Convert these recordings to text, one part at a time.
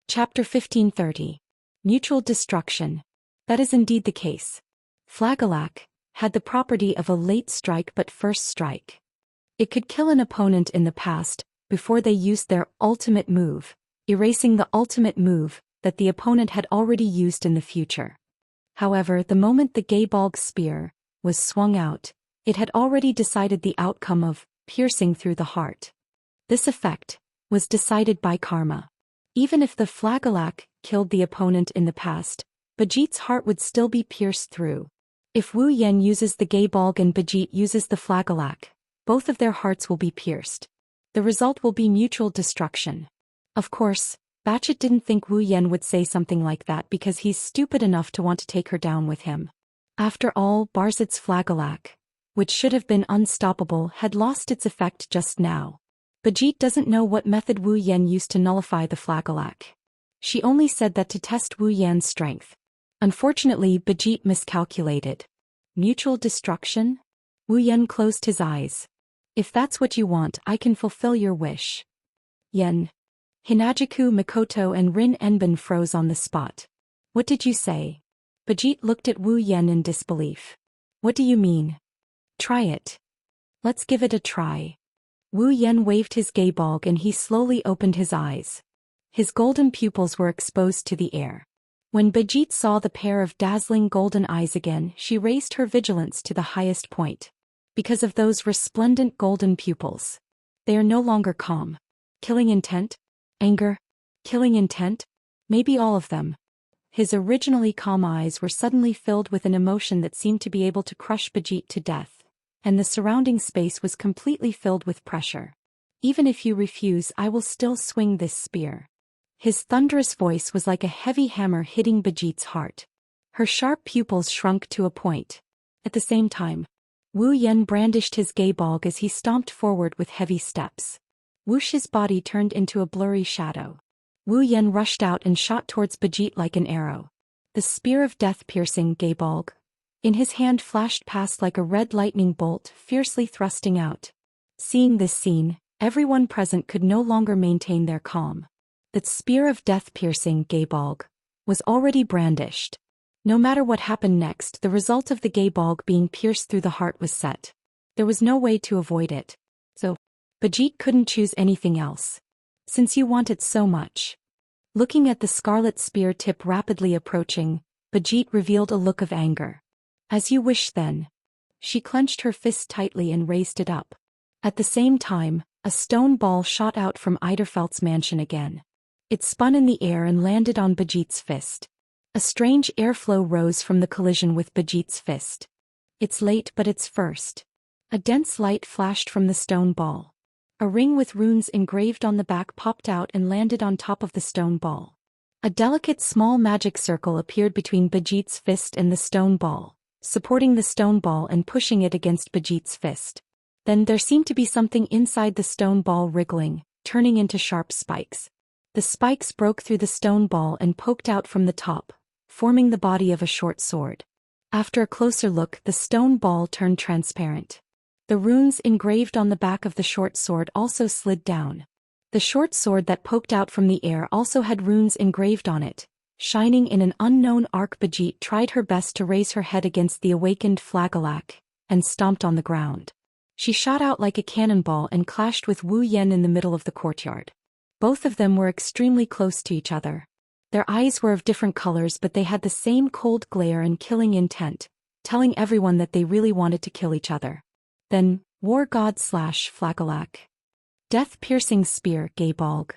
Chapter 1530. Mutual Destruction. That is indeed the case. Flagellac had the property of a late strike but first strike. It could kill an opponent in the past, before they used their ultimate move, erasing the ultimate move that the opponent had already used in the future. However, the moment the Gaebolg spear was swung out, it had already decided the outcome of piercing through the heart. This effect was decided by karma. Even if the Flagellac killed the opponent in the past, Bajit's heart would still be pierced through. If Wu Yan uses the Gaebolg and Bajit uses the Flagellac, both of their hearts will be pierced. The result will be mutual destruction. Of course, Bajit didn't think Wu Yan would say something like that because he's stupid enough to want to take her down with him. After all, Barzit's Flagellac, which should have been unstoppable, had lost its effect just now. Bajit doesn't know what method Wu Yan used to nullify the Flagellac. She only said that to test Wu Yan's strength. Unfortunately, Bajit miscalculated. Mutual destruction? Wu Yan closed his eyes. If that's what you want, I can fulfill your wish. Yen. Hinajiku Mikoto and Rin Enbin froze on the spot. What did you say? Bajit looked at Wu Yan in disbelief. What do you mean? Try it. Let's give it a try. Wu Yan waved his Gaebolg and he slowly opened his eyes. His golden pupils were exposed to the air. When Bajit saw the pair of dazzling golden eyes again, she raised her vigilance to the highest point. Because of those resplendent golden pupils. They are no longer calm. Killing intent? Anger? Killing intent? Maybe all of them. His originally calm eyes were suddenly filled with an emotion that seemed to be able to crush Bajit to death. And the surrounding space was completely filled with pressure. Even if you refuse, I will still swing this spear. His thunderous voice was like a heavy hammer hitting Bajit's heart. Her sharp pupils shrunk to a point. At the same time, Wu Yan brandished his Gaebolg as he stomped forward with heavy steps. Wuxia's body turned into a blurry shadow. Wu Yan rushed out and shot towards Bajit like an arrow. The spear of death piercing Gaebolg in his hand flashed past like a red lightning bolt, fiercely thrusting out. Seeing this scene, everyone present could no longer maintain their calm. That spear of death piercing Gaebolg was already brandished. No matter what happened next, the result of the Gaebolg being pierced through the heart was set. There was no way to avoid it. So, Bajit couldn't choose anything else. Since you want it so much. Looking at the scarlet spear tip rapidly approaching, Bajit revealed a look of anger. As you wish then. She clenched her fist tightly and raised it up. At the same time, a stone ball shot out from Eiderfeldt's mansion again. It spun in the air and landed on Bajit's fist. A strange airflow rose from the collision with Bajit's fist. It's late but it's first. A dense light flashed from the stone ball. A ring with runes engraved on the back popped out and landed on top of the stone ball. A delicate small magic circle appeared between Bajit's fist and the stone ball, supporting the stone ball and pushing it against Bajit's fist. Then there seemed to be something inside the stone ball wriggling, turning into sharp spikes. The spikes broke through the stone ball and poked out from the top, forming the body of a short sword. After a closer look, the stone ball turned transparent. The runes engraved on the back of the short sword also slid down. The short sword that poked out from the air also had runes engraved on it. Shining in an unknown arc, Bajit tried her best to raise her head against the awakened Flagellac, and stomped on the ground. She shot out like a cannonball and clashed with Wu Yan in the middle of the courtyard. Both of them were extremely close to each other. Their eyes were of different colors but they had the same cold glare and killing intent, telling everyone that they really wanted to kill each other. Then, War God / Flagellac. Death-piercing spear Gaebolg.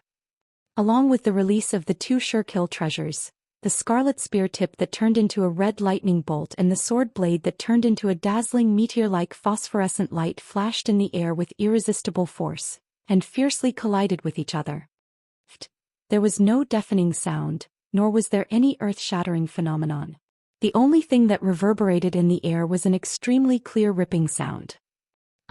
Along with the release of the two sure-kill treasures, the scarlet spear tip that turned into a red lightning bolt and the sword blade that turned into a dazzling meteor-like phosphorescent light flashed in the air with irresistible force, and fiercely collided with each other. There was no deafening sound, nor was there any earth-shattering phenomenon. The only thing that reverberated in the air was an extremely clear ripping sound.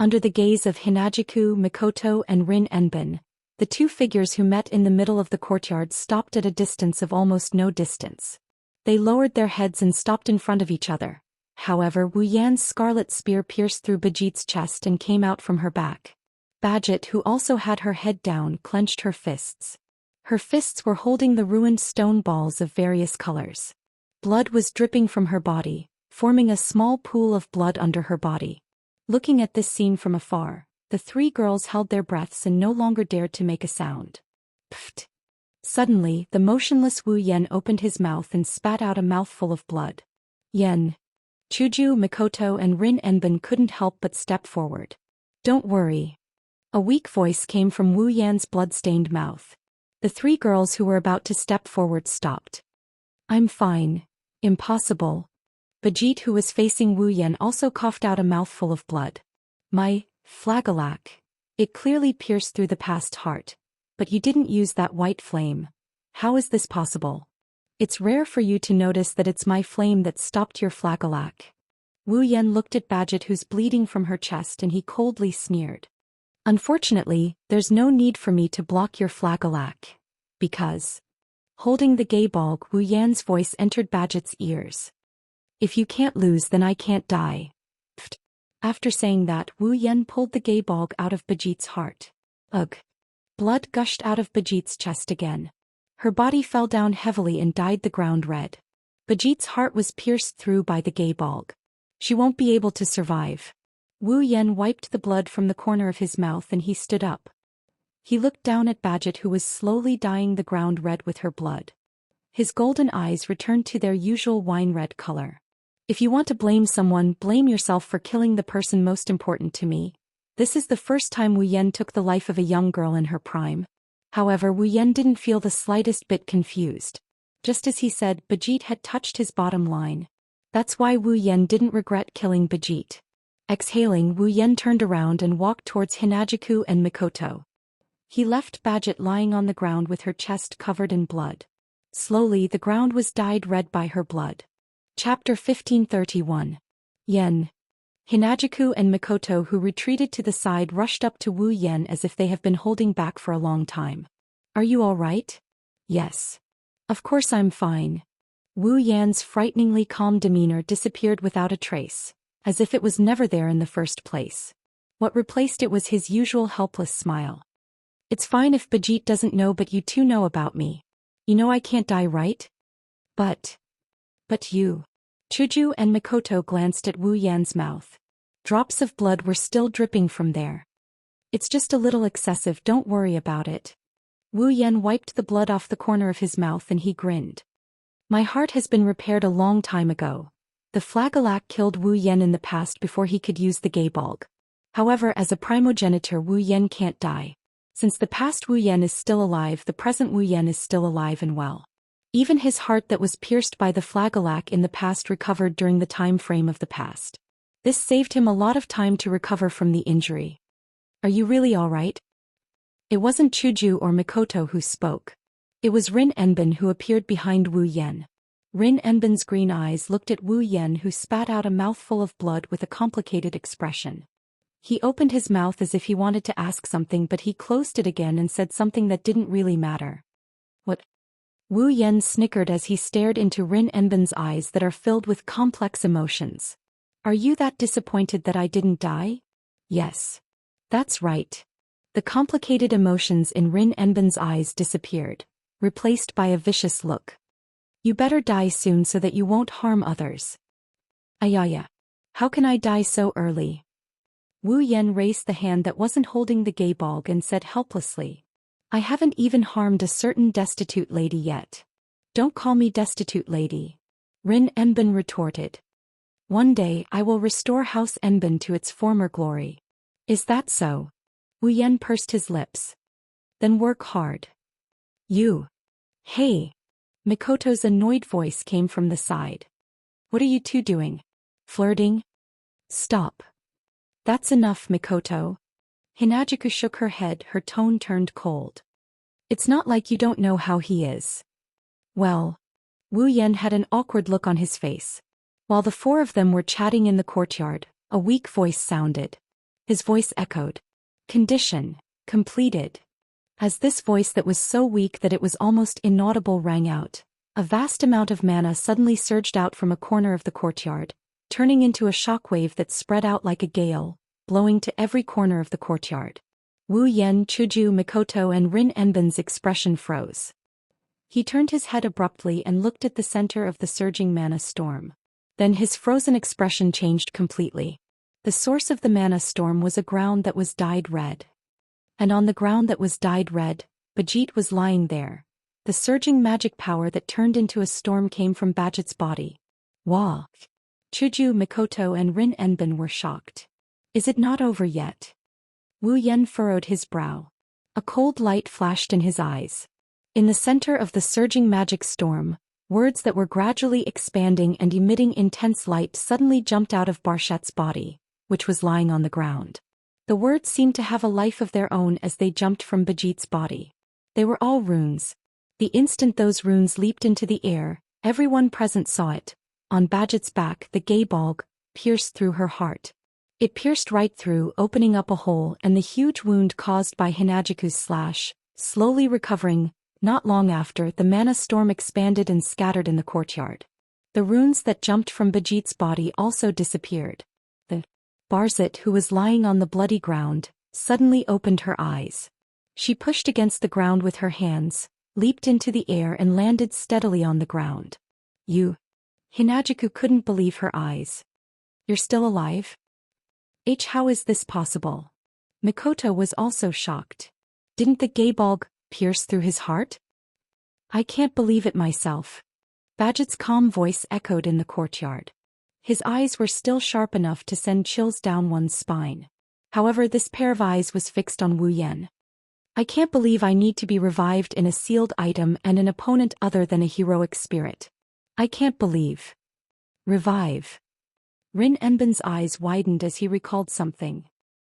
Under the gaze of Hinajiku Mikoto and Rin Enbin, the two figures who met in the middle of the courtyard stopped at a distance of almost no distance. They lowered their heads and stopped in front of each other. However, Wu Yan's scarlet spear pierced through Bajit's chest and came out from her back. Bajit, who also had her head down, clenched her fists. Her fists were holding the ruined stone balls of various colors. Blood was dripping from her body, forming a small pool of blood under her body. Looking at this scene from afar, the three girls held their breaths and no longer dared to make a sound. Pfft! Suddenly, the motionless Wu Yan opened his mouth and spat out a mouthful of blood. Yen, Chuju, Mikoto and Rin Enbin couldn't help but step forward. Don't worry. A weak voice came from Wu Yan's blood-stained mouth. The three girls who were about to step forward stopped. I'm fine. Impossible. Bajit, who was facing Wu Yan, also coughed out a mouthful of blood. My flagellac. It clearly pierced through the past heart. But you didn't use that white flame. How is this possible? It's rare for you to notice that it's my flame that stopped your flagellac. Wu Yan looked at Bajit, who's bleeding from her chest, and he coldly sneered. Unfortunately, there's no need for me to block your flagellac. Because... Holding the gay bulb, Wu Yan's voice entered Bajit's ears. If you can't lose, then I can't die. Pfft. After saying that, Wu Yan pulled the gay bulb out of Bajit's heart. Ugh. Blood gushed out of Bajit's chest again. Her body fell down heavily and dyed the ground red. Bajit's heart was pierced through by the gay bulb. She won't be able to survive. Wu Yan wiped the blood from the corner of his mouth and he stood up. He looked down at Bajit, who was slowly dyeing the ground red with her blood. His golden eyes returned to their usual wine-red color. If you want to blame someone, blame yourself for killing the person most important to me. This is the first time Wu Yan took the life of a young girl in her prime. However, Wu Yan didn't feel the slightest bit confused. Just as he said, Bajit had touched his bottom line. That's why Wu Yan didn't regret killing Bajit. Exhaling, Wu Yan turned around and walked towards Hinajuku and Mikoto. He left Bajit lying on the ground with her chest covered in blood. Slowly, the ground was dyed red by her blood. Chapter 1531. Yen. Hinajuku and Mikoto, who retreated to the side, rushed up to Wu Yan as if they have been holding back for a long time. Are you all right? Yes. Of course I'm fine. Wu Yan's frighteningly calm demeanor disappeared without a trace, as if it was never there in the first place. What replaced it was his usual helpless smile. It's fine if Bajit doesn't know, but you two know about me. You know I can't die, right? But you. Chuju and Mikoto glanced at Wu Yan's mouth. Drops of blood were still dripping from there. It's just a little excessive, don't worry about it. Wu Yan wiped the blood off the corner of his mouth and he grinned. My heart has been repaired a long time ago. The flagellac killed Wu Yan in the past before he could use the gay bulb. However, as a primogenitor, Wu Yan can't die. Since the past Wu Yan is still alive, the present Wu Yan is still alive and well. Even his heart that was pierced by the flagellac in the past recovered during the time frame of the past. This saved him a lot of time to recover from the injury. Are you really all right? It wasn't Chuju or Mikoto who spoke. It was Rin Enbin who appeared behind Wu Yan. Rin Enbin's green eyes looked at Wu Yan, who spat out a mouthful of blood with a complicated expression. He opened his mouth as if he wanted to ask something, but he closed it again and said something that didn't really matter. What? Wu Yan snickered as he stared into Rin Enbin's eyes that are filled with complex emotions. Are you that disappointed that I didn't die? Yes. That's right. The complicated emotions in Rin Enbin's eyes disappeared, replaced by a vicious look. You better die soon so that you won't harm others. Ayaya. How can I die so early? Wu Yan raised the hand that wasn't holding the gay bulb and said helplessly. I haven't even harmed a certain destitute lady yet. Don't call me destitute lady. Rin Enbin retorted. One day I will restore House Enbin to its former glory. Is that so? Wu Yan pursed his lips. Then work hard. You. Hey. Mikoto's annoyed voice came from the side. What are you two doing? Flirting? Stop. That's enough, Mikoto. Hinajuku shook her head, her tone turned cold. It's not like you don't know how he is. Well. Wu Yan had an awkward look on his face. While the four of them were chatting in the courtyard, a weak voice sounded. His voice echoed. Condition. Completed. As this voice that was so weak that it was almost inaudible rang out, a vast amount of mana suddenly surged out from a corner of the courtyard, turning into a shockwave that spread out like a gale, blowing to every corner of the courtyard. Wu Yan, Chuju, Mikoto and Rin Enbin's expression froze. He turned his head abruptly and looked at the center of the surging mana storm. Then his frozen expression changed completely. The source of the mana storm was a ground that was dyed red. And on the ground that was dyed red, Bajit was lying there. The surging magic power that turned into a storm came from Bajit's body. Wow! Chuju, Mikoto and Rin Enbin were shocked. Is it not over yet? Wu Yan furrowed his brow. A cold light flashed in his eyes. In the center of the surging magic storm, words that were gradually expanding and emitting intense light suddenly jumped out of Barshet's body, which was lying on the ground. The words seemed to have a life of their own as they jumped from Bajit's body. They were all runes. The instant those runes leaped into the air, everyone present saw it. On Bajit's back, the Gaybalg pierced through her heart. It pierced right through, opening up a hole, and the huge wound caused by Hinajiku's slash, slowly recovering. Not long after, the mana storm expanded and scattered in the courtyard. The runes that jumped from Bajit's body also disappeared. The Barzit, who was lying on the bloody ground, suddenly opened her eyes. She pushed against the ground with her hands, leaped into the air and landed steadily on the ground. You. Hinajiku couldn't believe her eyes. You're still alive? How is this possible? Mikoto was also shocked. Didn't the Gaybalg pierce through his heart? I can't believe it myself. Bajit's calm voice echoed in the courtyard. His eyes were still sharp enough to send chills down one's spine. However, this pair of eyes was fixed on Wu Yan. I can't believe I need to be revived in a sealed item and an opponent other than a heroic spirit. I can't believe. Revive. Rin Enbin's eyes widened as he recalled something.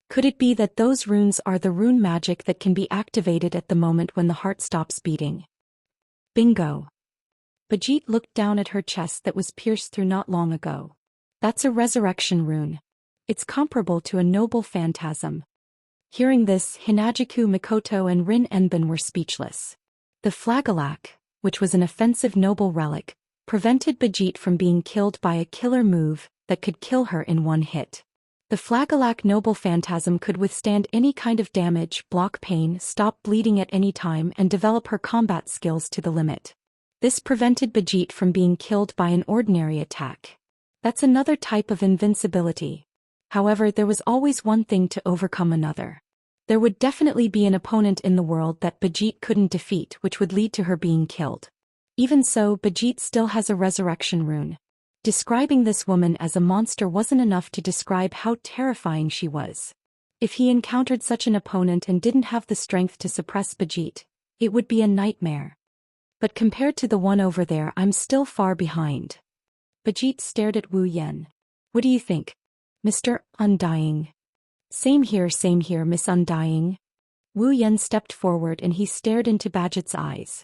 Could it be that those runes are the rune magic that can be activated at the moment when the heart stops beating? Bingo. Bajit looked down at her chest that was pierced through not long ago. That's a resurrection rune. It's comparable to a noble phantasm. Hearing this, Hinajiku, Mikoto and Rin Enbin were speechless. The Flagelak, which was an offensive noble relic, prevented Bajit from being killed by a killer move that could kill her in one hit. The Flagelak noble phantasm could withstand any kind of damage, block pain, stop bleeding at any time and develop her combat skills to the limit. This prevented Bajit from being killed by an ordinary attack. That's another type of invincibility. However, there was always one thing to overcome another. There would definitely be an opponent in the world that Bajit couldn't defeat, which would lead to her being killed. Even so, Bajit still has a resurrection rune. Describing this woman as a monster wasn't enough to describe how terrifying she was. If he encountered such an opponent and didn't have the strength to suppress Bajit, it would be a nightmare. But compared to the one over there, I'm still far behind. Bajit stared at Wu Yan. What do you think, Mr. Undying? Same here, Miss Undying. Wu Yan stepped forward and he stared into Bajit's eyes.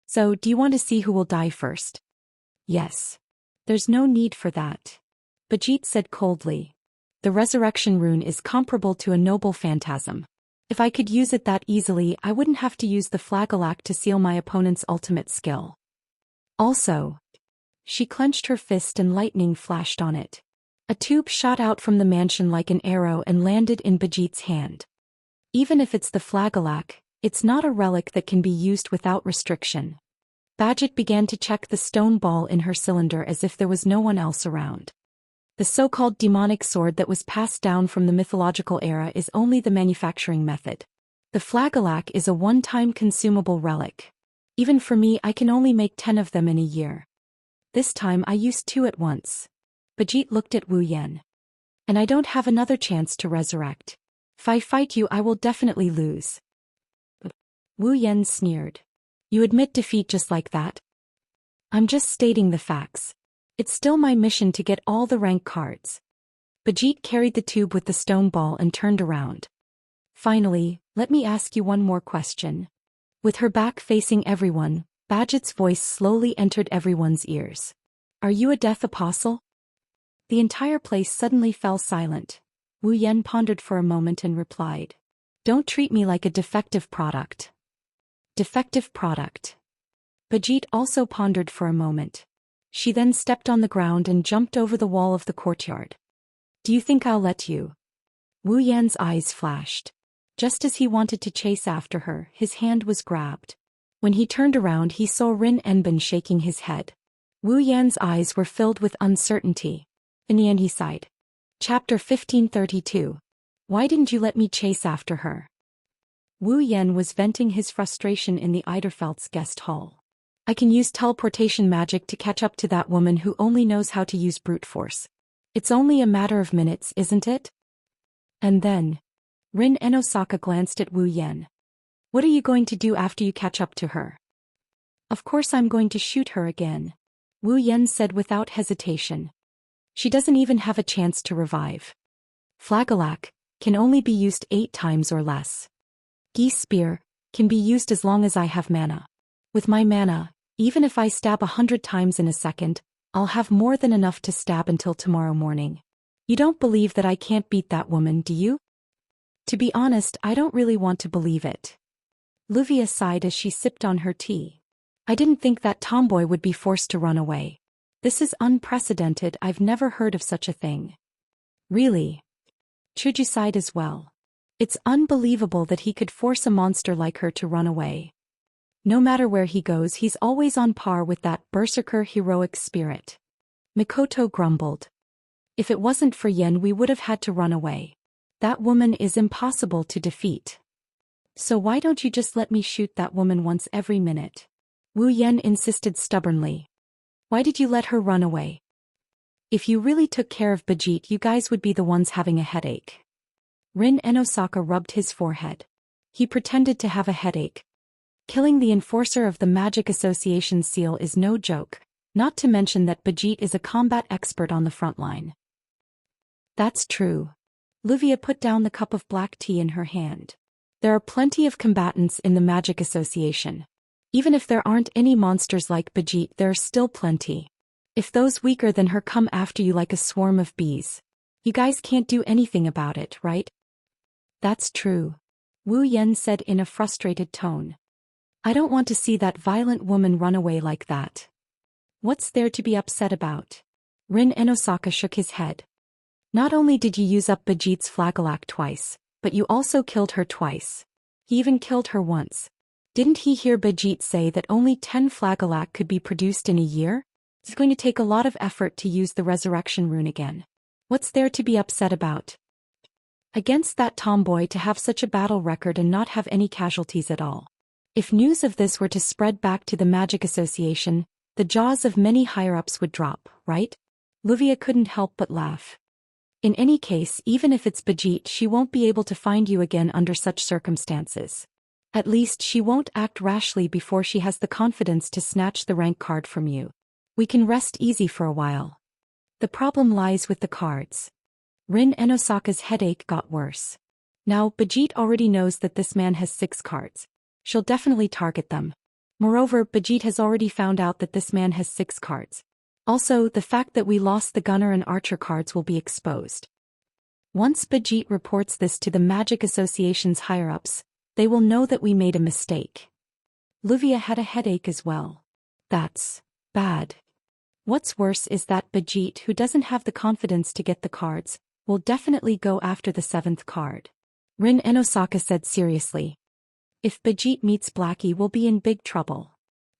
So, do you want to see who will die first? Yes. There's no need for that. Bajit said coldly. The resurrection rune is comparable to a noble phantasm. If I could use it that easily, I wouldn't have to use the Flagelak to seal my opponent's ultimate skill. Also, she clenched her fist and lightning flashed on it. A tube shot out from the mansion like an arrow and landed in Bajit's hand. Even if it's the Flagelak, it's not a relic that can be used without restriction. Bajit began to check the stone ball in her cylinder as if there was no one else around. The so-called demonic sword that was passed down from the mythological era is only the manufacturing method. The Flagelak is a one-time consumable relic. Even for me, I can only make 10 of them in a year. This time I used 2 at once. Bajit looked at Wu Yan. And I don't have another chance to resurrect. If I fight you, I will definitely lose. Wu Yan sneered. You admit defeat just like that? I'm just stating the facts. It's still my mission to get all the rank cards. Bajit carried the tube with the stone ball and turned around. Finally, let me ask you one more question. With her back facing everyone, Bajit's voice slowly entered everyone's ears. Are you a death apostle? The entire place suddenly fell silent. Wu Yan pondered for a moment and replied. Don't treat me like a defective product. Defective product. Bajit also pondered for a moment. She then stepped on the ground and jumped over the wall of the courtyard. Do you think I'll let you? Wu Yan's eyes flashed. Just as he wanted to chase after her, his hand was grabbed. When he turned around, he saw Rin Enbin shaking his head. Wu Yan's eyes were filled with uncertainty. In the end he sighed. Chapter 1532. Why didn't you let me chase after her? Wu Yan was venting his frustration in the Eiderfeldt's guest hall. I can use teleportation magic to catch up to that woman who only knows how to use brute force. It's only a matter of minutes, isn't it? And then, Rin Enosaka glanced at Wu Yan. What are you going to do after you catch up to her? Of course I'm going to shoot her again, Wu Yan said without hesitation. She doesn't even have a chance to revive. Flagellak can only be used 8 times or less. Geese Spear can be used as long as I have mana. With my mana, even if I stab 100 times in a second, I'll have more than enough to stab until tomorrow morning. You don't believe that I can't beat that woman, do you? To be honest, I don't really want to believe it. Luvia sighed as she sipped on her tea. I didn't think that tomboy would be forced to run away. This is unprecedented, I've never heard of such a thing. Really? Chuju sighed as well. It's unbelievable that he could force a monster like her to run away. No matter where he goes, he's always on par with that berserker heroic spirit. Mikoto grumbled. If it wasn't for Yen, we would have had to run away. That woman is impossible to defeat. So why don't you just let me shoot that woman once every minute? Wu Yan insisted stubbornly. Why did you let her run away? If you really took care of Bajit, you guys would be the ones having a headache. Rin Enosaka rubbed his forehead. He pretended to have a headache. Killing the enforcer of the Magic Association seal is no joke, not to mention that Bajit is a combat expert on the front line. That's true. Luvia put down the cup of black tea in her hand. There are plenty of combatants in the Magic Association. Even if there aren't any monsters like Bajit, there are still plenty. If those weaker than her come after you like a swarm of bees, you guys can't do anything about it, right? That's true, Wu Yan said in a frustrated tone. I don't want to see that violent woman run away like that. What's there to be upset about? Rin Enosaka shook his head. Not only did you use up Bajit's flagellak twice, but you also killed her twice. He even killed her once. Didn't he hear Bajit say that only 10 flagellak could be produced in a year? It's going to take a lot of effort to use the resurrection rune again. What's there to be upset about? Against that tomboy to have such a battle record and not have any casualties at all. If news of this were to spread back to the Magic Association, the jaws of many higher-ups would drop, right? Luvia couldn't help but laugh. In any case, even if it's Bajit, she won't be able to find you again under such circumstances. At least she won't act rashly before she has the confidence to snatch the rank card from you. We can rest easy for a while. The problem lies with the cards. Rin Enosaka's headache got worse. Now, Bajit already knows that this man has 6 cards. She'll definitely target them. Moreover, Bajit has already found out that this man has 6 cards. Also, the fact that we lost the gunner and archer cards will be exposed. Once Bajit reports this to the Magic Association's higher-ups, they will know that we made a mistake. Luvia had a headache as well. That's bad. What's worse is that Bajit, who doesn't have the confidence to get the cards, will definitely go after the 7th card. Rin Enosaka said seriously. If Bajit meets Blackie, we'll be in big trouble.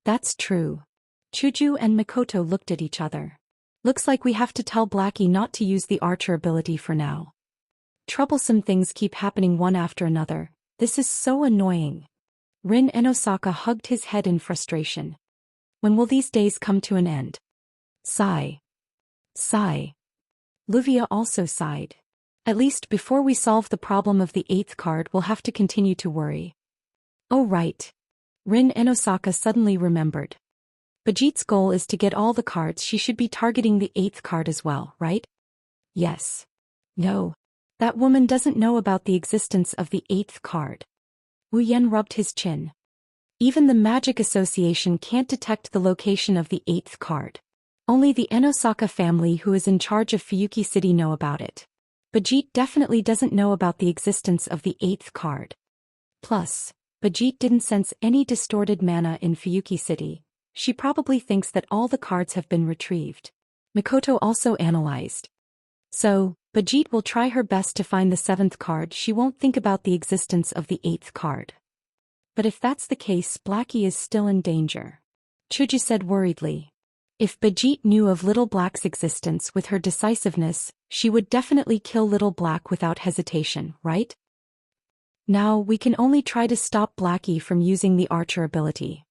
That's true. Chuju and Mikoto looked at each other. Looks like we have to tell Blackie not to use the archer ability for now. Troublesome things keep happening one after another. This is so annoying. Rin Enosaka hugged his head in frustration. When will these days come to an end? Sigh. Sigh. Luvia also sighed. At least before we solve the problem of the 8th card, we'll have to continue to worry. Oh right. Rin Enosaka suddenly remembered. Bajit's goal is to get all the cards. She should be targeting the 8th card as well, right? Yes. No. That woman doesn't know about the existence of the 8th card. Wu Yan rubbed his chin. Even the Magic Association can't detect the location of the 8th card. Only the Enosaka family, who is in charge of Fuyuki City, know about it. Bajit definitely doesn't know about the existence of the 8th card. Plus, Bajit didn't sense any distorted mana in Fuyuki City. She probably thinks that all the cards have been retrieved. Mikoto also analyzed. So, Bajit will try her best to find the 7th card. She won't think about the existence of the 8th card. But if that's the case, Blackie is still in danger. Chuju said worriedly. If Bajit knew of Little Black's existence with her decisiveness, she would definitely kill Little Black without hesitation, right? Now we can only try to stop Blackie from using the archer ability.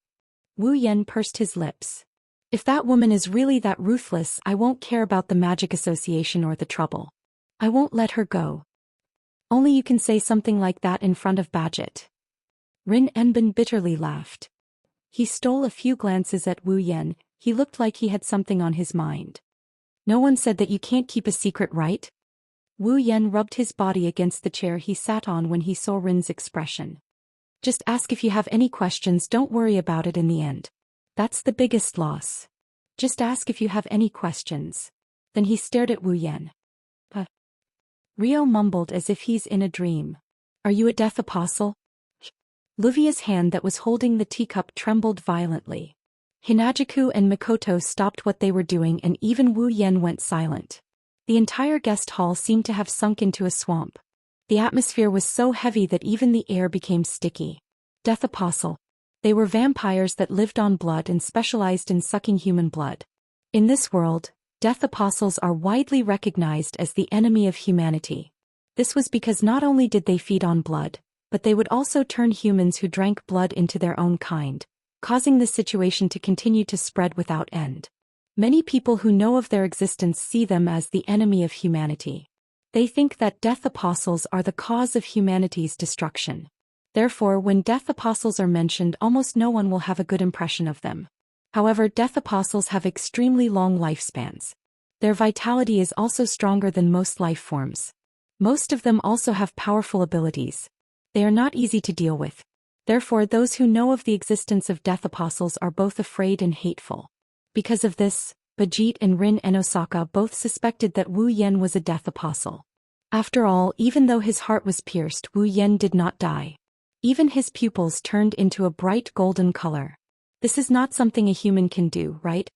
Wu Yan pursed his lips. If that woman is really that ruthless, I won't care about the magic association or the trouble. I won't let her go. Only you can say something like that in front of Bajit. Rin Enbin bitterly laughed. He stole a few glances at Wu Yan. He looked like he had something on his mind. No one said that you can't keep a secret, right? Wu Yan rubbed his body against the chair he sat on when he saw Rin's expression. Just ask if you have any questions, don't worry about it in the end. That's the biggest loss. Just ask if you have any questions. Then he stared at Wu Yan. Rio mumbled as if he's in a dream. Are you a death apostle? Luvia's hand that was holding the teacup trembled violently. Hinajuku and Mikoto stopped what they were doing and even Wu Yan went silent. The entire guest hall seemed to have sunk into a swamp. The atmosphere was so heavy that even the air became sticky. Death apostle. They were vampires that lived on blood and specialized in sucking human blood. In this world, death apostles are widely recognized as the enemy of humanity. This was because not only did they feed on blood, but they would also turn humans who drank blood into their own kind, causing the situation to continue to spread without end. Many people who know of their existence see them as the enemy of humanity. They think that death apostles are the cause of humanity's destruction. Therefore, when death apostles are mentioned, almost no one will have a good impression of them. However, death apostles have extremely long lifespans. Their vitality is also stronger than most life forms. Most of them also have powerful abilities. They are not easy to deal with. Therefore, those who know of the existence of death apostles are both afraid and hateful. Because of this, Bajit and Rin and Osaka both suspected that Wu Yan was a death apostle. After all, even though his heart was pierced, Wu Yan did not die. Even his pupils turned into a bright golden color. This is not something a human can do, right?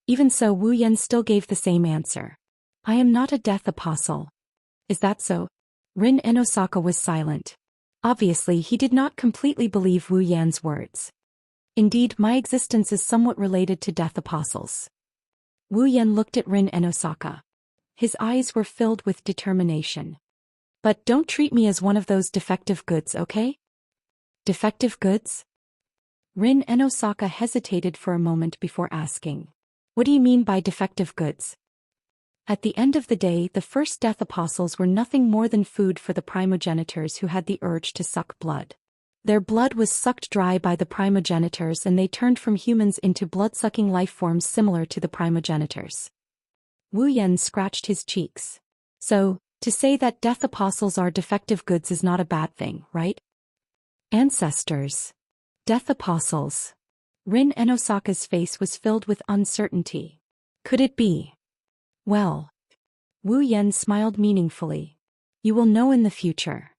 Even so, Wu Yan still gave the same answer. I am not a death apostle. Is that so? Rin and Osaka was silent. Obviously, he did not completely believe Wu Yan's words. Indeed, my existence is somewhat related to death apostles. Wu Yan looked at Rin and Osaka. His eyes were filled with determination. But don't treat me as one of those defective goods, okay? Defective goods? Rin and Osaka hesitated for a moment before asking. What do you mean by defective goods? At the end of the day, the first death apostles were nothing more than food for the primogenitors who had the urge to suck blood. Their blood was sucked dry by the primogenitors and they turned from humans into blood-sucking life forms similar to the primogenitors. Wu Yan scratched his cheeks. So, to say that death apostles are defective goods is not a bad thing, right? Ancestors. Death apostles. Rin and Osaka's face was filled with uncertainty. Could it be? Well. Wu Yan smiled meaningfully. You will know in the future.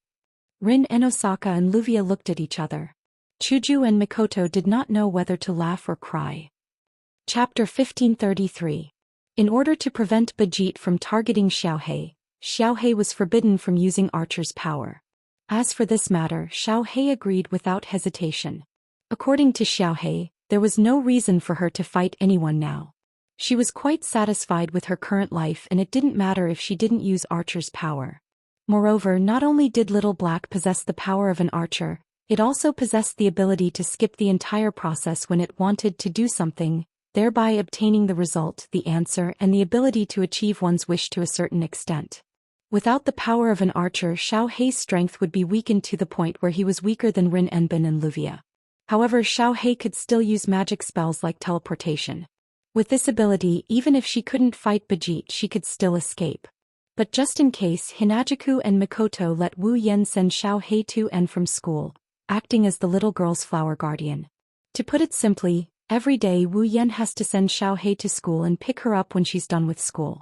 Rin and Osaka and Luvia looked at each other. Chuju and Mikoto did not know whether to laugh or cry. Chapter 1533. In order to prevent Bajit from targeting Xiaohei, Xiaohei was forbidden from using Archer's power. As for this matter, Xiaohei agreed without hesitation. According to Xiaohei, there was no reason for her to fight anyone now. She was quite satisfied with her current life and it didn't matter if she didn't use Archer's power. Moreover, not only did Little Black possess the power of an archer, it also possessed the ability to skip the entire process when it wanted to do something, thereby obtaining the result, the answer, and the ability to achieve one's wish to a certain extent. Without the power of an archer, Xiaohei's strength would be weakened to the point where he was weaker than Rin Enbin and Luvia. However, Xiaohei could still use magic spells like teleportation. With this ability, even if she couldn't fight Bajit, she could still escape. But just in case, Hinajuku and Mikoto let Wu Yan send Xiaohei to and from school, acting as the little girl's flower guardian. To put it simply, every day Wu Yan has to send Xiaohei to school and pick her up when she's done with school.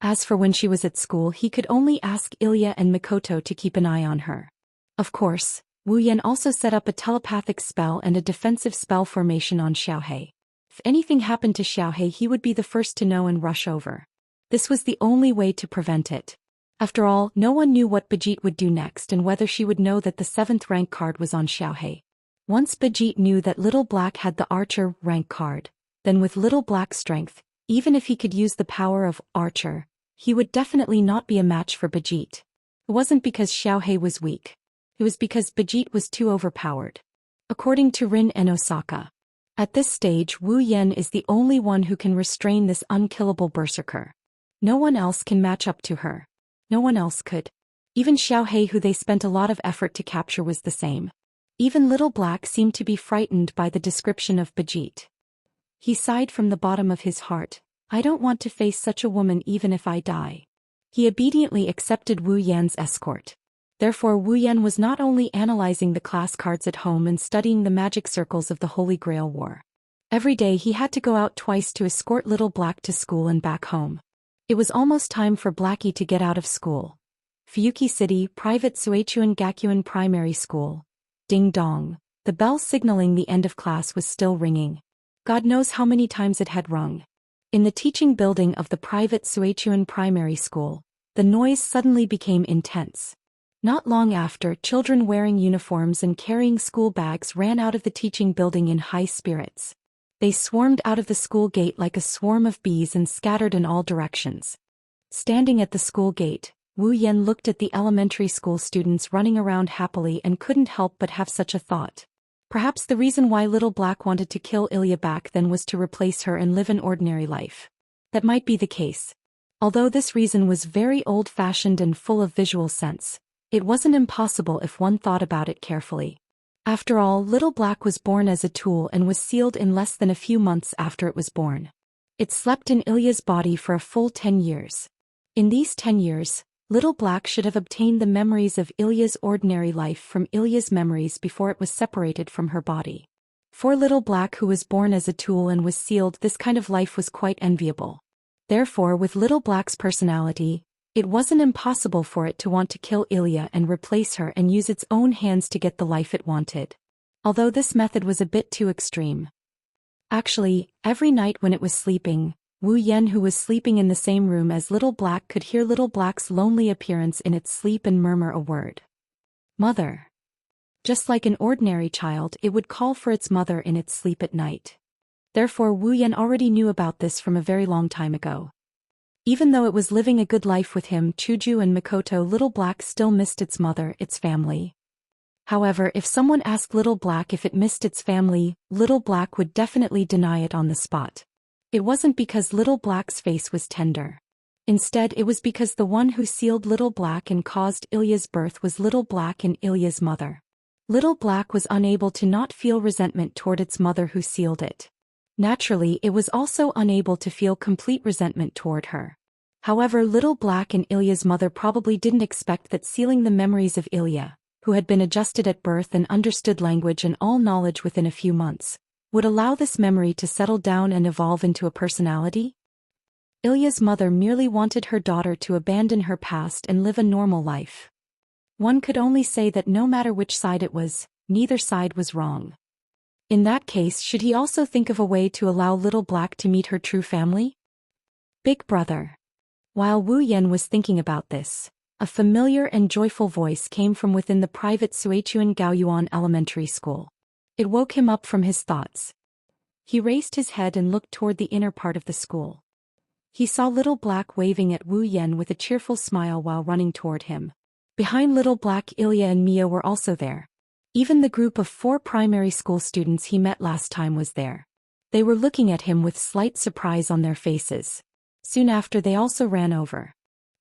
As for when she was at school, he could only ask Ilya and Mikoto to keep an eye on her. Of course, Wu Yan also set up a telepathic spell and a defensive spell formation on Xiaohei. If anything happened to Xiaohei, he would be the first to know and rush over. This was the only way to prevent it. After all, no one knew what Bijit would do next and whether she would know that the 7th rank card was on Xiaohei. Once Bijit knew that Little Black had the Archer rank card, then with Little Black's strength, even if he could use the power of Archer, he would definitely not be a match for Bijit. It wasn't because Xiaohei was weak. It was because Bijit was too overpowered. According to Rin and Osaka, at this stage Wu Yan is the only one who can restrain this unkillable berserker. No one else can match up to her. No one else could. Even Xiaohei, who they spent a lot of effort to capture, was the same. Even Little Black seemed to be frightened by the description of Bijit. He sighed from the bottom of his heart, "I don't want to face such a woman even if I die." He obediently accepted Wu Yan's escort. Therefore Wu Yan was not only analyzing the class cards at home and studying the magic circles of the Holy Grail War. Every day he had to go out twice to escort Little Black to school and back home. It was almost time for Blackie to get out of school. Fuyuki City, private Suechuan Gakuin Primary School. Ding dong. The bell signaling the end of class was still ringing. God knows how many times it had rung. In the teaching building of the private Suechuan Primary School, the noise suddenly became intense. Not long after, children wearing uniforms and carrying school bags ran out of the teaching building in high spirits. They swarmed out of the school gate like a swarm of bees and scattered in all directions. Standing at the school gate, Wu Yan looked at the elementary school students running around happily and couldn't help but have such a thought. Perhaps the reason why Little Black wanted to kill Ilya back then was to replace her and live an ordinary life. That might be the case. Although this reason was very old-fashioned and full of visual sense, it wasn't impossible if one thought about it carefully. After all, Little Black was born as a tool and was sealed in less than a few months after it was born. It slept in Ilya's body for a full 10 years. In these 10 years, Little Black should have obtained the memories of Ilya's ordinary life from Ilya's memories before it was separated from her body. For Little Black, who was born as a tool and was sealed, this kind of life was quite enviable. Therefore, with Little Black's personality, it wasn't impossible for it to want to kill Ilya and replace her and use its own hands to get the life it wanted. Although this method was a bit too extreme. Actually, every night when it was sleeping, Wu Yan, who was sleeping in the same room as Little Black, could hear Little Black's lonely appearance in its sleep and murmur a word. Mother. Just like an ordinary child, it would call for its mother in its sleep at night. Therefore Wu Yan already knew about this from a very long time ago. Even though it was living a good life with him, Chuju and Mikoto, Little Black still missed its mother, its family. However, if someone asked Little Black if it missed its family, Little Black would definitely deny it on the spot. It wasn't because Little Black's face was tender. Instead, it was because the one who sealed Little Black and caused Ilya's birth was Little Black and Ilya's mother. Little Black was unable to not feel resentment toward its mother who sealed it. Naturally, it was also unable to feel complete resentment toward her. However, Little Black and Ilya's mother probably didn't expect that sealing the memories of Ilya, who had been adjusted at birth and understood language and all knowledge within a few months, would allow this memory to settle down and evolve into a personality. Ilya's mother merely wanted her daughter to abandon her past and live a normal life. One could only say that no matter which side it was, neither side was wrong. In that case, should he also think of a way to allow Little Black to meet her true family? Big brother. While Wu Yan was thinking about this, a familiar and joyful voice came from within the private Suechuan Gaoyuan Elementary School. It woke him up from his thoughts. He raised his head and looked toward the inner part of the school. He saw Little Black waving at Wu Yan with a cheerful smile while running toward him. Behind Little Black, Ilya and Mia were also there. Even the group of 4 primary school students he met last time was there. They were looking at him with slight surprise on their faces. Soon after, they also ran over.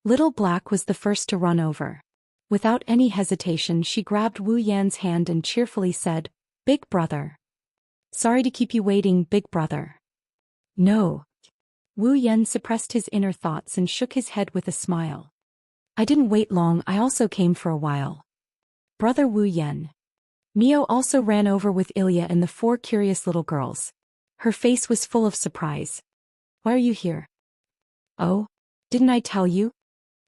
Little Black was the first to run over. Without any hesitation, she grabbed Wu Yan's hand and cheerfully said, "Big brother. Sorry to keep you waiting, big brother." No. Wu Yan suppressed his inner thoughts and shook his head with a smile. "I didn't wait long, I also came for a while." Brother Wu Yan. Mio also ran over with Ilya and the 4 curious little girls. Her face was full of surprise. "Why are you here?" "Oh, didn't I tell you?"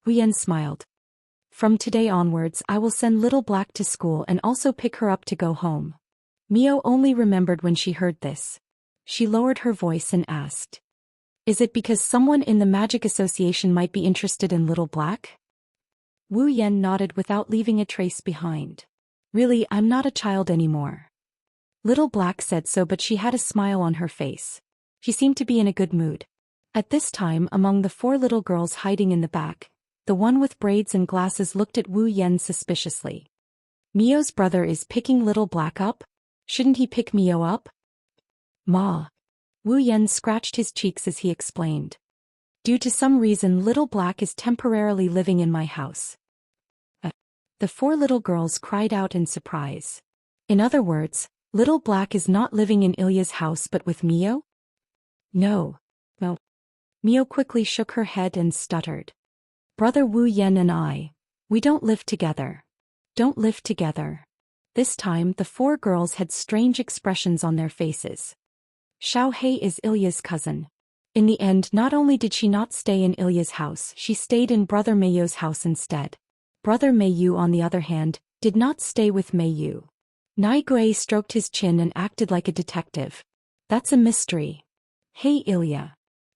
Wu Yan smiled. "From today onwards, I will send Little Black to school and also pick her up to go home." Mio only remembered when she heard this. She lowered her voice and asked, "Is it because someone in the Magic Association might be interested in Little Black?" Wu Yan nodded without leaving a trace behind. Really, I'm not a child anymore. Little Black said so, but she had a smile on her face. She seemed to be in a good mood. At this time, among the 4 little girls hiding in the back, the one with braids and glasses looked at Wu Yan suspiciously. Mio's brother is picking Little Black up? Shouldn't he pick Mio up? Ma. Wu Yan scratched his cheeks as he explained. Due to some reason, Little Black is temporarily living in my house. The 4 little girls cried out in surprise. In other words, Little Black is not living in Ilya's house but with Mio? No. Well. Mio quickly shook her head and stuttered. Brother Wu Yan and I, we don't live together. Don't live together. This time the 4 girls had strange expressions on their faces. Xiao Hei is Ilya's cousin. In the end, not only did she not stay in Ilya's house, she stayed in Brother Meiyu's house instead. Brother Meiyu, on the other hand, did not stay with Meiyu. Naiguei stroked his chin and acted like a detective. That's a mystery. Hey Ilya.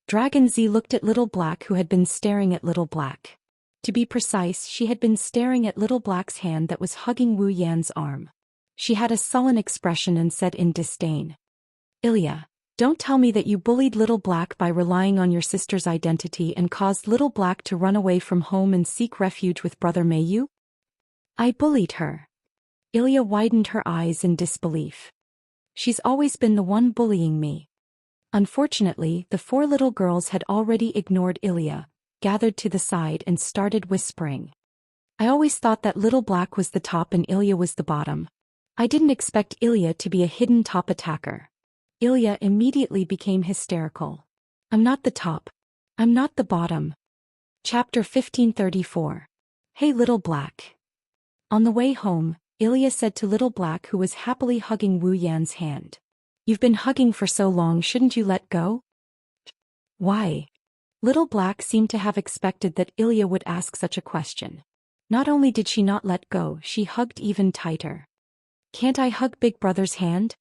Dragon Z looked at Little Black, who had been staring at Little Black. To be precise, she had been staring at Little Black's hand that was hugging Wu Yan's arm. She had a sullen expression and said in disdain. Ilya, don't tell me that you bullied Little Black by relying on your sister's identity and caused Little Black to run away from home and seek refuge with Brother Meiyu? I bullied her. Ilya widened her eyes in disbelief. She's always been the one bullying me. Unfortunately, the 4 little girls had already ignored Ilya, gathered to the side and started whispering. I always thought that Little Black was the top and Ilya was the bottom. I didn't expect Ilya to be a hidden top attacker. Ilya immediately became hysterical. I'm not the top. I'm not the bottom. Chapter 1534. Hey Little Black. On the way home, Ilya said to Little Black, who was happily hugging Wu Yan's hand. You've been hugging for so long, shouldn't you let go? Why? Little Black seemed to have expected that Ilya would ask such a question. Not only did she not let go, she hugged even tighter. Can't I hug Big Brother's hand?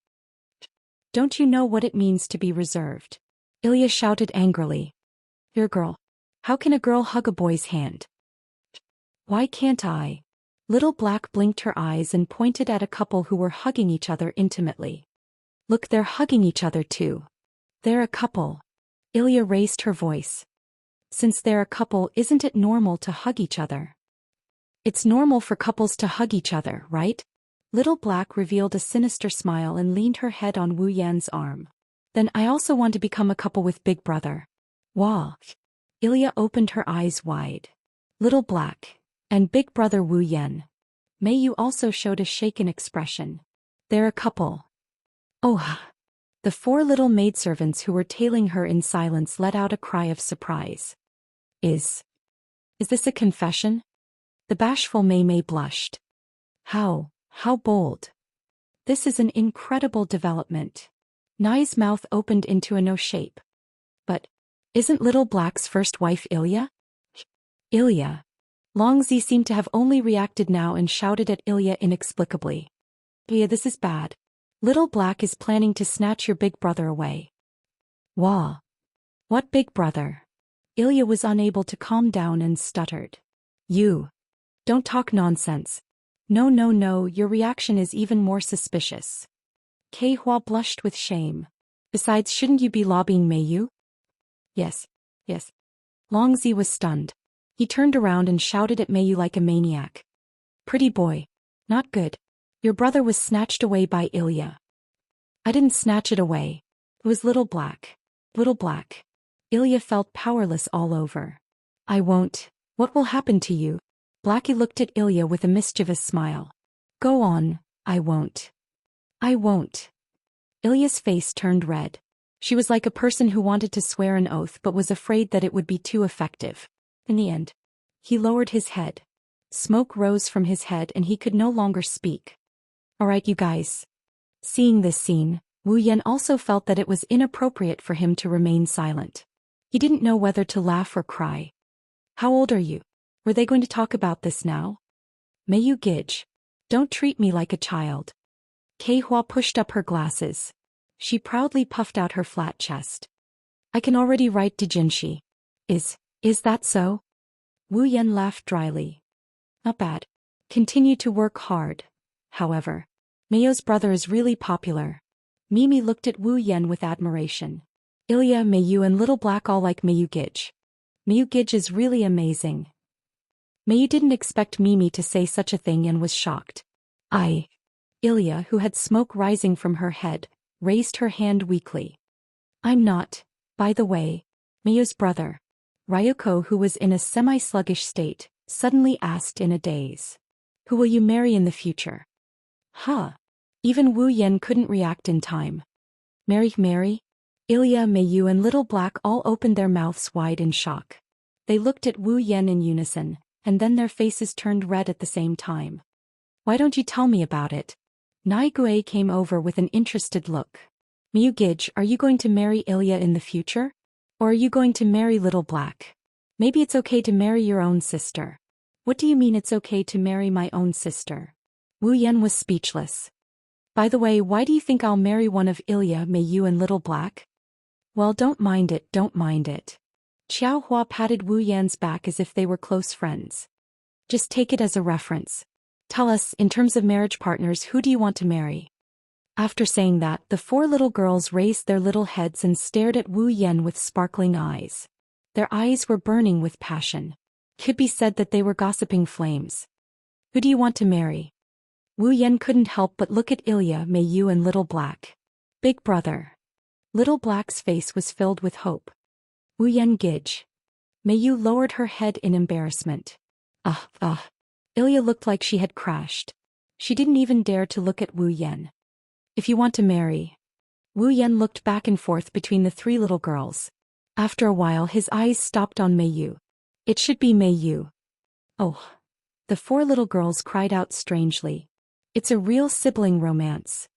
Don't you know what it means to be reserved? Ilya shouted angrily. You're a girl. How can a girl hug a boy's hand? Why can't I? Little Black blinked her eyes and pointed at a couple who were hugging each other intimately. Look, they're hugging each other too. They're a couple. Ilya raised her voice. Since they're a couple, isn't it normal to hug each other? It's normal for couples to hug each other, right? Little Black revealed a sinister smile and leaned her head on Wu Yan's arm. Then I also want to become a couple with Big Brother. Wow. Ilya opened her eyes wide. Little Black and Big Brother Wu Yan. Meiyu also showed a shaken expression. They're a couple. Oh! The 4 little maidservants who were tailing her in silence let out a cry of surprise. Is this a confession? The bashful Mei Mei blushed. How bold. This is an incredible development. Nai's mouth opened into a no shape. But, isn't Little Black's first wife Ilya? Ilya. Longzi seemed to have only reacted now and shouted at Ilya inexplicably. Ilya, this is bad. Little Black is planning to snatch your Big Brother away. Wah. What Big Brother? Ilya was unable to calm down and stuttered. You. Don't talk nonsense. No, your reaction is even more suspicious. Kei Hua blushed with shame. Besides, shouldn't you be lobbying Meiyu? Yes. Longzi was stunned. He turned around and shouted at Meiyu like a maniac. Pretty boy. Not good. Your brother was snatched away by Ilya. I didn't snatch it away. It was Little Black. Little Black. Ilya felt powerless all over. I won't. What will happen to you? Blackie looked at Ilya with a mischievous smile. Go on, I won't. I won't. Ilya's face turned red. She was like a person who wanted to swear an oath but was afraid that it would be too effective. In the end, he lowered his head. Smoke rose from his head and he could no longer speak. Alright, you guys. Seeing this scene, Wu Yan also felt that it was inappropriate for him to remain silent. He didn't know whether to laugh or cry. How old are you? Were they going to talk about this now? Meiyu Gidge. Don't treat me like a child. Kei Hua pushed up her glasses. She proudly puffed out her flat chest. I can already write Dijinshi. Is that so? Wu Yan laughed dryly. Not bad. Continue to work hard. However, Mayo's brother is really popular. Mimi looked at Wu Yan with admiration. Ilya, Mayu and Little Black all like Mayu Gij. Mayu Gij is really amazing. Mayu didn't expect Mimi to say such a thing and was shocked. Ilya, who had smoke rising from her head, raised her hand weakly. I'm not, by the way, Mayo's brother. Ryuko, who was in a semi-sluggish state, suddenly asked in a daze. Who will you marry in the future? Even Wu Yan couldn't react in time. Mary? Ilya, Mayu and Little Black all opened their mouths wide in shock. They looked at Wu Yan in unison, and then their faces turned red at the same time. Why don't you tell me about it? Naigue came over with an interested look. Mayu Gij, are you going to marry Ilya in the future? Or are you going to marry Little Black? Maybe it's okay to marry your own sister. What do you mean it's okay to marry my own sister? Wu Yan was speechless. By the way, why do you think I'll marry one of Ilya, Mayu and Little Black? Well, don't mind it. Xiao Hua patted Wu Yan's back as if they were close friends. Just take it as a reference. Tell us, in terms of marriage partners, who do you want to marry? After saying that, the four little girls raised their little heads and stared at Wu Yan with sparkling eyes. Their eyes were burning with passion. Could be said that they were gossiping flames. Who do you want to marry? Wu Yan couldn't help but look at Ilya, Mayu and Little Black. Big brother. Little Black's face was filled with hope. Wu Yan Gij. Mayu lowered her head in embarrassment. Ilya looked like she had crashed. She didn't even dare to look at Wu Yan. If you want to marry. Wu Yan looked back and forth between the three little girls. After a while his eyes stopped on Mayu. It should be Mayu. Oh. The four little girls cried out strangely. It's a real sibling romance.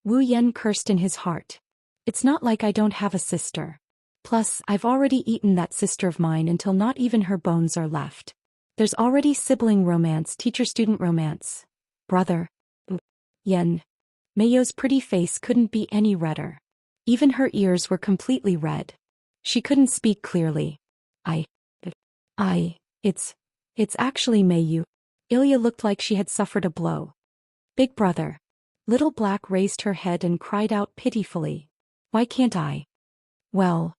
Wu Yan cursed in his heart. It's not like I don't have a sister. Plus, I've already eaten that sister of mine until not even her bones are left. There's already sibling romance, teacher-student romance. Brother. Yan. Mayo's pretty face couldn't be any redder. Even her ears were completely red. She couldn't speak clearly. It's actually Mayu. Ilya looked like she had suffered a blow. Big brother. Little Black raised her head and cried out pitifully. Why can't I? Well.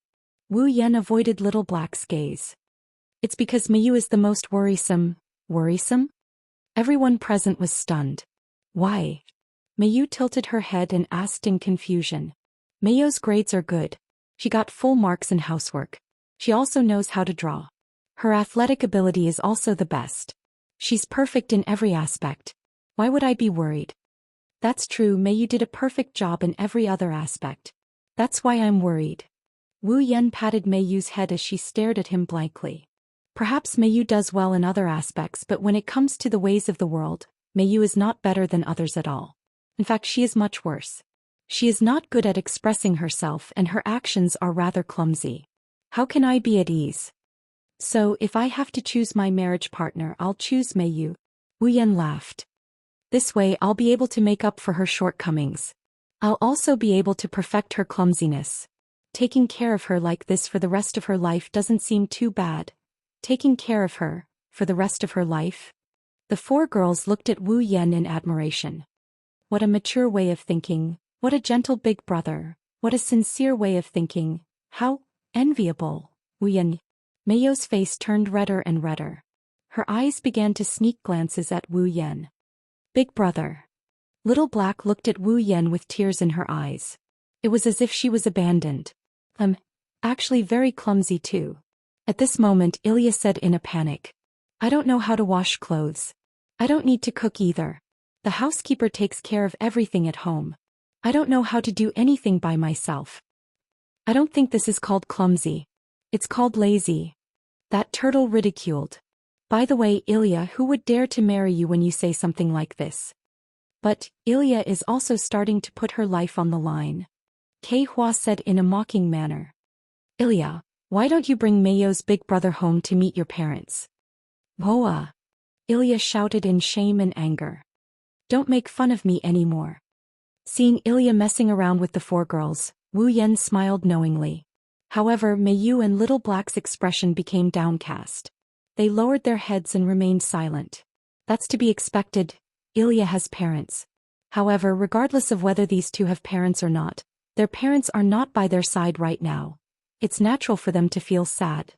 Wu Yan avoided Little Black's gaze. It's because Mayu is the most worrisome. Worrisome? Everyone present was stunned. Why? Mayu tilted her head and asked in confusion. Mayo's grades are good. She got full marks in housework. She also knows how to draw. Her athletic ability is also the best. She's perfect in every aspect. Why would I be worried? That's true, Mayu did a perfect job in every other aspect. That's why I'm worried. Wu Yan patted Mayu's head as she stared at him blankly. Perhaps Mayu does well in other aspects, but when it comes to the ways of the world, Mayu is not better than others at all. In fact, she is much worse. She is not good at expressing herself and her actions are rather clumsy. How can I be at ease? So, if I have to choose my marriage partner, I'll choose Mayu. Wu Yan laughed. This way I'll be able to make up for her shortcomings. I'll also be able to perfect her clumsiness. Taking care of her like this for the rest of her life doesn't seem too bad. Taking care of her, for the rest of her life? The four girls looked at Wu Yan in admiration. What a mature way of thinking, what a gentle big brother, what a sincere way of thinking, how enviable. Wu Yan. Mayo's face turned redder and redder. Her eyes began to sneak glances at Wu Yan. Big brother. Little Black looked at Wu Yan with tears in her eyes. It was as if she was abandoned. Actually very clumsy too. At this moment Ilya said in a panic. I don't know how to wash clothes. I don't need to cook either. The housekeeper takes care of everything at home. I don't know how to do anything by myself. I don't think this is called clumsy. It's called lazy. That turtle ridiculed. By the way, Ilya, who would dare to marry you when you say something like this? But, Ilya is also starting to put her life on the line. Kei Hua said in a mocking manner. Ilya, why don't you bring Mayo's big brother home to meet your parents? Boa. Ilya shouted in shame and anger. Don't make fun of me anymore. Seeing Ilya messing around with the four girls, Wu Yan smiled knowingly. However, Mayu and Little Black's expression became downcast. They lowered their heads and remained silent. That's to be expected. Ilya has parents. However, regardless of whether these two have parents or not, their parents are not by their side right now. It's natural for them to feel sad.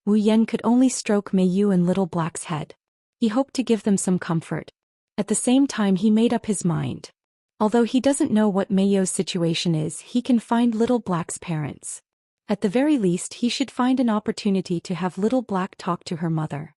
Wu Yan could only stroke Mei Yu and Little Black's head. He hoped to give them some comfort. At the same time, he made up his mind. Although he doesn't know what Mei Yu's situation is, he can find Little Black's parents. At the very least, he should find an opportunity to have Little Black talk to her mother.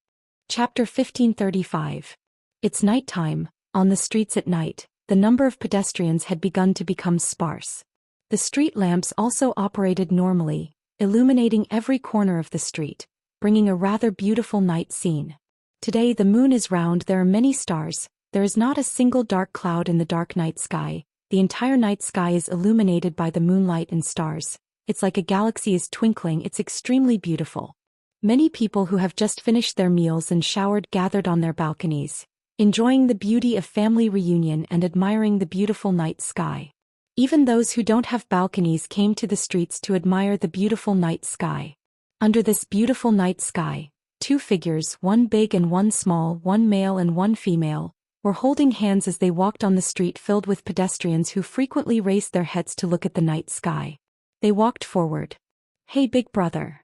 Chapter 1535. It's nighttime. On the streets at night, the number of pedestrians had begun to become sparse. The street lamps also operated normally, illuminating every corner of the street, bringing a rather beautiful night scene. Today the moon is round, there are many stars, there is not a single dark cloud in the dark night sky, the entire night sky is illuminated by the moonlight and stars. It's like a galaxy is twinkling, it's extremely beautiful. Many people who have just finished their meals and showered gathered on their balconies, enjoying the beauty of family reunion and admiring the beautiful night sky. Even those who don't have balconies came to the streets to admire the beautiful night sky. Under this beautiful night sky, two figures, one big and one small, one male and one female, were holding hands as they walked on the street filled with pedestrians who frequently raised their heads to look at the night sky. They walked forward. "Hey, big brother."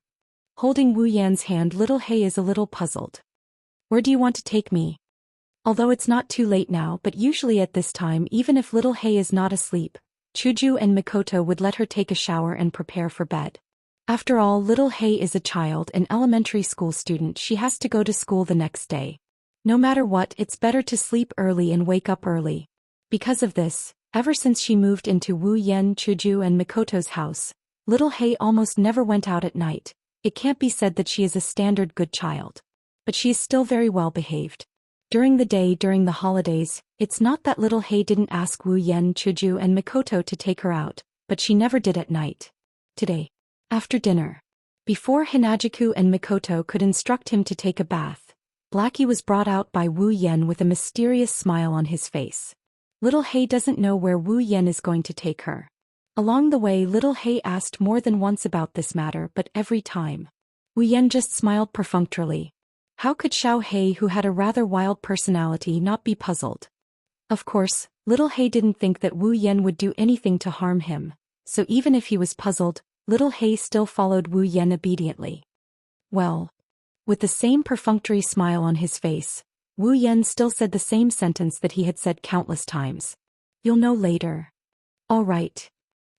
Holding Wu Yan's hand, Little He is a little puzzled. "Where do you want to take me?" Although it's not too late now, but usually at this time, even if Little He is not asleep, Chuju and Mikoto would let her take a shower and prepare for bed. After all, Little He is a child, an elementary school student. She has to go to school the next day. No matter what, it's better to sleep early and wake up early. Because of this, ever since she moved into Wu Yan, Chuju and Mikoto's house, Little He almost never went out at night. It can't be said that she is a standard good child. But she is still very well behaved. During the day, during the holidays, it's not that Little He didn't ask Wu Yan, Chuju and Mikoto to take her out, but she never did at night. Today, after dinner, before Hinajuku and Mikoto could instruct him to take a bath, Blackie was brought out by Wu Yan with a mysterious smile on his face. Little He doesn't know where Wu Yan is going to take her. Along the way, Little He asked more than once about this matter, but every time, Wu Yan just smiled perfunctorily. How could Xiao He, who had a rather wild personality, not be puzzled? Of course, Little He didn't think that Wu Yan would do anything to harm him, so even if he was puzzled, Little He still followed Wu Yan obediently. Well, with the same perfunctory smile on his face, Wu Yan still said the same sentence that he had said countless times. "You'll know later." All right.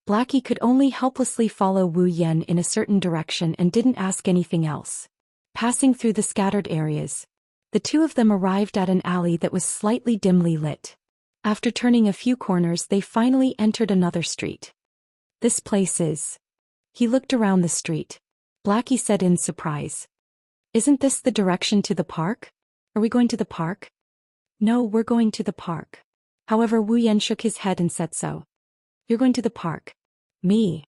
Blackie could only helplessly follow Wu Yan in a certain direction and didn't ask anything else. Passing through the scattered areas, the two of them arrived at an alley that was slightly dimly lit. After turning a few corners, they finally entered another street. "This place is..." He looked around the street. Blackie said in surprise, "Isn't this the direction to the park? Are we going to the park?" "No, we're going to the park." However, Wu Yan shook his head and said so. "You're going to the park?" "Me?"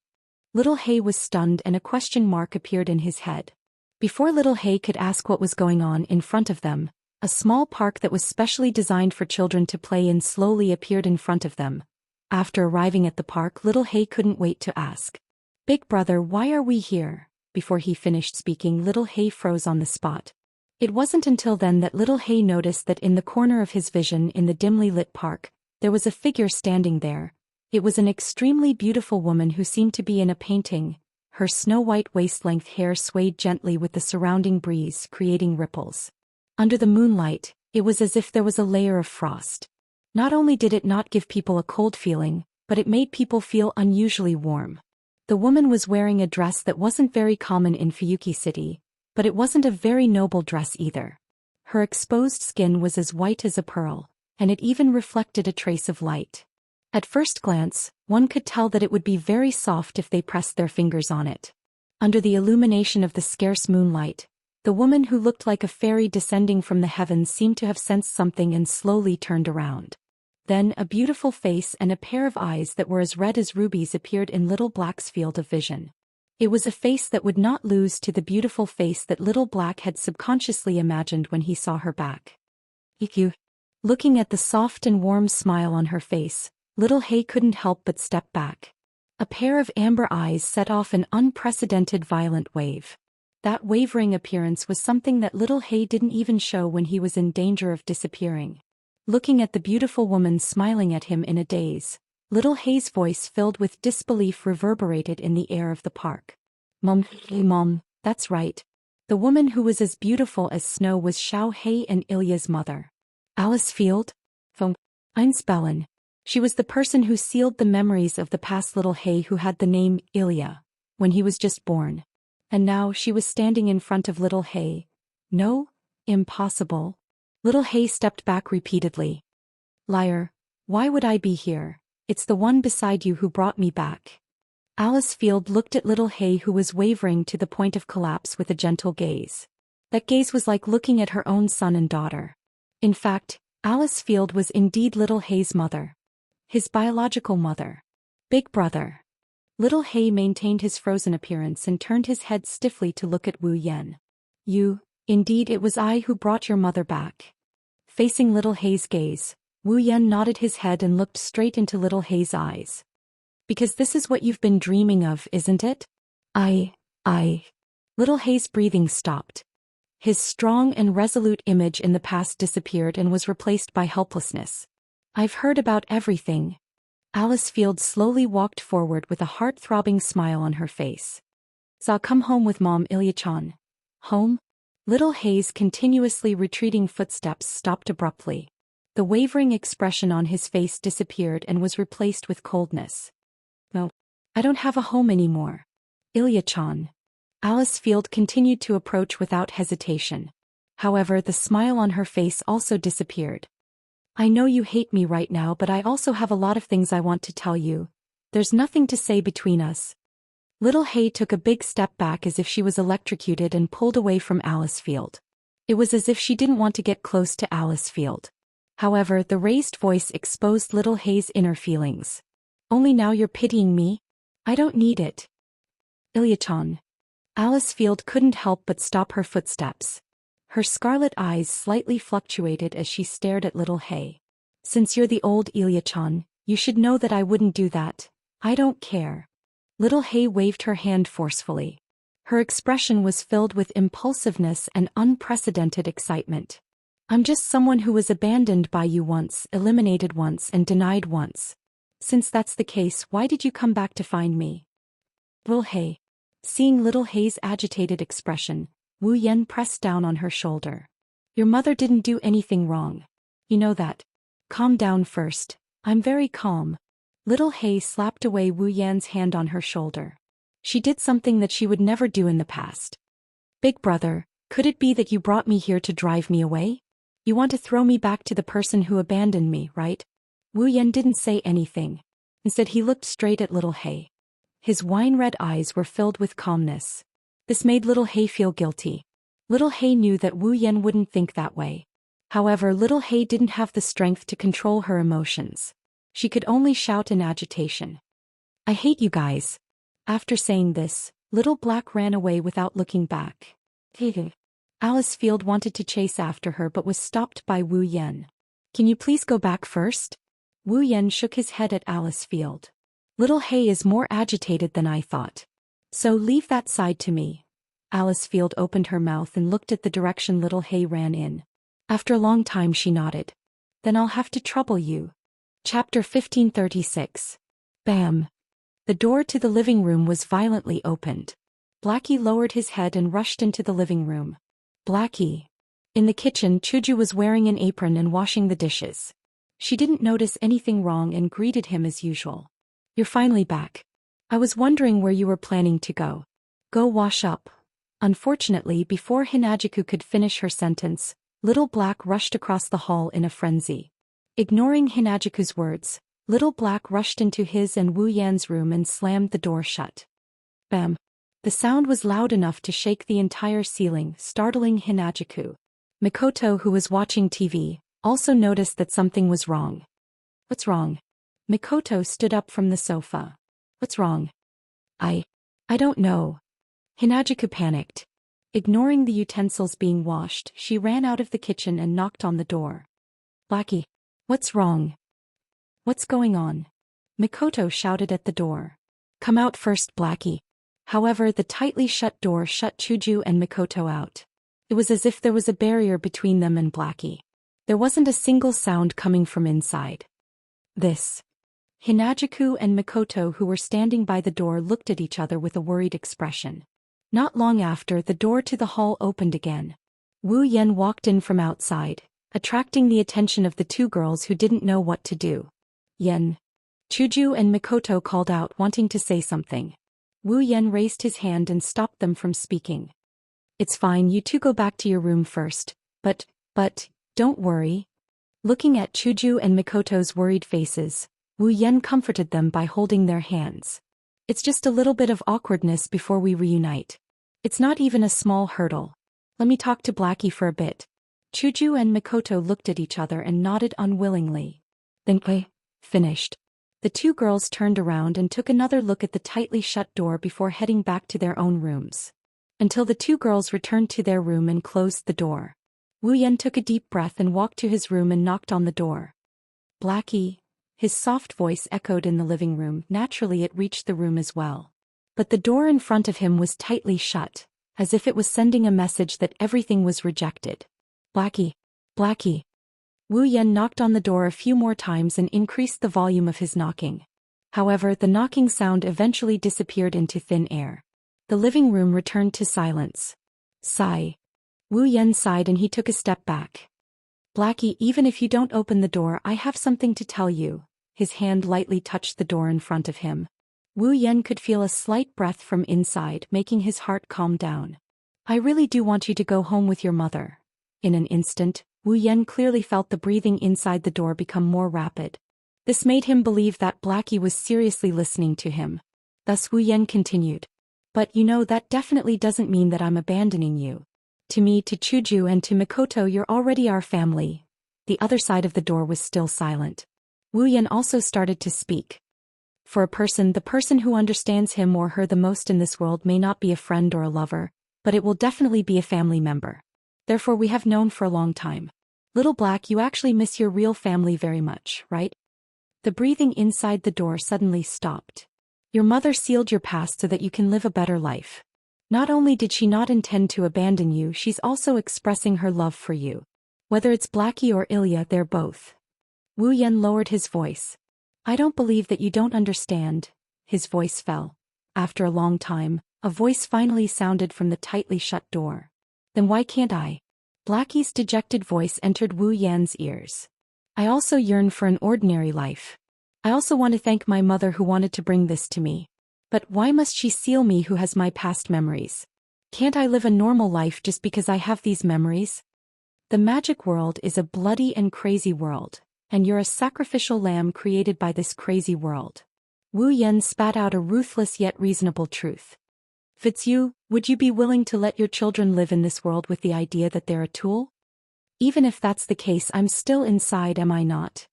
Little He was stunned and a question mark appeared in his head. Before Little He could ask what was going on in front of them, a small park that was specially designed for children to play in slowly appeared in front of them. After arriving at the park, Little He couldn't wait to ask, "Big brother, why are we here?" Before he finished speaking, Little He froze on the spot. It wasn't until then that Little He noticed that in the corner of his vision in the dimly lit park, there was a figure standing there. It was an extremely beautiful woman who seemed to be in a painting. Her snow-white waist-length hair swayed gently with the surrounding breeze, creating ripples. Under the moonlight, it was as if there was a layer of frost. Not only did it not give people a cold feeling, but it made people feel unusually warm. The woman was wearing a dress that wasn't very common in Fuyuki City, but it wasn't a very noble dress either. Her exposed skin was as white as a pearl, and it even reflected a trace of light. At first glance, one could tell that it would be very soft if they pressed their fingers on it. Under the illumination of the scarce moonlight, the woman who looked like a fairy descending from the heavens seemed to have sensed something and slowly turned around. Then a beautiful face and a pair of eyes that were as red as rubies appeared in Little Black's field of vision. It was a face that would not lose to the beautiful face that Little Black had subconsciously imagined when he saw her back. "Iku." Looking at the soft and warm smile on her face, Little He couldn't help but step back. A pair of amber eyes set off an unprecedented violent wave. That wavering appearance was something that little Hei didn't even show when he was in danger of disappearing. Looking at the beautiful woman smiling at him in a daze, little Hei's voice filled with disbelief reverberated in the air of the park. Mom, that's right. The woman who was as beautiful as snow was Xiao Hei and Ilya's mother. Alice Field? I'm spellin'. She was the person who sealed the memories of the past little Hei who had the name Ilya when he was just born. And now she was standing in front of little Hei. No? Impossible. Little Hei stepped back repeatedly. Liar. Why would I be here? It's the one beside you who brought me back. Alice Field looked at little Hei who was wavering to the point of collapse with a gentle gaze. That gaze was like looking at her own son and daughter. In fact, Alice Field was indeed little Hei's mother. His biological mother. Big brother. Little Hei maintained his frozen appearance and turned his head stiffly to look at Wu Yan. Indeed it was I who brought your mother back. Facing little Hei's gaze, Wu Yan nodded his head and looked straight into little Hei's eyes. Because this is what you've been dreaming of, isn't it? Little Hei's breathing stopped. His strong and resolute image in the past disappeared and was replaced by helplessness. I've heard about everything. Alice Field slowly walked forward with a heart-throbbing smile on her face. So come home with Mom Ilya-chan. Home? Little Hei's continuously retreating footsteps stopped abruptly. The wavering expression on his face disappeared and was replaced with coldness. No, I don't have a home anymore. Ilya-chan. Alice Field continued to approach without hesitation. However, the smile on her face also disappeared. I know you hate me right now, but I also have a lot of things I want to tell you. There's nothing to say between us. Little Hei took a big step back as if she was electrocuted and pulled away from Alice Field. It was as if she didn't want to get close to Alice Field. However, the raised voice exposed little Hei's inner feelings. Only now you're pitying me? I don't need it. Ilya-chan. Alice Field couldn't help but stop her footsteps. Her scarlet eyes slightly fluctuated as she stared at little Hei. Since you're the old Ilya-chan, you should know that I wouldn't do that. I don't care. Little Hei waved her hand forcefully. Her expression was filled with impulsiveness and unprecedented excitement. I'm just someone who was abandoned by you once, eliminated once, and denied once. Since that's the case, why did you come back to find me? Little Hei. Seeing little Hei's agitated expression, Wu Yan pressed down on her shoulder. Your mother didn't do anything wrong. You know that. Calm down first. I'm very calm. Little Hei slapped away Wu Yan's hand on her shoulder. She did something that she would never do in the past. Big brother, could it be that you brought me here to drive me away? You want to throw me back to the person who abandoned me, right? Wu Yan didn't say anything. Instead he looked straight at little Hei. His wine-red eyes were filled with calmness. This made little Hei feel guilty. Little Hei knew that Wu Yan wouldn't think that way. However, little Hei didn't have the strength to control her emotions. She could only shout in agitation. I hate you guys. After saying this, Little Black ran away without looking back. Alice Field wanted to chase after her but was stopped by Wu Yan. Can you please go back first? Wu Yan shook his head at Alice Field. Little Hei is more agitated than I thought. So leave that side to me. Alice Field opened her mouth and looked at the direction little Hei ran in. After a long time she nodded. Then I'll have to trouble you. Chapter 1536. Bam. The door to the living room was violently opened. Blackie lowered his head and rushed into the living room. Blackie. In the kitchen, Chuju was wearing an apron and washing the dishes. She didn't notice anything wrong and greeted him as usual. You're finally back. I was wondering where you were planning to go. Go wash up. Unfortunately, before Hinajiku could finish her sentence, Little Black rushed across the hall in a frenzy. Ignoring Hinajiku's words, Little Black rushed into his and Wu Yan's room and slammed the door shut. Bam. The sound was loud enough to shake the entire ceiling, startling Hinajiku. Mikoto, who was watching TV, also noticed that something was wrong. What's wrong? Mikoto stood up from the sofa. What's wrong? I don't know. Hinajiku panicked. Ignoring the utensils being washed, she ran out of the kitchen and knocked on the door. Blackie. What's wrong? What's going on? Mikoto shouted at the door. Come out first, Blackie. However, the tightly shut door shut Chuju and Mikoto out. It was as if there was a barrier between them and Blackie. There wasn't a single sound coming from inside. Hinajuku and Mikoto, who were standing by the door, looked at each other with a worried expression. Not long after, the door to the hall opened again. Wu Yan walked in from outside, attracting the attention of the two girls who didn't know what to do. Yen. Chuju and Mikoto called out, wanting to say something. Wu Yan raised his hand and stopped them from speaking. It's fine, you two go back to your room first, but, don't worry. Looking at Chuju and Mikoto's worried faces, Wu Yan comforted them by holding their hands. It's just a little bit of awkwardness before we reunite. It's not even a small hurdle. Let me talk to Blackie for a bit. Chuju and Mikoto looked at each other and nodded unwillingly. Then finished. The two girls turned around and took another look at the tightly shut door before heading back to their own rooms. Until the two girls returned to their room and closed the door. Wu Yan took a deep breath and walked to his room and knocked on the door. Blackie. His soft voice echoed in the living room. Naturally, it reached the room as well. But the door in front of him was tightly shut, as if it was sending a message that everything was rejected. Blackie. Wu Yan knocked on the door a few more times and increased the volume of his knocking. However, the knocking sound eventually disappeared into thin air. The living room returned to silence. Sigh. Wu Yan sighed and he took a step back. Blackie, even if you don't open the door, I have something to tell you. His hand lightly touched the door in front of him. Wu Yan could feel a slight breath from inside, making his heart calm down. I really do want you to go home with your mother. In an instant, Wu Yan clearly felt the breathing inside the door become more rapid. This made him believe that Blackie was seriously listening to him. Thus Wu Yan continued. But you know, that definitely doesn't mean that I'm abandoning you. To me, to Chuju and to Mikoto, you're already our family. The other side of the door was still silent. Wu Yan also started to speak. For a person, the person who understands him or her the most in this world may not be a friend or a lover, but it will definitely be a family member. Therefore we have known for a long time. Little Black, you actually miss your real family very much, right? The breathing inside the door suddenly stopped. Your mother sealed your past so that you can live a better life. Not only did she not intend to abandon you, she's also expressing her love for you. Whether it's Blackie or Ilya, they're both. Wu Yan lowered his voice. I don't believe that you don't understand. His voice fell. After a long time, a voice finally sounded from the tightly shut door. Then why can't I? Blackie's dejected voice entered Wu Yan's ears. I also yearn for an ordinary life. I also want to thank my mother who wanted to bring this to me. But why must she seal me who has my past memories? Can't I live a normal life just because I have these memories? The magic world is a bloody and crazy world, and you're a sacrificial lamb created by this crazy world. Wu Yan spat out a ruthless yet reasonable truth. If it's you, would you be willing to let your children live in this world with the idea that they're a tool? Even if that's the case, I'm still inside, am I not?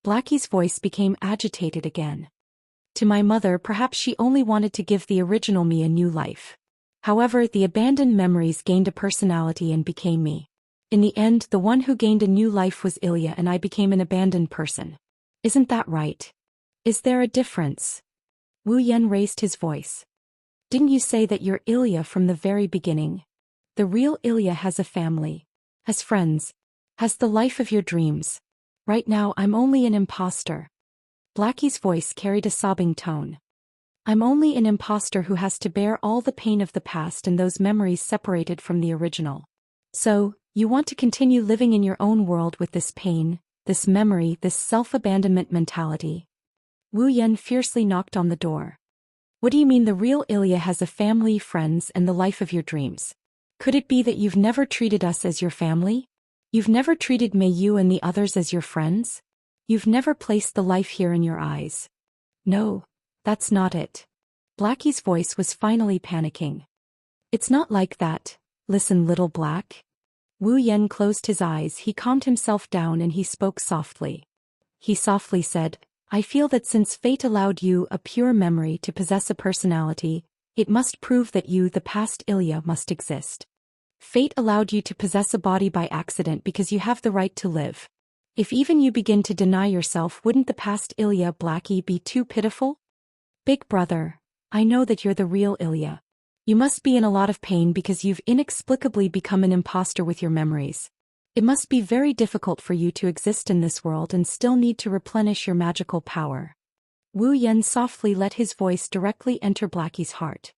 Blackie's voice became agitated again. To my mother, perhaps she only wanted to give the original me a new life. However, the abandoned memories gained a personality and became me. In the end, the one who gained a new life was Ilya and I became an abandoned person. Isn't that right? Is there a difference? Wu Yan raised his voice. Didn't you say that you're Ilya from the very beginning? The real Ilya has a family, has friends, has the life of your dreams. Right now I'm only an imposter. Blackie's voice carried a sobbing tone. I'm only an imposter who has to bear all the pain of the past and those memories separated from the original. So, you want to continue living in your own world with this pain, this memory, this self-abandonment mentality. Wu Yan fiercely knocked on the door. What do you mean the real Ilya has a family, friends, and the life of your dreams? Could it be that you've never treated us as your family? You've never treated Mayu and the others as your friends? You've never placed the life here in your eyes. No, that's not it. Blackie's voice was finally panicking. It's not like that. Listen, little Black. Wu Yan closed his eyes, he calmed himself down and he spoke softly. He softly said, I feel that since fate allowed you, a pure memory, to possess a personality, it must prove that you, the past Ilya, must exist. Fate allowed you to possess a body by accident because you have the right to live. If even you begin to deny yourself, wouldn't the past Ilya, Blackie, be too pitiful? Big brother, I know that you're the real Ilya. You must be in a lot of pain because you've inexplicably become an imposter with your memories. It must be very difficult for you to exist in this world and still need to replenish your magical power. Wu Yan softly let his voice directly enter Blackie's heart.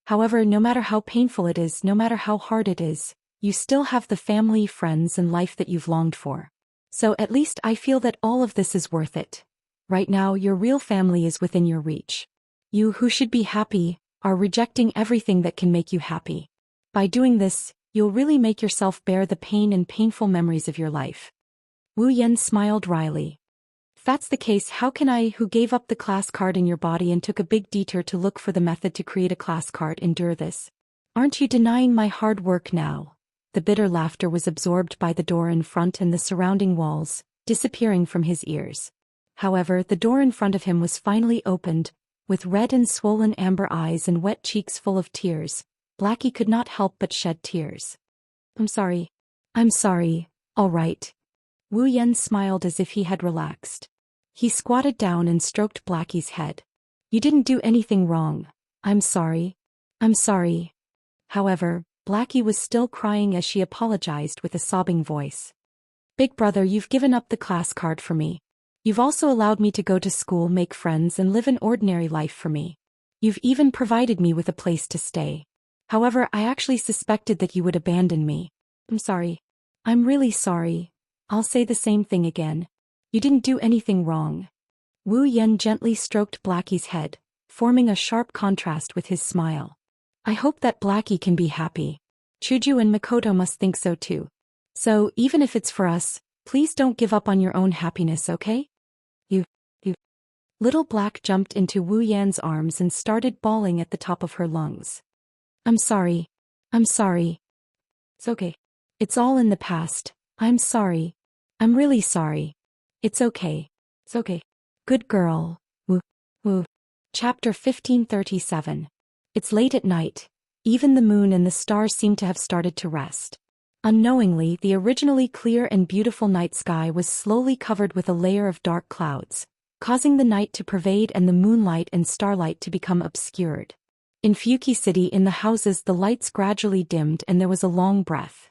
However, no matter how painful it is, no matter how hard it is, you still have the family, friends, and life that you've longed for. So at least I feel that all of this is worth it. Right now, your real family is within your reach. You, who should be happy, are rejecting everything that can make you happy. By doing this, you'll really make yourself bear the pain and painful memories of your life. Wu Yan smiled wryly. If that's the case, how can I, who gave up the class card in your body and took a big detour to look for the method to create a class card, endure this? Aren't you denying my hard work now? The bitter laughter was absorbed by the door in front and the surrounding walls, disappearing from his ears. However, the door in front of him was finally opened. With red and swollen amber eyes and wet cheeks full of tears, Blackie could not help but shed tears. I'm sorry. All right. Wu Yan smiled as if he had relaxed. He squatted down and stroked Blackie's head. You didn't do anything wrong. I'm sorry. However, Blackie was still crying as she apologized with a sobbing voice. Big brother, you've given up the class card for me. You've also allowed me to go to school, make friends, and live an ordinary life for me. You've even provided me with a place to stay. However, I actually suspected that you would abandon me. I'm sorry. I'm really sorry. I'll say the same thing again. You didn't do anything wrong. Wu Yan gently stroked Blackie's head, forming a sharp contrast with his smile. I hope that Blackie can be happy. Chuju and Makoto must think so too. So, even if it's for us, please don't give up on your own happiness, okay? You. Little Black jumped into Wu Yan's arms and started bawling at the top of her lungs. I'm sorry. It's okay. It's all in the past. I'm sorry. I'm really sorry. It's okay. Good girl. Woo. Chapter 1537. It's late at night. Even the moon and the stars seem to have started to rest. Unknowingly, the originally clear and beautiful night sky was slowly covered with a layer of dark clouds, causing the night to pervade and the moonlight and starlight to become obscured. In Fuki City, in the houses, the lights gradually dimmed and there was a long breath.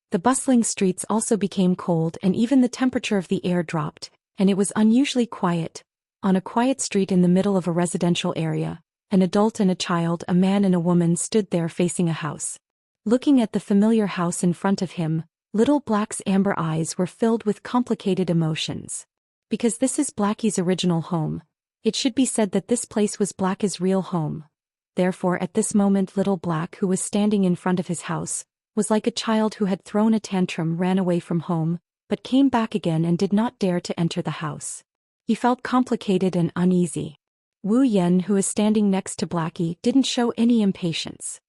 The bustling streets also became cold and even the temperature of the air dropped, and it was unusually quiet. On a quiet street in the middle of a residential area, an adult and a child, a man and a woman, stood there facing a house. Looking at the familiar house in front of him, Little Black's amber eyes were filled with complicated emotions. Because this is Blackie's original home, it should be said that this place was Blackie's real home. Therefore, at this moment, Little Black, who was standing in front of his house, was like a child who had thrown a tantrum, ran away from home, but came back again and did not dare to enter the house. He felt complicated and uneasy. Wu Yan, who was standing next to Blackie, didn't show any impatience.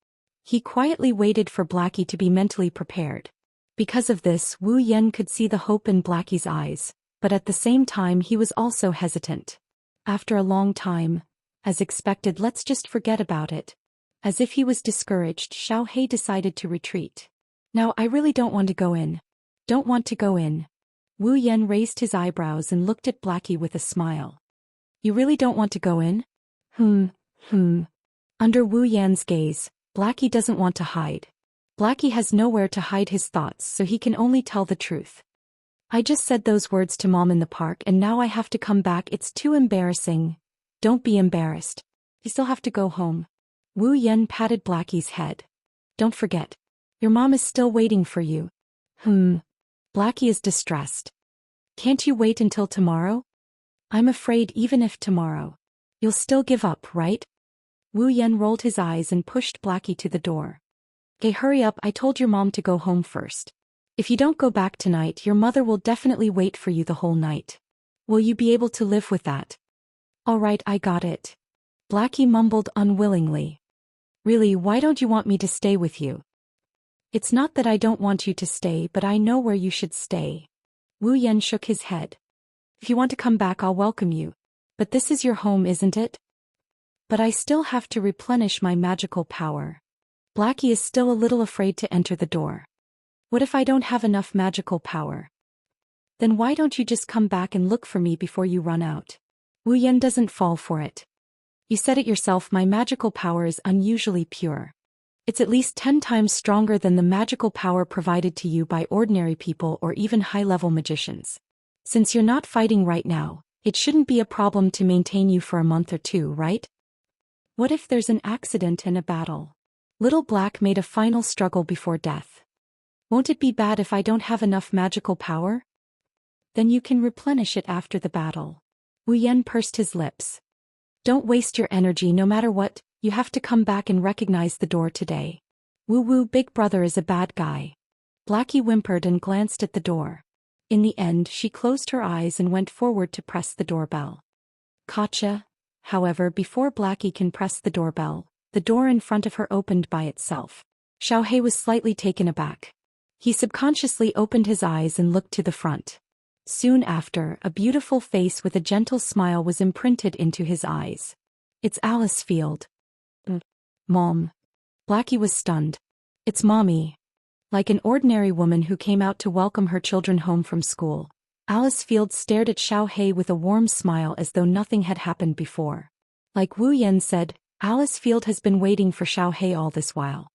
He quietly waited for Blackie to be mentally prepared. Because of this, Wu Yan could see the hope in Blackie's eyes, but at the same time he was also hesitant. After a long time, as expected, let's just forget about it. As if he was discouraged, Xiao Hei decided to retreat. Now I really don't want to go in. Don't want to go in. Wu Yan raised his eyebrows and looked at Blackie with a smile. You really don't want to go in? Under Wu Yan's gaze, Blackie doesn't want to hide. Blackie has nowhere to hide his thoughts, so he can only tell the truth. I just said those words to Mom in the park and now I have to come back. It's too embarrassing. Don't be embarrassed. You still have to go home. Wu Yan patted Blackie's head. Don't forget. Your mom is still waiting for you. Blackie is distressed. Can't you wait until tomorrow? I'm afraid even if tomorrow. You'll still give up, right? Wu Yan rolled his eyes and pushed Blackie to the door. Okay, hurry up, I told your mom to go home first. If you don't go back tonight, your mother will definitely wait for you the whole night. Will you be able to live with that? All right, I got it. Blackie mumbled unwillingly. Really, why don't you want me to stay with you? It's not that I don't want you to stay, but I know where you should stay. Wu Yan shook his head. If you want to come back, I'll welcome you. But this is your home, isn't it? But I still have to replenish my magical power. Blackie is still a little afraid to enter the door. What if I don't have enough magical power? Then why don't you just come back and look for me before you run out? Wu Yan doesn't fall for it. You said it yourself, my magical power is unusually pure. It's at least 10 times stronger than the magical power provided to you by ordinary people or even high-level magicians. Since you're not fighting right now, it shouldn't be a problem to maintain you for a month or two, right? What if there's an accident and a battle? Little Black made a final struggle before death. Won't it be bad if I don't have enough magical power? Then you can replenish it after the battle. Wu Yan pursed his lips. Don't waste your energy, no matter what, you have to come back and recognize the door today. Woo, big brother is a bad guy. Blackie whimpered and glanced at the door. In the end, she closed her eyes and went forward to press the doorbell. Gotcha. However, before Blackie can press the doorbell, the door in front of her opened by itself. Xiaohei was slightly taken aback. He subconsciously opened his eyes and looked to the front. Soon after, a beautiful face with a gentle smile was imprinted into his eyes. It's Alice Field. Mom. Blackie was stunned. It's Mommy. Like an ordinary woman who came out to welcome her children home from school, Alice Field stared at Xiaohei with a warm smile as though nothing had happened before. Like Wu Yan said, Alice Field has been waiting for Xiaohei all this while.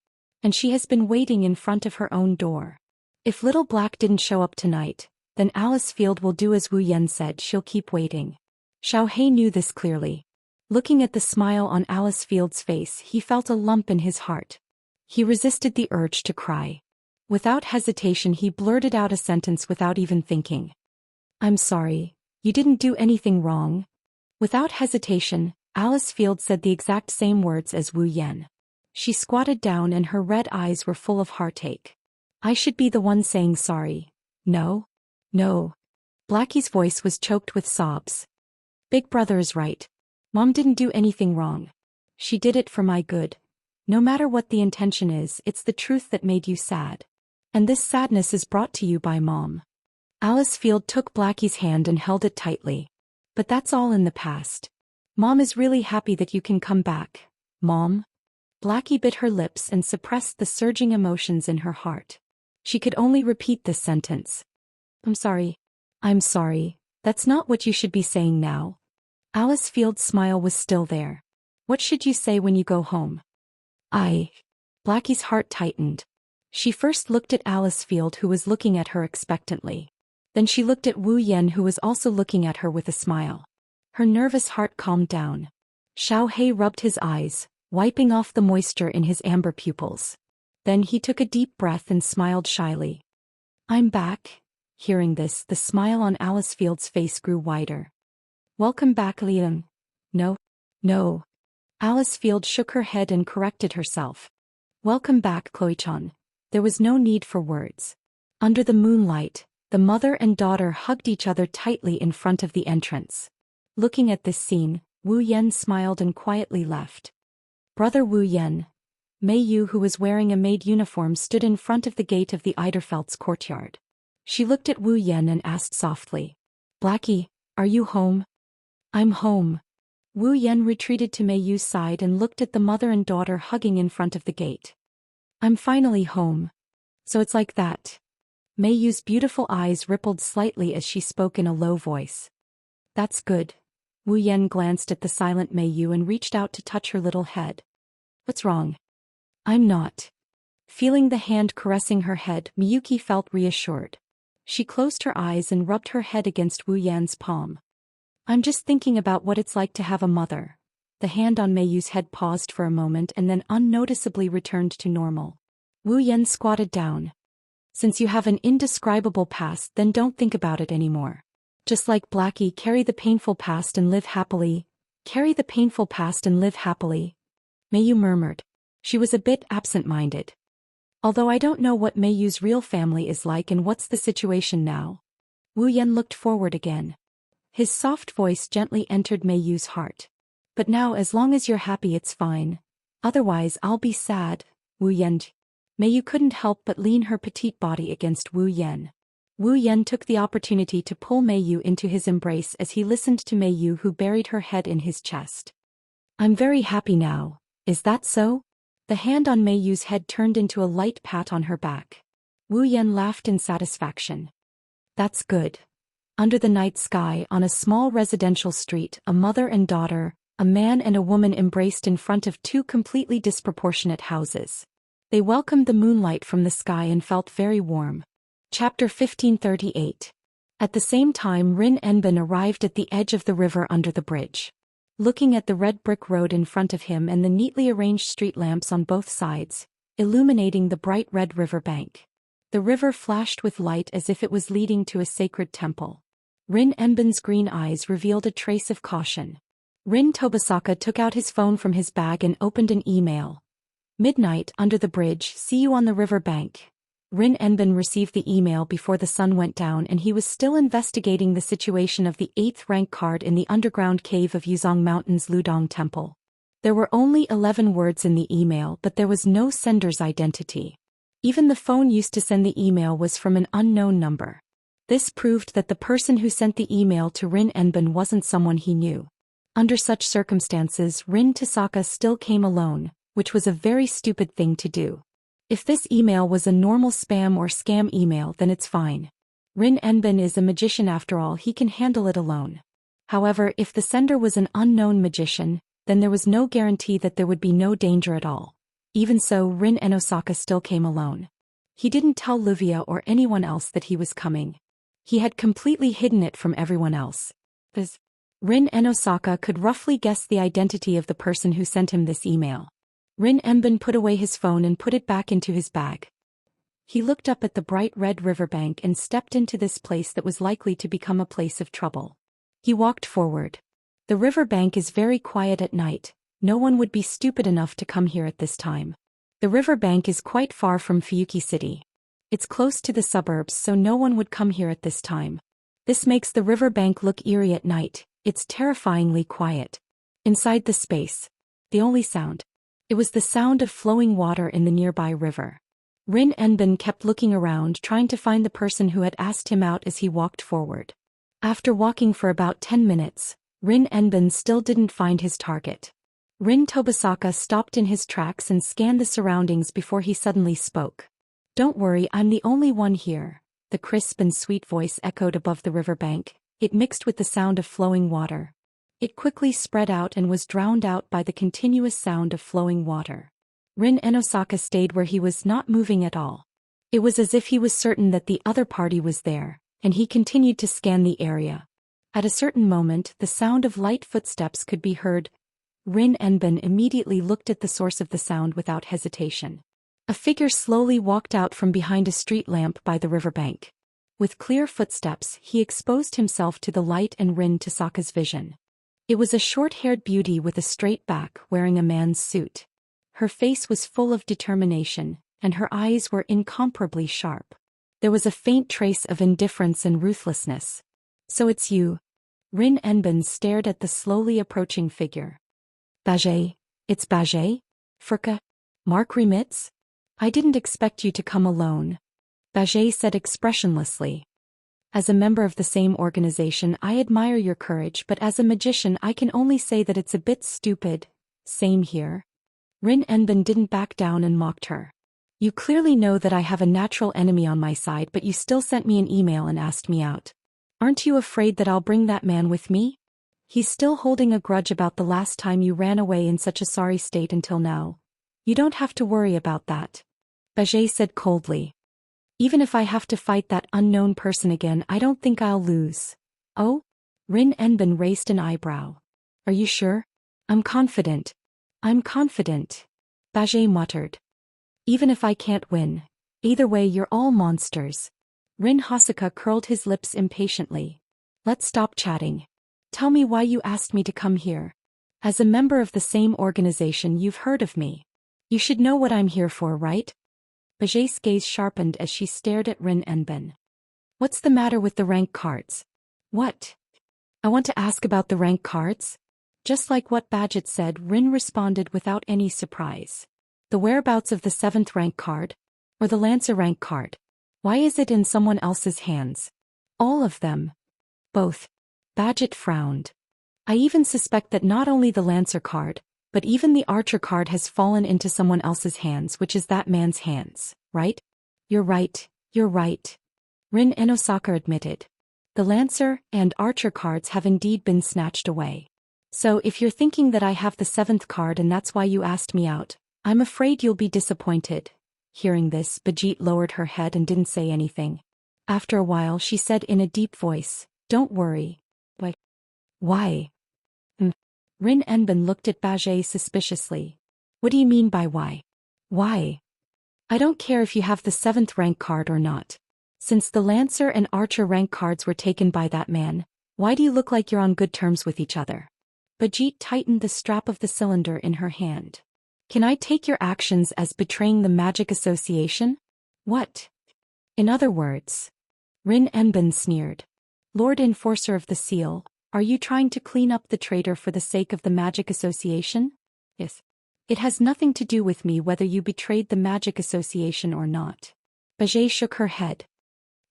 And she has been waiting in front of her own door. If Little Black didn't show up tonight, then Alice Field will do as Wu Yan said, she'll keep waiting. Xiaohei knew this clearly. Looking at the smile on Alice Field's face, he felt a lump in his heart. He resisted the urge to cry. Without hesitation, he blurted out a sentence without even thinking. I'm sorry, you didn't do anything wrong. Without hesitation, Alice Field said the exact same words as Wu Yan. She squatted down and her red eyes were full of heartache. I should be the one saying sorry. No? No. Blackie's voice was choked with sobs. Big brother is right. Mom didn't do anything wrong. She did it for my good. No matter what the intention is, it's the truth that made you sad. And this sadness is brought to you by Mom. Alice Field took Blackie's hand and held it tightly. But that's all in the past. Mom is really happy that you can come back. Mom? Blackie bit her lips and suppressed the surging emotions in her heart. She could only repeat this sentence. I'm sorry. I'm sorry. That's not what you should be saying now. Alice Field's smile was still there. What should you say when you go home? Blackie's heart tightened. She first looked at Alice Field, who was looking at her expectantly. Then she looked at Wu Yan, who was also looking at her with a smile. Her nervous heart calmed down. Xiaohei rubbed his eyes, wiping off the moisture in his amber pupils. Then he took a deep breath and smiled shyly. I'm back. Hearing this, the smile on Alice Field's face grew wider. Welcome back, Liang. No. Alice Field shook her head and corrected herself. Welcome back, Chloe-chan. There was no need for words. Under the moonlight, the mother and daughter hugged each other tightly in front of the entrance. Looking at this scene, Wu Yan smiled and quietly left. Brother Wu Yan. Mei Yu, who was wearing a maid uniform, stood in front of the gate of the Eiderfeldt's courtyard. She looked at Wu Yan and asked softly, Blackie, are you home? I'm home. Wu Yan retreated to Mei Yu's side and looked at the mother and daughter hugging in front of the gate. I'm finally home. So it's like that. Mei Yu's beautiful eyes rippled slightly as she spoke in a low voice. That's good. Wu Yan glanced at the silent Mei Yu and reached out to touch her little head. What's wrong? I'm not. Feeling the hand caressing her head, Miyuki felt reassured. She closed her eyes and rubbed her head against Wu Yan's palm. I'm just thinking about what it's like to have a mother. The hand on Mei Yu's head paused for a moment and then unnoticeably returned to normal. Wu Yan squatted down. Since you have an indescribable past, then don't think about it anymore. Just like Blackie, carry the painful past and live happily. Carry the painful past and live happily. Mei Yu murmured. She was a bit absent-minded. Although I don't know what Mei Yu's real family is like and what's the situation now. Wu Yan looked forward again. His soft voice gently entered Mei Yu's heart. But now, as long as you're happy, it's fine. Otherwise, I'll be sad, Wu Yan. Mei Yu couldn't help but lean her petite body against Wu Yan. Wu Yan took the opportunity to pull Mei Yu into his embrace as he listened to Mei Yu, who buried her head in his chest. I'm very happy now, is that so? The hand on Mei Yu's head turned into a light pat on her back. Wu Yan laughed in satisfaction. That's good. Under the night sky, on a small residential street, a mother and daughter, A man and a woman embraced in front of two completely disproportionate houses. They welcomed the moonlight from the sky and felt very warm. Chapter 1538. At the same time Rin Enbin arrived at the edge of the river under the bridge. Looking at the red brick road in front of him and the neatly arranged street lamps on both sides, illuminating the bright red river bank. The river flashed with light as if it was leading to a sacred temple. Rin Enbin's green eyes revealed a trace of caution. Rin Tobasaka took out his phone from his bag and opened an email. Midnight, under the bridge, see you on the river bank. Rin Enbin received the email before the sun went down and he was still investigating the situation of the 8th rank card in the underground cave of Yuzhong Mountain's Ludong Temple. There were only 11 words in the email but there was no sender's identity. Even the phone used to send the email was from an unknown number. This proved that the person who sent the email to Rin Enbin wasn't someone he knew. Under such circumstances Rin Tobasaka still came alone, which was a very stupid thing to do. If this email was a normal spam or scam email then it's fine. Rin Enbin is a magician after all, he can handle it alone. However, if the sender was an unknown magician, then there was no guarantee that there would be no danger at all. Even so, Rin Enosaka still came alone. He didn't tell Livia or anyone else that he was coming. He had completely hidden it from everyone else. Rin Enosaka could roughly guess the identity of the person who sent him this email. Rin Enbin put away his phone and put it back into his bag. He looked up at the bright red riverbank and stepped into this place that was likely to become a place of trouble. He walked forward. The riverbank is very quiet at night. No one would be stupid enough to come here at this time. The riverbank is quite far from Fuyuki City. It's close to the suburbs, so no one would come here at this time. This makes the riverbank look eerie at night. It's terrifyingly quiet. Inside the space, the only sound. It was the sound of flowing water in the nearby river. Rin Enbin kept looking around trying to find the person who had asked him out as he walked forward. After walking for about 10 minutes, Rin Enbin still didn't find his target. Rin Tobasaka stopped in his tracks and scanned the surroundings before he suddenly spoke. Don't worry, I'm the only one here. The crisp and sweet voice echoed above the riverbank. It mixed with the sound of flowing water. It quickly spread out and was drowned out by the continuous sound of flowing water. Rin Enosaka stayed where he was, not moving at all. It was as if he was certain that the other party was there, and he continued to scan the area. At a certain moment, the sound of light footsteps could be heard. Rin Enbin immediately looked at the source of the sound without hesitation. A figure slowly walked out from behind a street lamp by the riverbank. With clear footsteps, he exposed himself to the light and Rin Tobasaka's vision. It was a short-haired beauty with a straight back wearing a man's suit. Her face was full of determination, and her eyes were incomparably sharp. There was a faint trace of indifference and ruthlessness. So it's you. Rin Enbin stared at the slowly approaching figure. Bajé, it's Bajé? Furka? Mark Remitz? I didn't expect you to come alone. Bajé said expressionlessly. As a member of the same organization, I admire your courage, but as a magician I can only say that it's a bit stupid. Same here. Rin Enbin didn't back down and mocked her. You clearly know that I have a natural enemy on my side, but you still sent me an email and asked me out. Aren't you afraid that I'll bring that man with me? He's still holding a grudge about the last time you ran away in such a sorry state until now. You don't have to worry about that. Bajé said coldly. Even if I have to fight that unknown person again, I don't think I'll lose. Oh? Rin Enbin raised an eyebrow. Are you sure? I'm confident. I'm confident. Bajé muttered. Even if I can't win. Either way, you're all monsters. Rin Hosoka curled his lips impatiently. Let's stop chatting. Tell me why you asked me to come here. As a member of the same organization, you've heard of me. You should know what I'm here for, right? Bajé's gaze sharpened as she stared at Rin Enbin. What's the matter with the rank cards? What? I want to ask about the rank cards? Just like what Badget said, Rin responded without any surprise. The whereabouts of the 7th rank card? Or the Lancer rank card? Why is it in someone else's hands? All of them. Both. Badget frowned. I even suspect that not only the Lancer card, but even the Archer card has fallen into someone else's hands, which is that man's hands, right? You're right, you're right. Rin Enosaka admitted. The Lancer and Archer cards have indeed been snatched away. So if you're thinking that I have the 7th card and that's why you asked me out, I'm afraid you'll be disappointed. Hearing this, Bajit lowered her head and didn't say anything. After a while she said in a deep voice, "Don't worry." "But why?" Rin Enbin looked at Bajie suspiciously. "What do you mean by why?" "Why? I don't care if you have the 7th rank card or not. Since the Lancer and Archer rank cards were taken by that man, why do you look like you're on good terms with each other?" Bajit tightened the strap of the cylinder in her hand. "Can I take your actions as betraying the magic association?" "What?" "In other words," Rin Enbin sneered, "Lord Enforcer of the Seal, are you trying to clean up the traitor for the sake of the magic association?" "Yes." "It has nothing to do with me whether you betrayed the magic association or not." Bajie shook her head.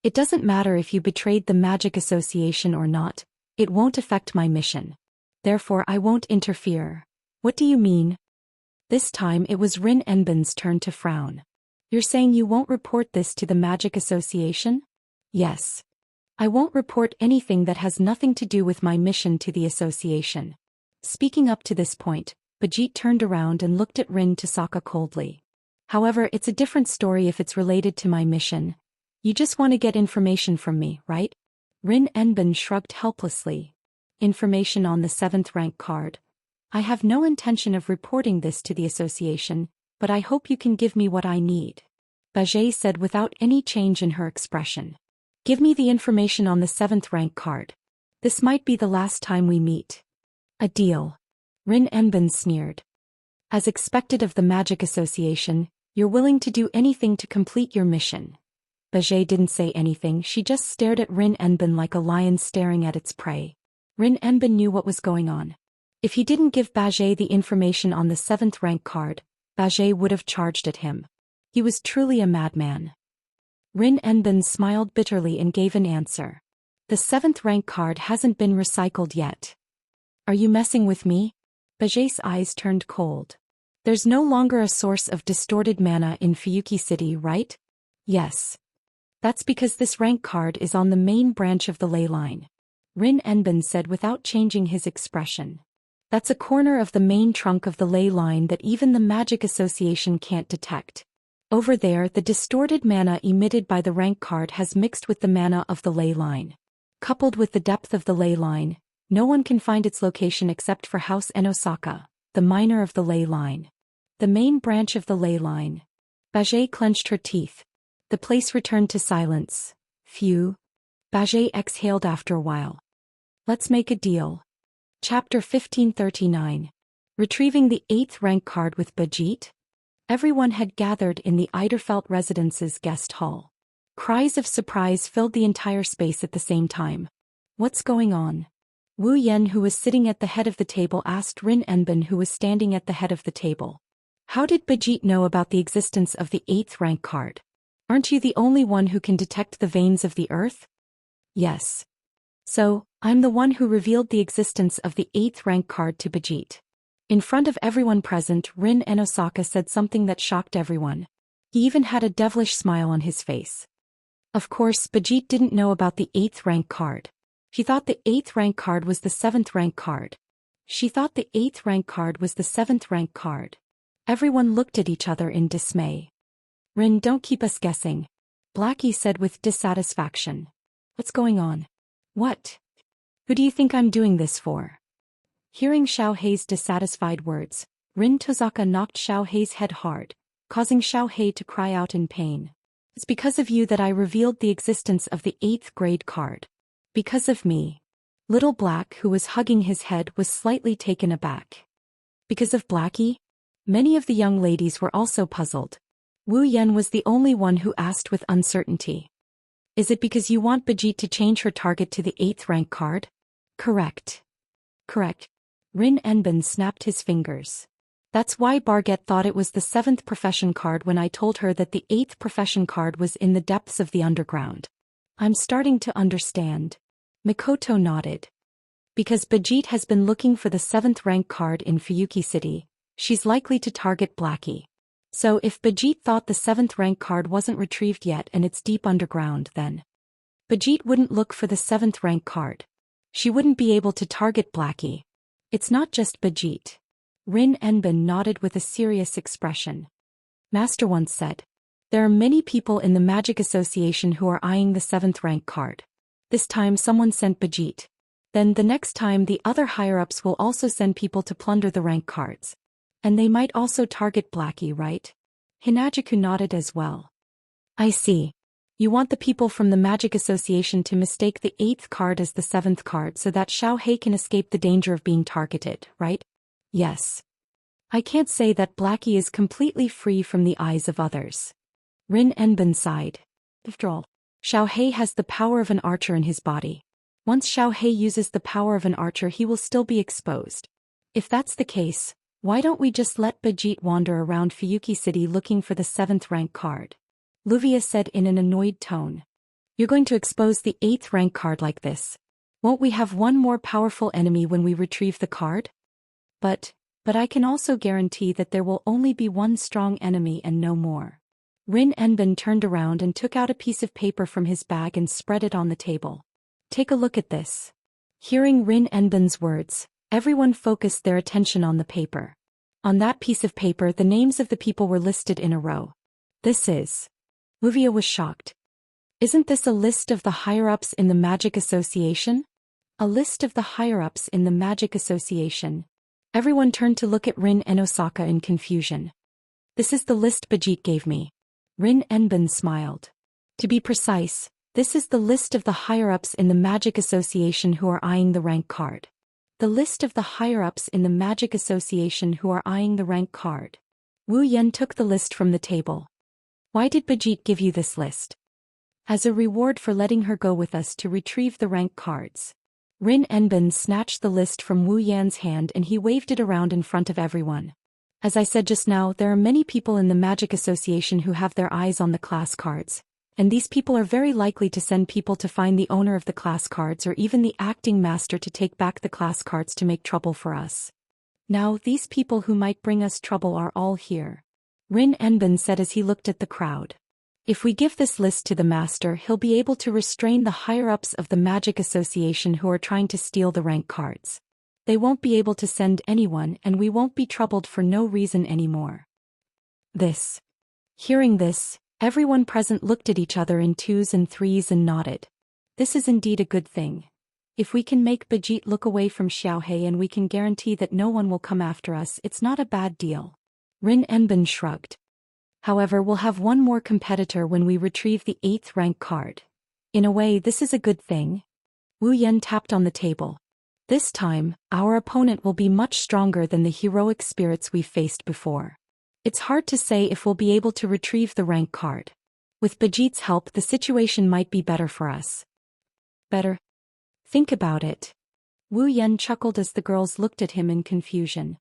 "It doesn't matter if you betrayed the magic association or not, it won't affect my mission. Therefore I won't interfere." "What do you mean?" This time it was Rin Enbin's turn to frown. "You're saying you won't report this to the magic association?" "Yes. I won't report anything that has nothing to do with my mission to the association." Speaking up to this point, Bajit turned around and looked at Rin Tosaka coldly. "However, it's a different story if it's related to my mission. You just want to get information from me, right?" Rin Enbin shrugged helplessly. "Information on the 7th rank card. I have no intention of reporting this to the association, but I hope you can give me what I need," Bajie said without any change in her expression. "Give me the information on the 7th rank card. This might be the last time we meet." "A deal." Rin Enbin sneered. "As expected of the Magic Association, you're willing to do anything to complete your mission." Bajie didn't say anything, she just stared at Rin Enbin like a lion staring at its prey. Rin Enbin knew what was going on. If he didn't give Bajie the information on the 7th rank card, Bajie would have charged at him. He was truly a madman. Rin Enbin smiled bitterly and gave an answer. "The 7th rank card hasn't been recycled yet." "Are you messing with me?" Bajie's eyes turned cold. "There's no longer a source of distorted mana in Fuyuki City, right?" "Yes. That's because this rank card is on the main branch of the ley line," Rin Enbin said without changing his expression. "That's a corner of the main trunk of the ley line that even the Magic Association can't detect. Over there, the distorted mana emitted by the rank card has mixed with the mana of the ley line. Coupled with the depth of the ley line, no one can find its location except for House Enosaka, the miner of the ley line. The main branch of the ley line." Bajie clenched her teeth. The place returned to silence. "Phew." Bajie exhaled after a while. "Let's make a deal." Chapter 1539. Retrieving the 8th rank card with Bajit? Everyone had gathered in the Eiderfeld residence's guest hall. Cries of surprise filled the entire space at the same time. "What's going on?" Wu Yen, who was sitting at the head of the table, asked Rin Enbin, who was standing at the head of the table. "How did Bajit know about the existence of the 8th rank card? Aren't you the only one who can detect the veins of the earth?" "Yes. So, I'm the one who revealed the existence of the 8th rank card to Bajit." In front of everyone present, Rin Enosaka said something that shocked everyone. He even had a devilish smile on his face. Of course, Bajit didn't know about the 8th rank card. She thought the 8th rank card was the 7th rank card. She thought the 8th rank card was the 7th rank card. Everyone looked at each other in dismay. "Rin, don't keep us guessing," Blackie said with dissatisfaction. "What's going on?" "What? Who do you think I'm doing this for?" Hearing Xiao Hei's dissatisfied words, Rin Tozaka knocked Xiao Hei's head hard, causing Xiao Hei to cry out in pain. "It's because of you that I revealed the existence of the 8th grade card. Because of me." Little Black, who was hugging his head, was slightly taken aback. "Because of Blackie?" Many of the young ladies were also puzzled. Wu Yen was the only one who asked with uncertainty. "Is it because you want Bajit to change her target to the 8th rank card?" "Correct. Correct." Rin Enbin snapped his fingers. "That's why Barget thought it was the 7th profession card when I told her that the 8th profession card was in the depths of the underground." "I'm starting to understand." Mikoto nodded. "Because Bajit has been looking for the 7th rank card in Fuyuki City, she's likely to target Blackie. So if Bajit thought the 7th rank card wasn't retrieved yet and it's deep underground, then Bajit wouldn't look for the 7th rank card. She wouldn't be able to target Blackie. It's not just Bajit. Rin Enbin nodded with a serious expression. Master once said, there are many people in the Magic Association who are eyeing the 7th rank card. This time someone sent Bajit. Then the next time the other higher-ups will also send people to plunder the rank cards. And they might also target Blackie, right? Hinajiku nodded as well. I see. You want the people from the Magic Association to mistake the 8th card as the 7th card so that Xiaohei can escape the danger of being targeted, right? Yes. I can't say that Blackie is completely free from the eyes of others. Rin Enbin sighed. After all, Xiaohei has the power of an archer in his body. Once Xiaohei uses the power of an archer, he will still be exposed. If that's the case, why don't we just let Bajit wander around Fuyuki City looking for the 7th rank card? Luvia said in an annoyed tone. You're going to expose the 8th rank card like this. Won't we have one more powerful enemy when we retrieve the card? But I can also guarantee that there will only be one strong enemy and no more. Rin Enbin turned around and took out a piece of paper from his bag and spread it on the table. Take a look at this. Hearing Rin Enbin's words, everyone focused their attention on the paper. On that piece of paper, the names of the people were listed in a row. This is... Luvia was shocked. Isn't this a list of the higher-ups in the Magic Association? A list of the higher-ups in the Magic Association. Everyone turned to look at Rin and Osaka in confusion. This is the list Bajit gave me. Rin Enbin smiled. To be precise, this is the list of the higher-ups in the Magic Association who are eyeing the rank card. The list of the higher-ups in the Magic Association who are eyeing the rank card. Wu Yan took the list from the table. Why did Bajit give you this list? As a reward for letting her go with us to retrieve the rank cards. Rin Enbin snatched the list from Wu Yan's hand and he waved it around in front of everyone. As I said just now, there are many people in the Magic Association who have their eyes on the class cards, and these people are very likely to send people to find the owner of the class cards or even the acting master to take back the class cards to make trouble for us. Now, these people who might bring us trouble are all here. Rin Enbin said as he looked at the crowd. If we give this list to the master, he'll be able to restrain the higher-ups of the Magic Association who are trying to steal the rank cards. They won't be able to send anyone and we won't be troubled for no reason anymore. Hearing this, everyone present looked at each other in 2s and 3s and nodded. This is indeed a good thing. If we can make Bajit look away from Xiaohei and we can guarantee that no one will come after us, it's not a bad deal. Rin Enbin shrugged. However, we'll have one more competitor when we retrieve the 8th rank card. In a way, this is a good thing. Wu Yan tapped on the table. This time, our opponent will be much stronger than the heroic spirits we've faced before. It's hard to say if we'll be able to retrieve the rank card. With Bajit's help, the situation might be better for us. Better? Think about it. Wu Yan chuckled as the girls looked at him in confusion.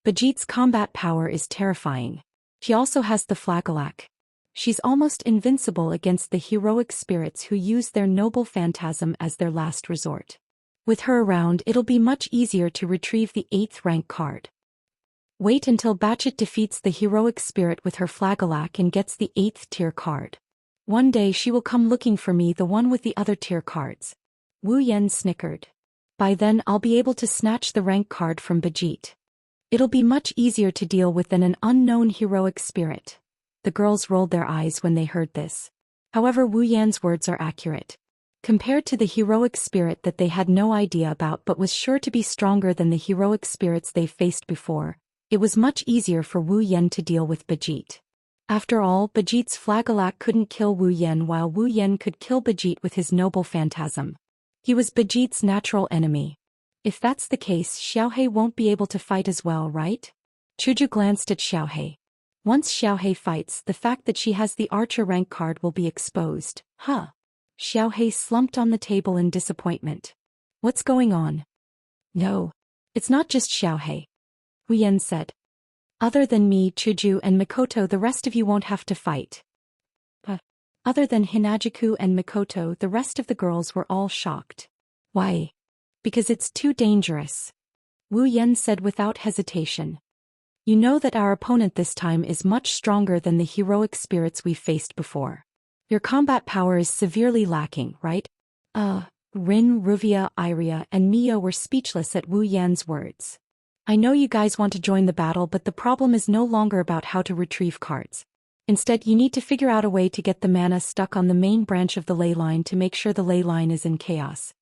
Bajit's combat power is terrifying. She also has the Flagelak. She's almost invincible against the heroic spirits who use their noble phantasm as their last resort. With her around, it'll be much easier to retrieve the 8th rank card. Wait until Bajit defeats the heroic spirit with her Flagelak and gets the 8th tier card. One day she will come looking for me, the one with the other tier cards. Wu Yan snickered. By then I'll be able to snatch the rank card from Bajit. It'll be much easier to deal with than an unknown heroic spirit. The girls rolled their eyes when they heard this. However, Wu Yan's words are accurate. Compared to the heroic spirit that they had no idea about but was sure to be stronger than the heroic spirits they faced before, it was much easier for Wu Yan to deal with Bajit. After all, Bajit's Flagelak couldn't kill Wu Yan while Wu Yan could kill Bajit with his noble phantasm. He was Bajit's natural enemy. If that's the case, Xiaohei won't be able to fight as well, right? Chuju glanced at Xiaohei. Once Xiaohei fights, the fact that she has the archer rank card will be exposed. Huh. Xiaohei slumped on the table in disappointment. What's going on? No. It's not just Xiaohei. Wu Yan said. Other than me, Chuju and Mikoto, the rest of you won't have to fight. Other than Hinajiku and Mikoto, the rest of the girls were all shocked. Why? Because it's too dangerous. Wu Yan said without hesitation. You know that our opponent this time is much stronger than the heroic spirits we've faced before. Your combat power is severely lacking, right? Rin, Ruvia, Iria, and Mio were speechless at Wu Yan's words. I know you guys want to join the battle, but the problem is no longer about how to retrieve cards. Instead, you need to figure out a way to get the mana stuck on the main branch of the ley line to make sure the ley line is in chaos.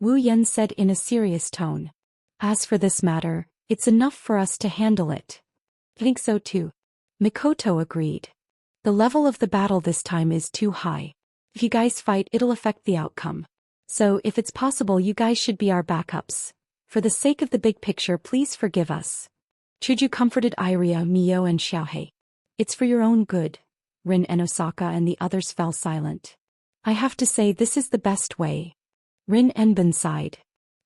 Wu Yan said in a serious tone. As for this matter, it's enough for us to handle it. Think so too. Mikoto agreed. The level of the battle this time is too high. If you guys fight, it'll affect the outcome. So, if it's possible, you guys should be our backups. For the sake of the big picture, please forgive us. Chuju comforted Iria, Mio, and Xiaohei. It's for your own good. Rin and Osaka and the others fell silent. I have to say this is the best way. Rin Enbin sighed.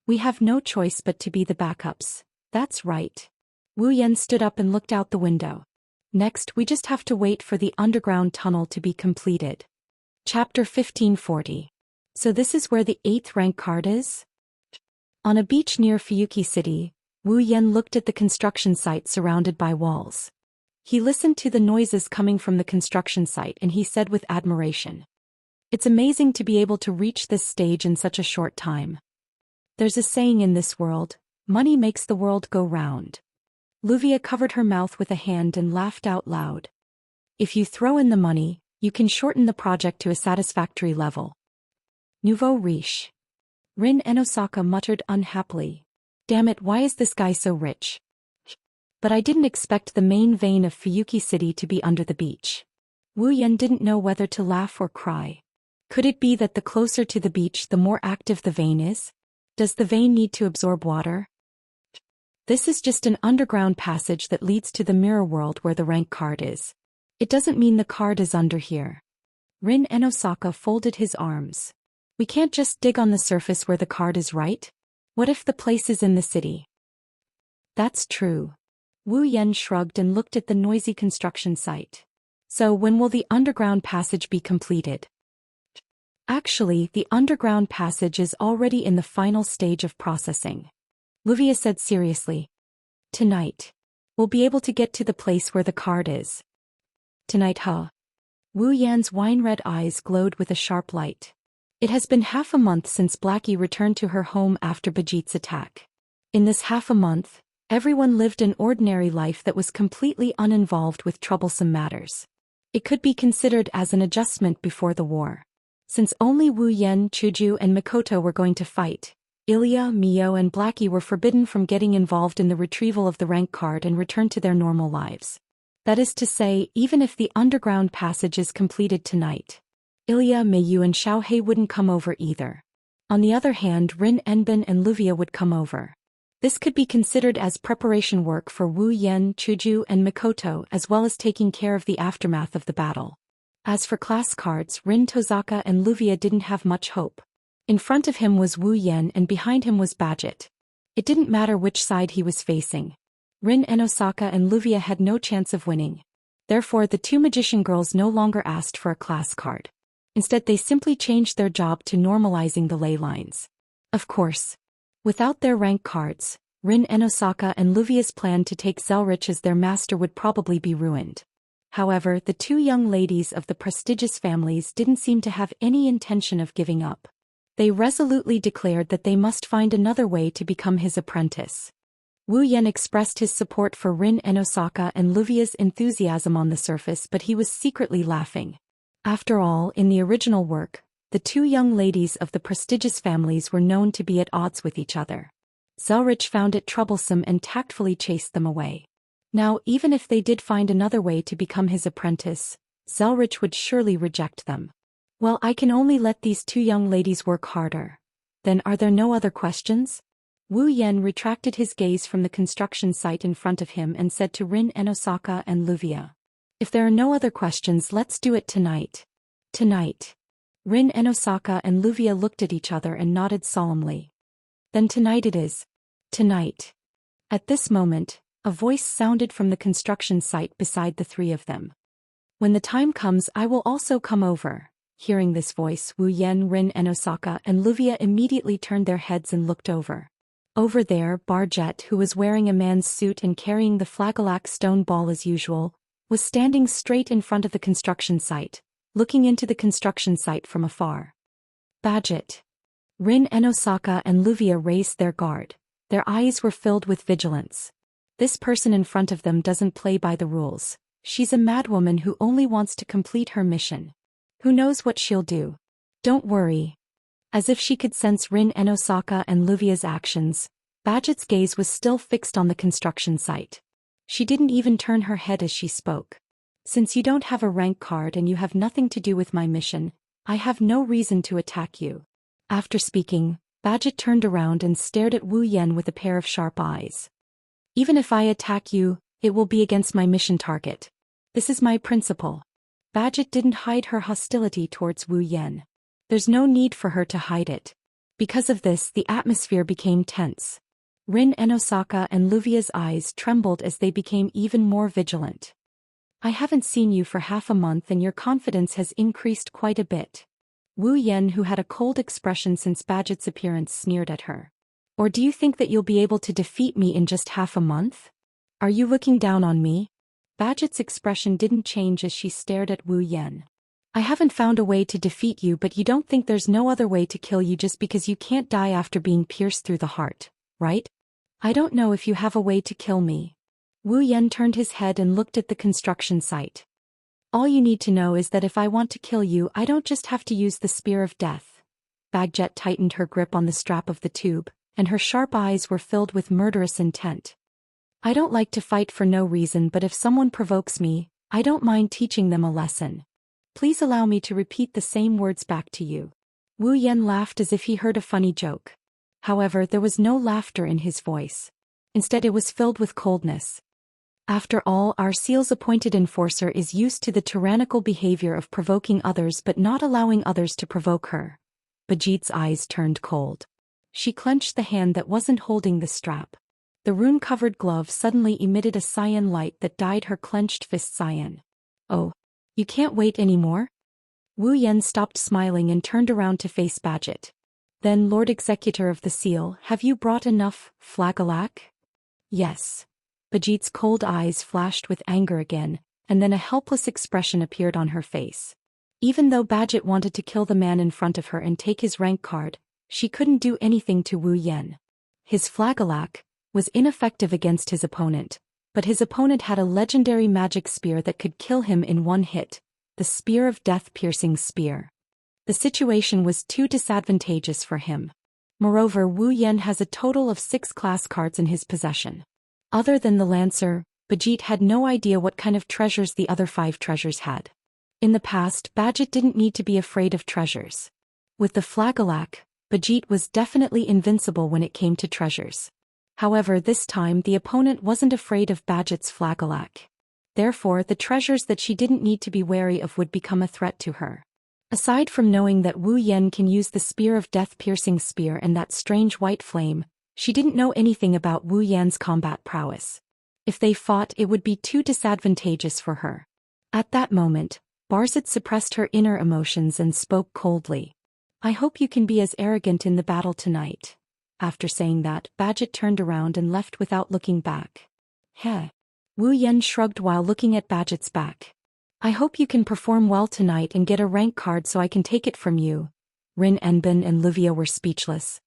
We have no choice but to be the backups. That's right. Wu Yan stood up and looked out the window. Next, we just have to wait for the underground tunnel to be completed. Chapter 1540. So this is where the 8th rank card is? On a beach near Fuyuki City, Wu Yan looked at the construction site surrounded by walls. He listened to the noises coming from the construction site and he said with admiration. It's amazing to be able to reach this stage in such a short time. There's a saying in this world, money makes the world go round. Luvia covered her mouth with a hand and laughed out loud. If you throw in the money, you can shorten the project to a satisfactory level. Nouveau riche. Rin and Osaka muttered unhappily. Damn it, why is this guy so rich? But I didn't expect the main vein of Fuyuki City to be under the beach. Wu Yan didn't know whether to laugh or cry. Could it be that the closer to the beach the more active the vein is? Does the vein need to absorb water? This is just an underground passage that leads to the mirror world where the rank card is. It doesn't mean the card is under here. Rin and Osaka folded his arms. We can't just dig on the surface where the card is, right? What if the place is in the city? That's true. Wu Yan shrugged and looked at the noisy construction site. So when will the underground passage be completed? Actually, the underground passage is already in the final stage of processing. Luvia said seriously. Tonight. We'll be able to get to the place where the card is. Tonight, huh? Wu Yan's wine-red eyes glowed with a sharp light. It has been half a month since Blackie returned to her home after Bajit's attack. In this half a month, everyone lived an ordinary life that was completely uninvolved with troublesome matters. It could be considered as an adjustment before the war. Since only Wu Yan, Chuju, and Mikoto were going to fight, Ilya, Mio, and Blackie were forbidden from getting involved in the retrieval of the rank card and returned to their normal lives. That is to say, even if the underground passage is completed tonight, Ilya, Meiyu, and Xiaohei wouldn't come over either. On the other hand, Rin Enbin and Luvia would come over. This could be considered as preparation work for Wu Yan, Chuju, and Mikoto, as well as taking care of the aftermath of the battle. As for class cards, Rin Tozaka and Luvia didn't have much hope. In front of him was Wu Yan and behind him was Bajit. It didn't matter which side he was facing. Rin and Osaka and Luvia had no chance of winning. Therefore, the two magician girls no longer asked for a class card. Instead, they simply changed their job to normalizing the ley lines. Of course, without their rank cards, Rin and Osaka and Luvia's plan to take Zelrich as their master would probably be ruined. However, the two young ladies of the prestigious families didn't seem to have any intention of giving up. They resolutely declared that they must find another way to become his apprentice. Wu Yan expressed his support for Rin and Osaka and Luvia's enthusiasm on the surface, but he was secretly laughing. After all, in the original work, the two young ladies of the prestigious families were known to be at odds with each other. Zelrich found it troublesome and tactfully chased them away. Now, even if they did find another way to become his apprentice, Zelrich would surely reject them. Well, I can only let these two young ladies work harder. Then are there no other questions? Wu Yan retracted his gaze from the construction site in front of him and said to Rin and Osaka and Luvia. If there are no other questions, let's do it tonight. Tonight. Rin and Osaka and Luvia looked at each other and nodded solemnly. Then tonight it is. Tonight. At this moment, a voice sounded from the construction site beside the three of them. When the time comes, I will also come over. Hearing this voice, Wu Yan, Rin and Osaka and Luvia immediately turned their heads and looked over. Over there, Barjet, who was wearing a man's suit and carrying the Flagalac stone ball as usual, was standing straight in front of the construction site, looking into the construction site from afar. Bajit. Rin and Osaka and Luvia raised their guard. Their eyes were filled with vigilance. This person in front of them doesn't play by the rules. She's a madwoman who only wants to complete her mission. Who knows what she'll do? Don't worry. As if she could sense Rin and Osaka and Luvia's actions, Badget's gaze was still fixed on the construction site. She didn't even turn her head as she spoke. Since you don't have a rank card and you have nothing to do with my mission, I have no reason to attack you. After speaking, Badget turned around and stared at Wu Yan with a pair of sharp eyes. Even if I attack you, it will be against my mission target. This is my principle. Badget didn't hide her hostility towards Wu Yan. There's no need for her to hide it. Because of this, the atmosphere became tense. Rin and Osaka and Luvia's eyes trembled as they became even more vigilant. I haven't seen you for half a month and your confidence has increased quite a bit. Wu Yan, who had a cold expression since Badget's appearance, sneered at her. Or do you think that you'll be able to defeat me in just half a month? Are you looking down on me? Badget's expression didn't change as she stared at Wu Yan. I haven't found a way to defeat you, but you don't think there's no other way to kill you just because you can't die after being pierced through the heart, right? I don't know if you have a way to kill me. Wu Yan turned his head and looked at the construction site. All you need to know is that if I want to kill you, I don't just have to use the spear of death. Badget tightened her grip on the strap of the tube, and her sharp eyes were filled with murderous intent. I don't like to fight for no reason, but if someone provokes me, I don't mind teaching them a lesson. Please allow me to repeat the same words back to you. Wu Yan laughed as if he heard a funny joke. However, there was no laughter in his voice. Instead, it was filled with coldness. After all, our seal's appointed enforcer is used to the tyrannical behavior of provoking others but not allowing others to provoke her. Badget's eyes turned cold. She clenched the hand that wasn't holding the strap. The rune-covered glove suddenly emitted a cyan light that dyed her clenched fist cyan. Oh, you can't wait anymore? Wu Yan stopped smiling and turned around to face Badget. Then, Lord Executor of the Seal, have you brought enough, Flagalac? Yes. Badget's cold eyes flashed with anger again, and then a helpless expression appeared on her face. Even though Badget wanted to kill the man in front of her and take his rank card, she couldn't do anything to Wu Yan. His Flagalac was ineffective against his opponent, but his opponent had a legendary magic spear that could kill him in one hit, the Spear of Death piercing spear. The situation was too disadvantageous for him. Moreover, Wu Yan has a total of 6 class cards in his possession. Other than the Lancer, Badget had no idea what kind of treasures the other 5 treasures had. In the past, Badget didn't need to be afraid of treasures. With the Flagalac, Badget was definitely invincible when it came to treasures. However, this time the opponent wasn't afraid of Badget's Flagalac. Therefore, the treasures that she didn't need to be wary of would become a threat to her. Aside from knowing that Wu Yan can use the Spear of Death piercing spear and that strange white flame, she didn't know anything about Wu Yan's combat prowess. If they fought, it would be too disadvantageous for her. At that moment, Barzit suppressed her inner emotions and spoke coldly. I hope you can be as arrogant in the battle tonight. After saying that, Badget turned around and left without looking back. Heh. Wu Yan shrugged while looking at Badget's back. I hope you can perform well tonight and get a rank card so I can take it from you. Rin Enbin and Luvia were speechless.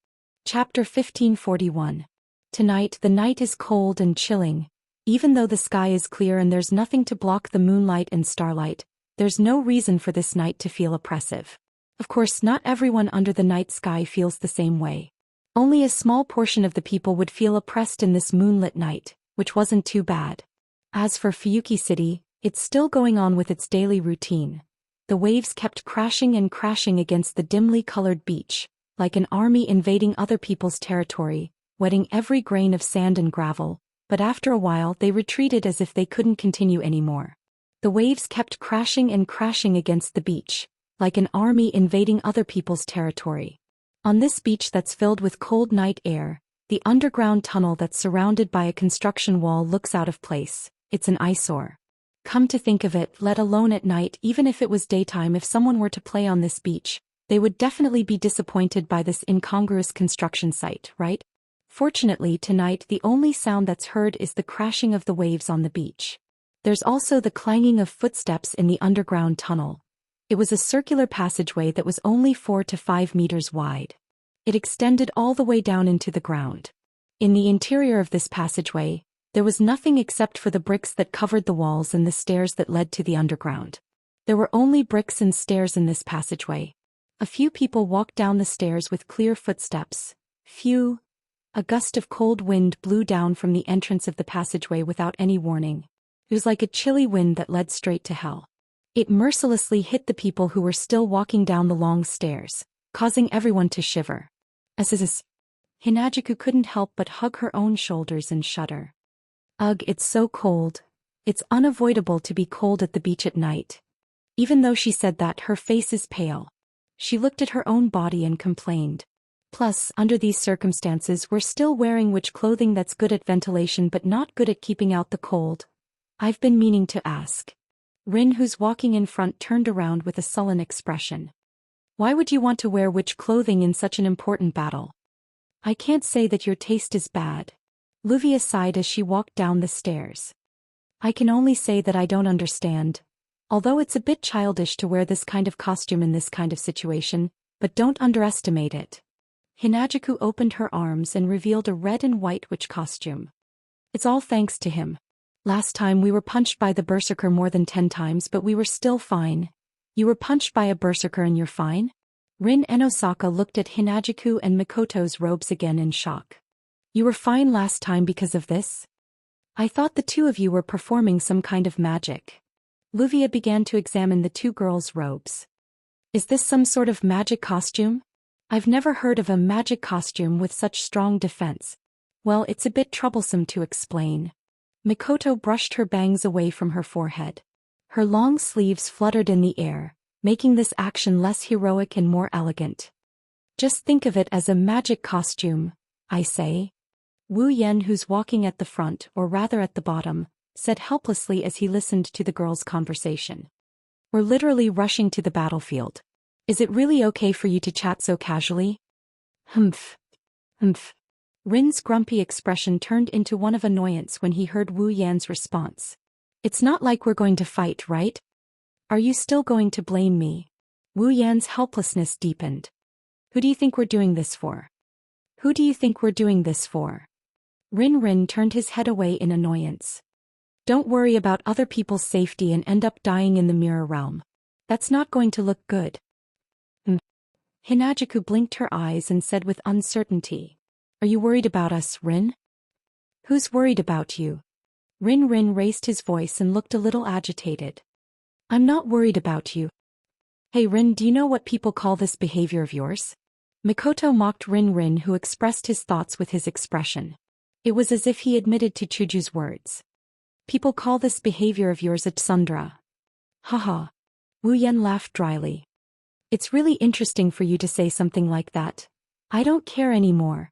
Chapter 1541. Tonight the night is cold and chilling. Even though the sky is clear and there's nothing to block the moonlight and starlight, there's no reason for this night to feel oppressive. Of course, not everyone under the night sky feels the same way. Only a small portion of the people would feel oppressed in this moonlit night, which wasn't too bad. As for Fuyuki City, it's still going on with its daily routine. The waves kept crashing and crashing against the dimly colored beach, like an army invading other people's territory, wetting every grain of sand and gravel, but after a while they retreated as if they couldn't continue anymore. The waves kept crashing and crashing against the beach, like an army invading other people's territory. On this beach that's filled with cold night air, the underground tunnel that's surrounded by a construction wall looks out of place. It's an eyesore. Come to think of it, let alone at night, even if it was daytime, if someone were to play on this beach, they would definitely be disappointed by this incongruous construction site, right? Fortunately, tonight the only sound that's heard is the crashing of the waves on the beach. There's also the clanging of footsteps in the underground tunnel. It was a circular passageway that was only 4 to 5 meters wide. It extended all the way down into the ground. In the interior of this passageway, there was nothing except for the bricks that covered the walls and the stairs that led to the underground. There were only bricks and stairs in this passageway. A few people walked down the stairs with clear footsteps. Phew! A gust of cold wind blew down from the entrance of the passageway without any warning. It was like a chilly wind that led straight to hell. It mercilessly hit the people who were still walking down the long stairs, causing everyone to shiver. Hinajuku couldn't help but hug her own shoulders and shudder. Ugh, it's so cold. It's unavoidable to be cold at the beach at night. Even though she said that, her face is pale. She looked at her own body and complained. Plus, under these circumstances, we're still wearing which clothing that's good at ventilation but not good at keeping out the cold. I've been meaning to ask. Rin, who's walking in front, turned around with a sullen expression. Why would you want to wear which clothing in such an important battle? I can't say that your taste is bad. Luvia sighed as she walked down the stairs. I can only say that I don't understand. Although it's a bit childish to wear this kind of costume in this kind of situation, but don't underestimate it. Hinajuku opened her arms and revealed a red and white witch costume. It's all thanks to him. Last time we were punched by the berserker more than 10 times, but we were still fine. You were punched by a berserker and you're fine? Rin and Osaka looked at Hinajuku and Mikoto's robes again in shock. You were fine last time because of this? I thought the two of you were performing some kind of magic. Luvia began to examine the two girls' robes. Is this some sort of magic costume? I've never heard of a magic costume with such strong defense. Well, it's a bit troublesome to explain. Mikoto brushed her bangs away from her forehead. Her long sleeves fluttered in the air, making this action less heroic and more elegant. Just think of it as a magic costume, I say. Wu Yen, who's walking at the front, or rather at the bottom, said helplessly as he listened to the girls' conversation. We're literally rushing to the battlefield. Is it really okay for you to chat so casually? Humph. Humph. Rin's grumpy expression turned into one of annoyance when he heard Wu Yan's response. It's not like we're going to fight, right? Are you still going to blame me? Wu Yan's helplessness deepened. Who do you think we're doing this for? Who do you think we're doing this for? Rin turned his head away in annoyance. Don't worry about other people's safety and end up dying in the mirror realm. That's not going to look good. Hinajuku blinked her eyes and said with uncertainty. Are you worried about us, Rin? Who's worried about you? Rin raised his voice and looked a little agitated. I'm not worried about you. Hey Rin, do you know what people call this behavior of yours? Mikoto mocked Rin, who expressed his thoughts with his expression. It was as if he admitted to Chuju's words. People call this behavior of yours a tsundra. Haha. Wu Yen laughed dryly. It's really interesting for you to say something like that. I don't care anymore.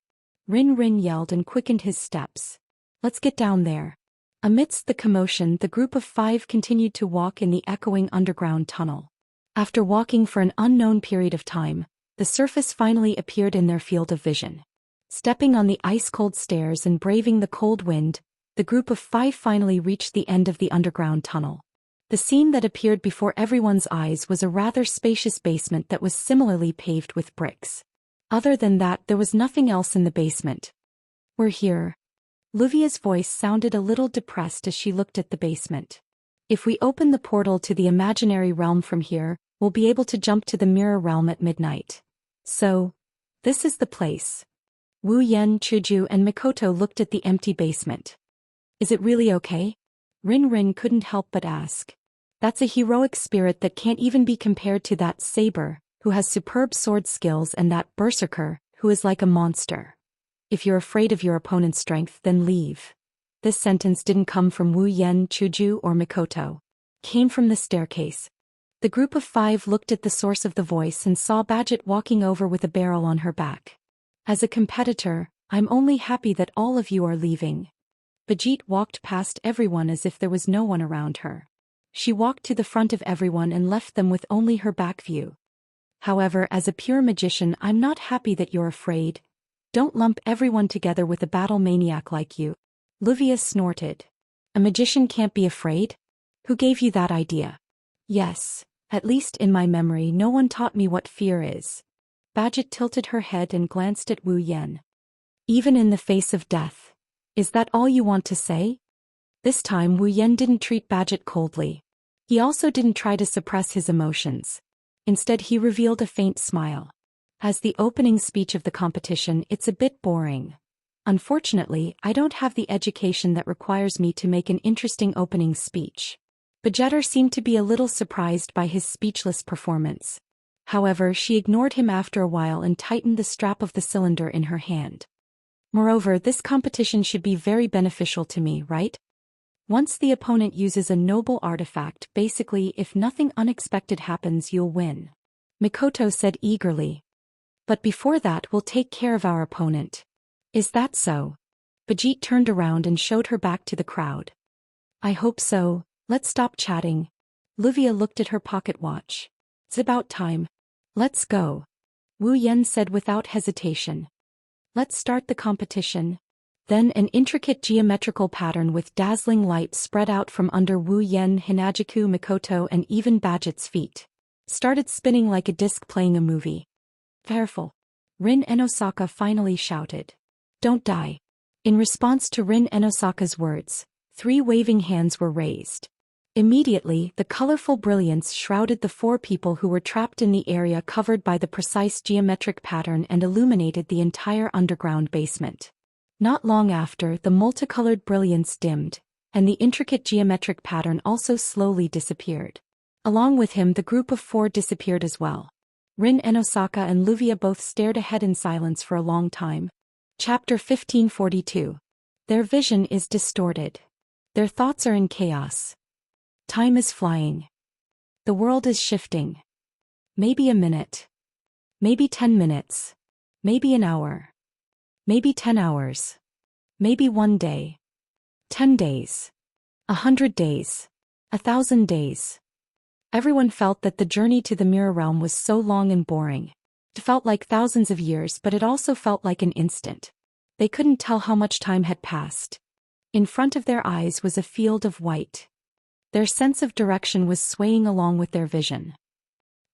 Rin yelled and quickened his steps. Let's get down there. Amidst the commotion, the group of 5 continued to walk in the echoing underground tunnel. After walking for an unknown period of time, the surface finally appeared in their field of vision. Stepping on the ice-cold stairs and braving the cold wind, the group of 5 finally reached the end of the underground tunnel. The scene that appeared before everyone's eyes was a rather spacious basement that was similarly paved with bricks. Other than that, there was nothing else in the basement. We're here. Luvia's voice sounded a little depressed as she looked at the basement. If we open the portal to the imaginary realm from here, we'll be able to jump to the mirror realm at midnight. So, this is the place. Wu Yen, Chuju, and Mikoto looked at the empty basement. Is it really okay? Rin couldn't help but ask. That's a heroic spirit that can't even be compared to that saber, who has superb sword skills, and that berserker, who is like a monster. If you're afraid of your opponent's strength, then leave. This sentence didn't come from Wu Yen, Chuju, or Mikoto. It came from the staircase. The group of 5 looked at the source of the voice and saw Badget walking over with a barrel on her back. As a competitor, I'm only happy that all of you are leaving. Badget walked past everyone as if there was no one around her. She walked to the front of everyone and left them with only her back view. However, as a pure magician, I'm not happy that you're afraid. Don't lump everyone together with a battle maniac like you. Luvia snorted. A magician can't be afraid? Who gave you that idea? Yes, at least in my memory, no one taught me what fear is. Badget tilted her head and glanced at Wu Yan. Even in the face of death. Is that all you want to say? This time Wu Yan didn't treat Badget coldly. He also didn't try to suppress his emotions. Instead he revealed a faint smile. As the opening speech of the competition, it's a bit boring. Unfortunately, I don't have the education that requires me to make an interesting opening speech. Badgetter seemed to be a little surprised by his speechless performance. However, she ignored him after a while and tightened the strap of the cylinder in her hand. Moreover, this competition should be very beneficial to me, right? Once the opponent uses a noble artifact, basically if nothing unexpected happens you'll win. Mikoto said eagerly. But before that we'll take care of our opponent. Is that so? Badget turned around and showed her back to the crowd. I hope so, let's stop chatting. Luvia looked at her pocket watch. It's about time. Let's go. Wu Yan said without hesitation. Let's start the competition. Then an intricate geometrical pattern with dazzling light spread out from under Wu Yan, Hinajiku, Mikoto and even Badget's feet. Started spinning like a disc playing a movie. Careful. Rin Enosaka finally shouted. Don't die. In response to Rin Enosaka's words, 3 waving hands were raised. Immediately, the colorful brilliance shrouded the 4 people who were trapped in the area covered by the precise geometric pattern and illuminated the entire underground basement. Not long after, the multicolored brilliance dimmed, and the intricate geometric pattern also slowly disappeared. Along with him, the group of 4 disappeared as well. Rin Enosaka and Luvia both stared ahead in silence for a long time. Chapter 1542. Their vision is distorted. Their thoughts are in chaos. Time is flying. The world is shifting. Maybe a minute. Maybe 10 minutes. Maybe an hour. Maybe 10 hours. Maybe 1 day. 10 days. 100 days. 1,000 days. Everyone felt that the journey to the mirror realm was so long and boring. It felt like thousands of years, but it also felt like an instant. They couldn't tell how much time had passed. In front of their eyes was a field of white. Their sense of direction was swaying along with their vision.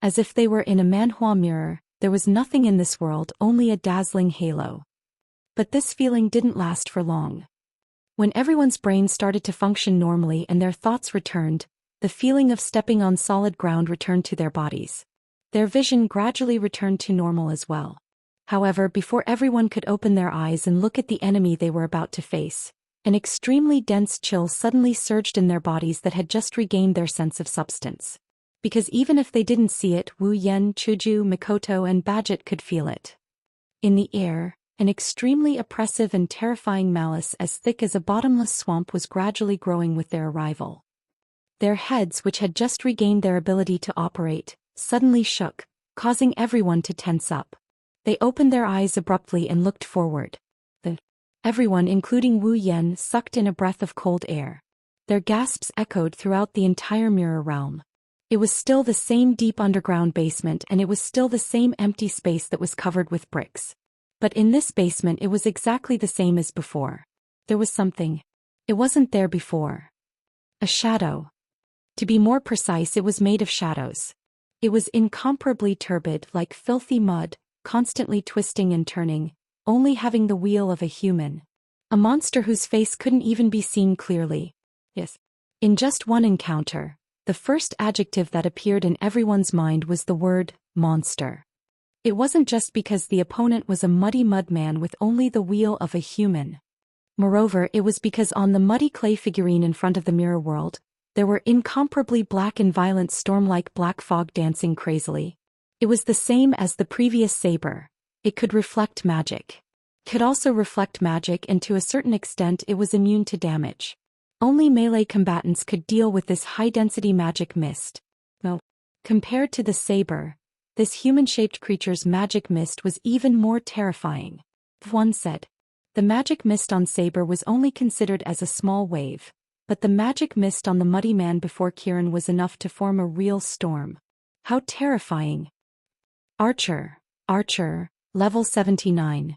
As if they were in a manhua mirror, there was nothing in this world, only a dazzling halo. But this feeling didn't last for long. When everyone's brain started to function normally and their thoughts returned, the feeling of stepping on solid ground returned to their bodies. Their vision gradually returned to normal as well. However, before everyone could open their eyes and look at the enemy they were about to face, an extremely dense chill suddenly surged in their bodies that had just regained their sense of substance. Because even if they didn't see it, Wu Yan, Chuju, Mikoto and Badget could feel it. In the air, an extremely oppressive and terrifying malice as thick as a bottomless swamp was gradually growing with their arrival. Their heads, which had just regained their ability to operate, suddenly shook, causing everyone to tense up. They opened their eyes abruptly and looked forward. Everyone, including Wu Yan, sucked in a breath of cold air. Their gasps echoed throughout the entire mirror realm. It was still the same deep underground basement, and it was still the same empty space that was covered with bricks. But in this basement it was exactly the same as before. There was something. It wasn't there before. A shadow. To be more precise, it was made of shadows. It was incomparably turbid, like filthy mud, constantly twisting and turning, only having the wheel of a human. A monster whose face couldn't even be seen clearly. Yes. In just one encounter, the first adjective that appeared in everyone's mind was the word, monster. It wasn't just because the opponent was a muddy mudman with only the wheel of a human. Moreover, it was because on the muddy clay figurine in front of the mirror world, there were incomparably black and violent storm-like black fog dancing crazily. It was the same as the previous saber. It could reflect magic. It could also reflect magic, and to a certain extent it was immune to damage. Only melee combatants could deal with this high-density magic mist. Well, compared to the saber, this human-shaped creature's magic mist was even more terrifying. One said. The magic mist on saber was only considered as a small wave, but the magic mist on the muddy man before Kirin was enough to form a real storm. How terrifying. Archer, level 79.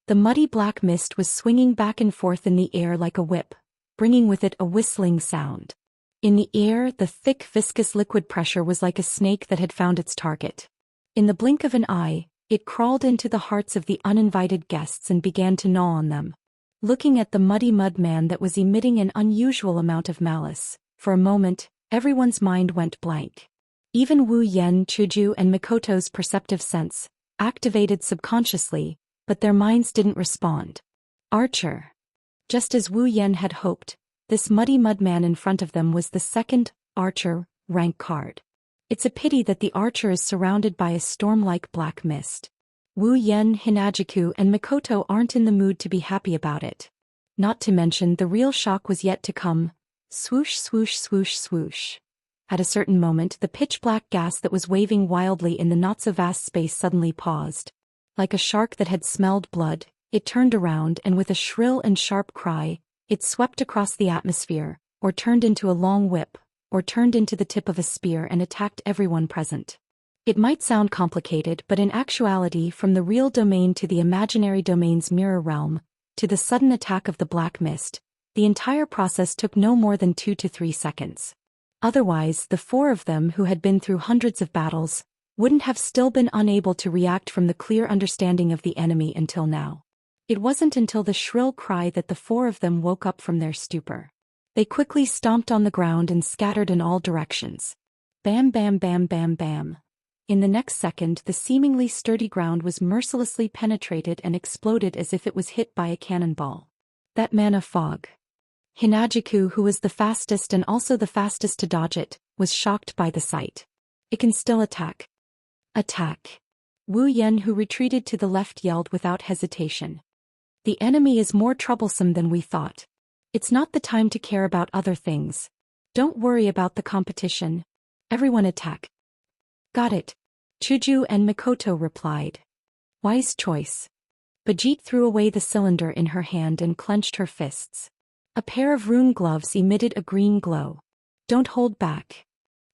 The muddy black mist was swinging back and forth in the air like a whip, bringing with it a whistling sound. In the air, the thick viscous liquid pressure was like a snake that had found its target. In the blink of an eye, It crawled into the hearts of the uninvited guests and began to gnaw on them. Looking at the muddy mud man that was emitting an unusual amount of malice, for a moment, everyone's mind went blank. Even Wu Yan, Chuju and Mikoto's perceptive sense activated subconsciously, but their minds didn't respond. Archer. Just as Wu Yan had hoped, this muddy mud man in front of them was the second Archer rank card. It's a pity that the Archer is surrounded by a storm-like black mist. Wu Yan, Hinajiku and Mikoto aren't in the mood to be happy about it. Not to mention the real shock was yet to come. Swoosh swoosh swoosh swoosh. At a certain moment the pitch-black gas that was waving wildly in the not-so-vast space suddenly paused. Like a shark that had smelled blood, it turned around and with a shrill and sharp cry, it swept across the atmosphere, or turned into a long whip, or turned into the tip of a spear and attacked everyone present. It might sound complicated, but in actuality, from the real domain to the imaginary domain's mirror realm, to the sudden attack of the black mist, the entire process took no more than 2 to 3 seconds. Otherwise, the four of them who had been through hundreds of battles wouldn't have still been unable to react from the clear understanding of the enemy until now. It wasn't until the shrill cry that the four of them woke up from their stupor. They quickly stomped on the ground and scattered in all directions. Bam bam bam bam bam. In the next second the seemingly sturdy ground was mercilessly penetrated and exploded as if it was hit by a cannonball. That mana fog. Hinajiku, who was the fastest and also the fastest to dodge it, was shocked by the sight. It can still attack. Attack. Wu Yan, who retreated to the left, yelled without hesitation. The enemy is more troublesome than we thought. It's not the time to care about other things. Don't worry about the competition. Everyone attack. Got it. Chuju and Mikoto replied. Wise choice. Bajit threw away the cylinder in her hand and clenched her fists. A pair of rune gloves emitted a green glow. Don't hold back.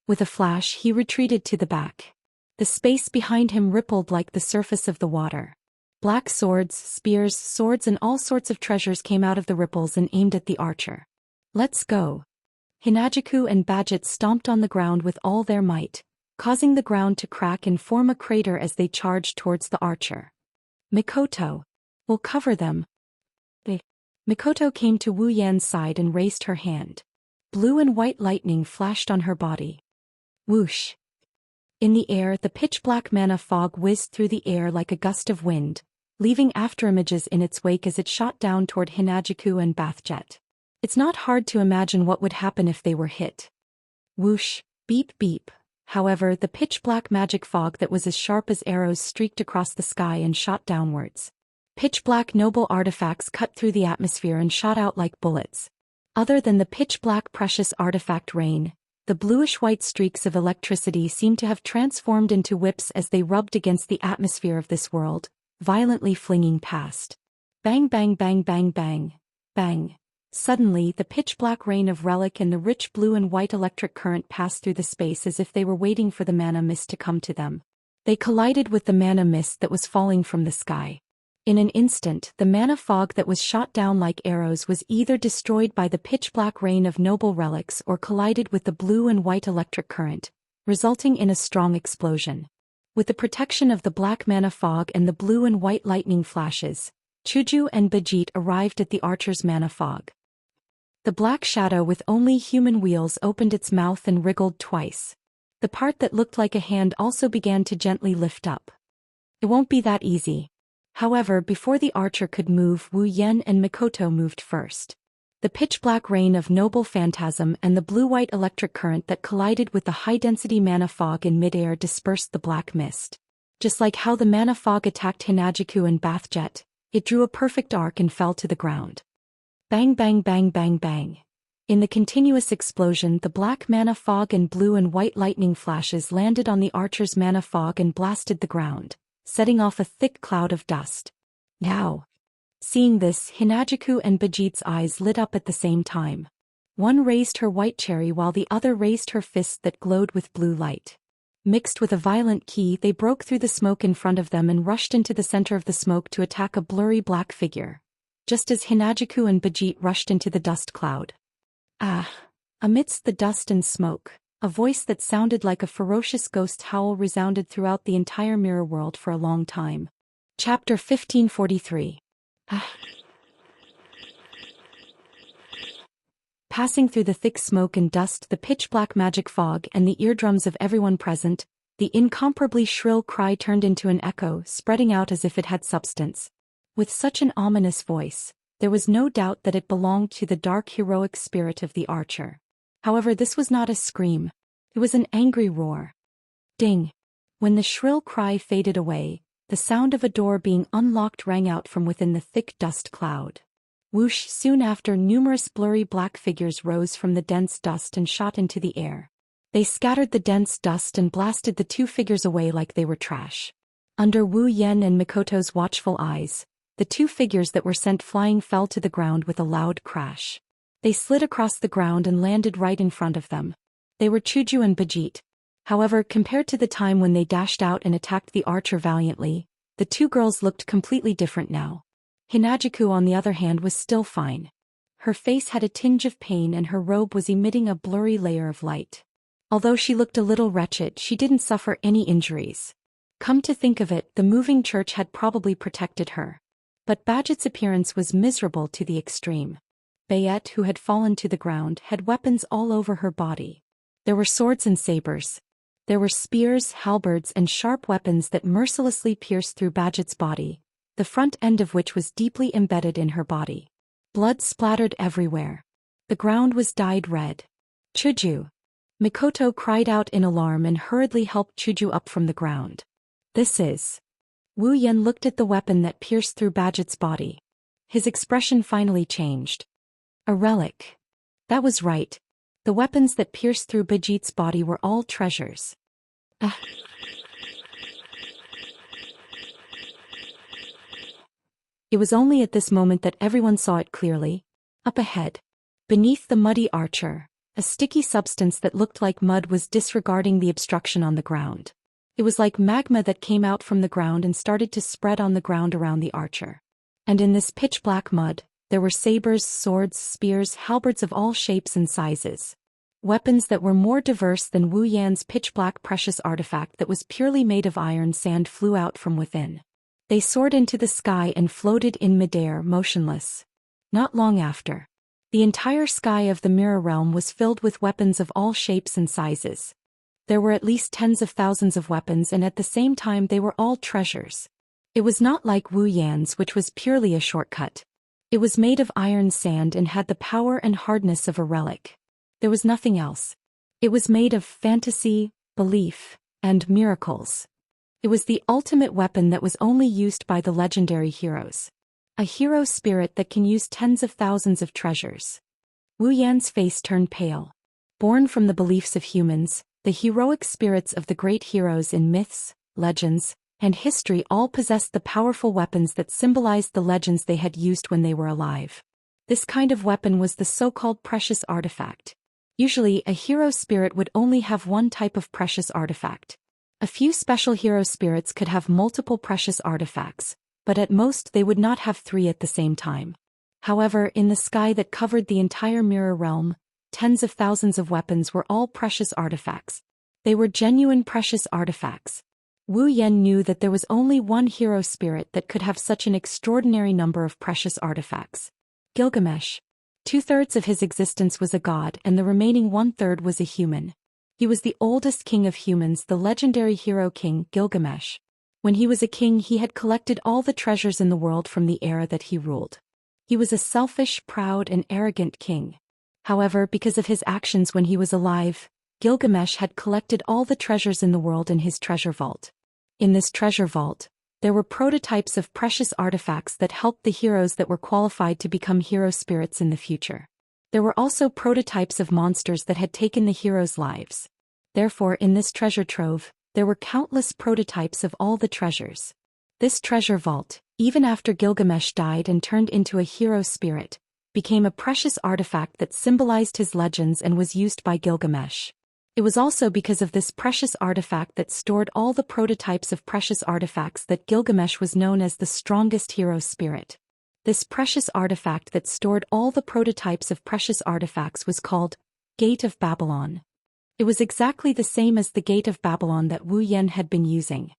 With a flash he retreated to the back. The space behind him rippled like the surface of the water. Black swords, spears, swords and all sorts of treasures came out of the ripples and aimed at the archer. Let's go. Hinajiku and Bajit stomped on the ground with all their might, causing the ground to crack and form a crater as they charged towards the archer. Mikoto. We'll cover them. Mikoto came to Wu Yan's side and raised her hand. Blue and white lightning flashed on her body. Whoosh. In the air, the pitch-black mana fog whizzed through the air like a gust of wind, leaving afterimages in its wake as it shot down toward Hinajiku and Bathjet. It's not hard to imagine what would happen if they were hit. Whoosh, beep beep. However, the pitch-black magic fog that was as sharp as arrows streaked across the sky and shot downwards. Pitch-black noble artifacts cut through the atmosphere and shot out like bullets. Other than the pitch-black precious artifact rain, the bluish-white streaks of electricity seemed to have transformed into whips as they rubbed against the atmosphere of this world, violently flinging past. Bang bang bang bang bang. Bang. Suddenly, the pitch-black rain of relic and the rich blue and white electric current passed through the space as if they were waiting for the mana mist to come to them. They collided with the mana mist that was falling from the sky. In an instant, the mana fog that was shot down like arrows was either destroyed by the pitch-black rain of noble relics or collided with the blue and white electric current, resulting in a strong explosion. With the protection of the black mana fog and the blue and white lightning flashes, Chuju and Bajit arrived at the archer's mana fog. The black shadow with only human wheels opened its mouth and wriggled twice. The part that looked like a hand also began to gently lift up. It won't be that easy. However, before the archer could move, Wu Yan and Mikoto moved first. The pitch-black rain of noble phantasm and the blue-white electric current that collided with the high-density mana fog in midair dispersed the black mist. Just like how the mana fog attacked Hinajiku and Bathjet, it drew a perfect arc and fell to the ground. Bang bang bang bang bang. In the continuous explosion, the black mana fog and blue and white lightning flashes landed on the archer's mana fog and blasted the ground, setting off a thick cloud of dust. Now. Seeing this, Hinajiku and Bajit's eyes lit up at the same time. One raised her white cherry while the other raised her fist that glowed with blue light. Mixed with a violent ki, they broke through the smoke in front of them and rushed into the center of the smoke to attack a blurry black figure, just as Hinajiku and Bajit rushed into the dust cloud. Ah! Amidst the dust and smoke, A voice that sounded like a ferocious ghost howl resounded throughout the entire mirror world for a long time. Chapter 1543. Passing through the thick smoke and dust, the pitch-black magic fog, and the eardrums of everyone present, the incomparably shrill cry turned into an echo, spreading out as if it had substance. With such an ominous voice, there was no doubt that it belonged to the dark heroic spirit of the archer. However, this was not a scream. It was an angry roar. Ding! When the shrill cry faded away, the sound of a door being unlocked rang out from within the thick dust cloud. Whoosh! Soon after, numerous blurry black figures rose from the dense dust and shot into the air. They scattered the dense dust and blasted the two figures away like they were trash. Under Wu Yan and Mikoto's watchful eyes, the two figures that were sent flying fell to the ground with a loud crash. They slid across the ground and landed right in front of them. They were Chuju and Bajit. However, compared to the time when they dashed out and attacked the archer valiantly, the two girls looked completely different now. Hinajiku, on the other hand, was still fine. Her face had a tinge of pain and her robe was emitting a blurry layer of light. Although she looked a little wretched, she didn't suffer any injuries. Come to think of it, the moving church had probably protected her. But Bajit's appearance was miserable to the extreme. Bayette, who had fallen to the ground, had weapons all over her body. There were swords and sabers. There were spears, halberds, and sharp weapons that mercilessly pierced through Bajit's body, the front end of which was deeply embedded in her body. Blood splattered everywhere. The ground was dyed red. Chuju! Mikoto cried out in alarm and hurriedly helped Chuju up from the ground. This is... Wu Yan looked at the weapon that pierced through Bajit's body. His expression finally changed. A relic. That was right. The weapons that pierced through Bajit's body were all treasures. It was only at this moment that everyone saw it clearly. Up ahead, beneath the muddy archer, a sticky substance that looked like mud was disregarding the obstruction on the ground. It was like magma that came out from the ground and started to spread on the ground around the archer. And in this pitch-black mud, there were sabers, swords, spears, halberds of all shapes and sizes. Weapons that were more diverse than Wu Yan's pitch-black precious artifact that was purely made of iron sand flew out from within. They soared into the sky and floated in midair, motionless. Not long after, the entire sky of the mirror realm was filled with weapons of all shapes and sizes. There were at least tens of thousands of weapons, and at the same time they were all treasures. It was not like Wu Yan's, which was purely a shortcut. It was made of iron sand and had the power and hardness of a relic. There was nothing else. It was made of fantasy, belief, and miracles. It was the ultimate weapon that was only used by the legendary heroes. A hero spirit that can use tens of thousands of treasures. Wu Yan's face turned pale. Born from the beliefs of humans, the heroic spirits of the great heroes in myths, legends, and history all possessed the powerful weapons that symbolized the legends they had used when they were alive. This kind of weapon was the so-called precious artifact. Usually, a hero spirit would only have one type of precious artifact. A few special hero spirits could have multiple precious artifacts, but at most they would not have three at the same time. However, in the sky that covered the entire mirror realm, tens of thousands of weapons were all precious artifacts. They were genuine precious artifacts. Wu Yan knew that there was only one hero spirit that could have such an extraordinary number of precious artifacts. Gilgamesh. 2/3 of his existence was a god and the remaining 1/3 was a human. He was the oldest king of humans, the legendary hero king Gilgamesh. When he was a king, he had collected all the treasures in the world from the era that he ruled. He was a selfish, proud, and arrogant king. However, because of his actions when he was alive, Gilgamesh had collected all the treasures in the world in his treasure vault. In this treasure vault, there were prototypes of precious artifacts that helped the heroes that were qualified to become hero spirits in the future. There were also prototypes of monsters that had taken the heroes' lives. Therefore, in this treasure trove, there were countless prototypes of all the treasures. This treasure vault, even after Gilgamesh died and turned into a hero spirit, became a precious artifact that symbolized his legends and was used by Gilgamesh. It was also because of this precious artifact that stored all the prototypes of precious artifacts that Gilgamesh was known as the strongest hero spirit. This precious artifact that stored all the prototypes of precious artifacts was called Gate of Babylon. It was exactly the same as the Gate of Babylon that Wu Yan had been using.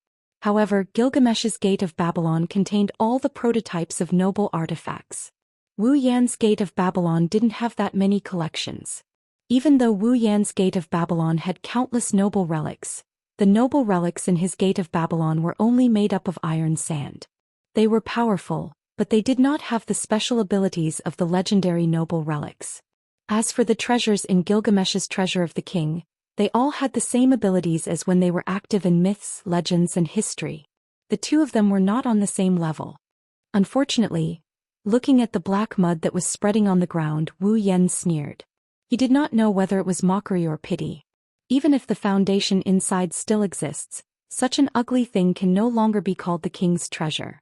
However, Gilgamesh's Gate of Babylon contained all the prototypes of noble artifacts. Wu Yan's Gate of Babylon didn't have that many collections. Even though Wu Yan's Gate of Babylon had countless noble relics, the noble relics in his Gate of Babylon were only made up of iron sand. They were powerful, but they did not have the special abilities of the legendary noble relics. As for the treasures in Gilgamesh's Treasure of the King, they all had the same abilities as when they were active in myths, legends, and history. The two of them were not on the same level. Unfortunately, looking at the black mud that was spreading on the ground, Wu Yan sneered. He did not know whether it was mockery or pity. Even if the foundation inside still exists, such an ugly thing can no longer be called the king's treasure.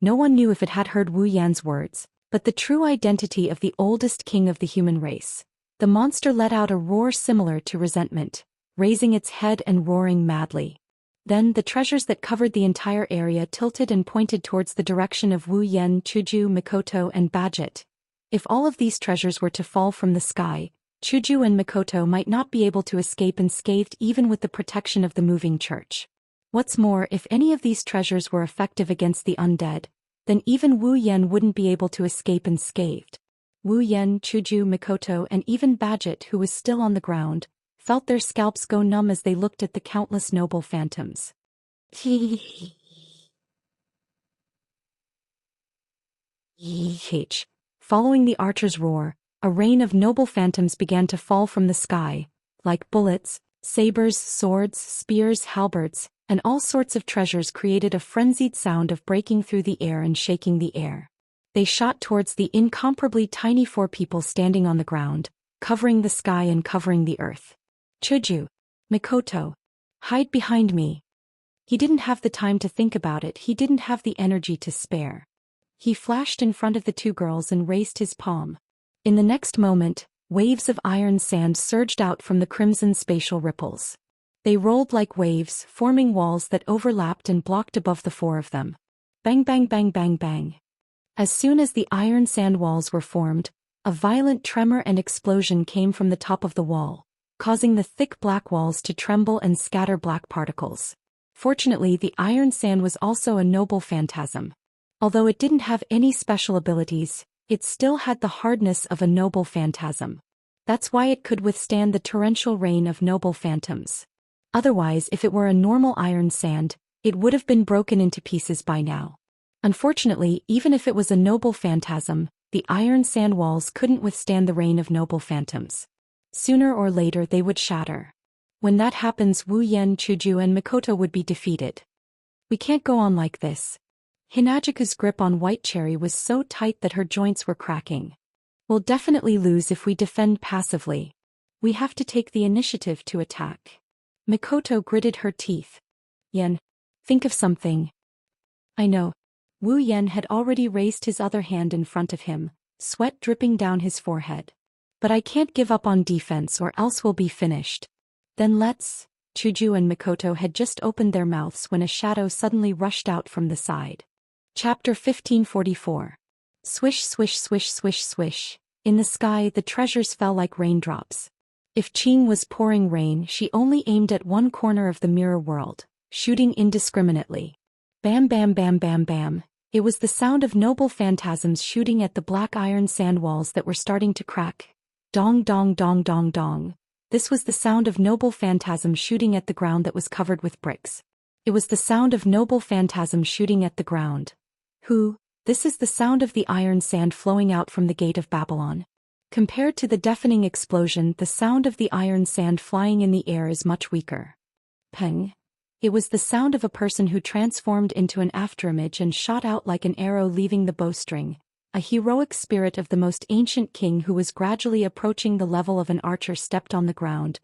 No one knew if it had heard Wu Yan's words, but the true identity of the oldest king of the human race. The monster let out a roar similar to resentment, raising its head and roaring madly. Then the treasures that covered the entire area tilted and pointed towards the direction of Wu Yan, Chuju, Mikoto, and Badget. If all of these treasures were to fall from the sky, Chuju and Mikoto might not be able to escape unscathed even with the protection of the moving church. What's more, if any of these treasures were effective against the undead, then even Wu Yan wouldn't be able to escape unscathed. Wu Yan, Chuju, Mikoto, and even Badget, who was still on the ground, felt their scalps go numb as they looked at the countless noble phantoms. Following the archer's roar, a rain of noble phantoms began to fall from the sky, like bullets, sabers, swords, spears, halberds, and all sorts of treasures created a frenzied sound of breaking through the air and shaking the air. They shot towards the incomparably tiny four people standing on the ground, covering the sky and covering the earth. Chuju, Mikoto, hide behind me. He didn't have the time to think about it, he didn't have the energy to spare. He flashed in front of the two girls and raised his palm. In the next moment, waves of iron sand surged out from the crimson spatial ripples. They rolled like waves, forming walls that overlapped and blocked above the four of them. Bang bang bang bang bang. As soon as the iron sand walls were formed, a violent tremor and explosion came from the top of the wall, causing the thick black walls to tremble and scatter black particles. Fortunately, the iron sand was also a noble phantasm. Although it didn't have any special abilities, it still had the hardness of a noble phantasm. That's why it could withstand the torrential rain of noble phantoms. Otherwise, if it were a normal iron sand, it would have been broken into pieces by now. Unfortunately, even if it was a noble phantasm, the iron sand walls couldn't withstand the rain of noble phantoms. Sooner or later they would shatter. When that happens, Wu Yan, Chuju, and Mikoto would be defeated. We can't go on like this. Hinajika's grip on White Cherry was so tight that her joints were cracking. We'll definitely lose if we defend passively. We have to take the initiative to attack. Mikoto gritted her teeth. Yan, think of something. I know. Wu Yan had already raised his other hand in front of him, sweat dripping down his forehead. But I can't give up on defense or else we'll be finished. Then let's. Chuju and Mikoto had just opened their mouths when a shadow suddenly rushed out from the side. Chapter 1544. Swish swish swish swish swish. In the sky the treasures fell like raindrops. If Qing was pouring rain, she only aimed at one corner of the mirror world, shooting indiscriminately. Bam bam bam bam bam. It was the sound of noble phantasms shooting at the black iron sand walls that were starting to crack. Dong dong dong dong dong. This was the sound of noble phantasms shooting at the ground that was covered with bricks. It was the sound of noble phantasms shooting at the ground. This is the sound of the iron sand flowing out from the Gate of Babylon. Compared to the deafening explosion, the sound of the iron sand flying in the air is much weaker. Peng. It was the sound of a person who transformed into an afterimage and shot out like an arrow leaving the bowstring, a heroic spirit of the most ancient king who was gradually approaching the level of an archer stepped on the ground.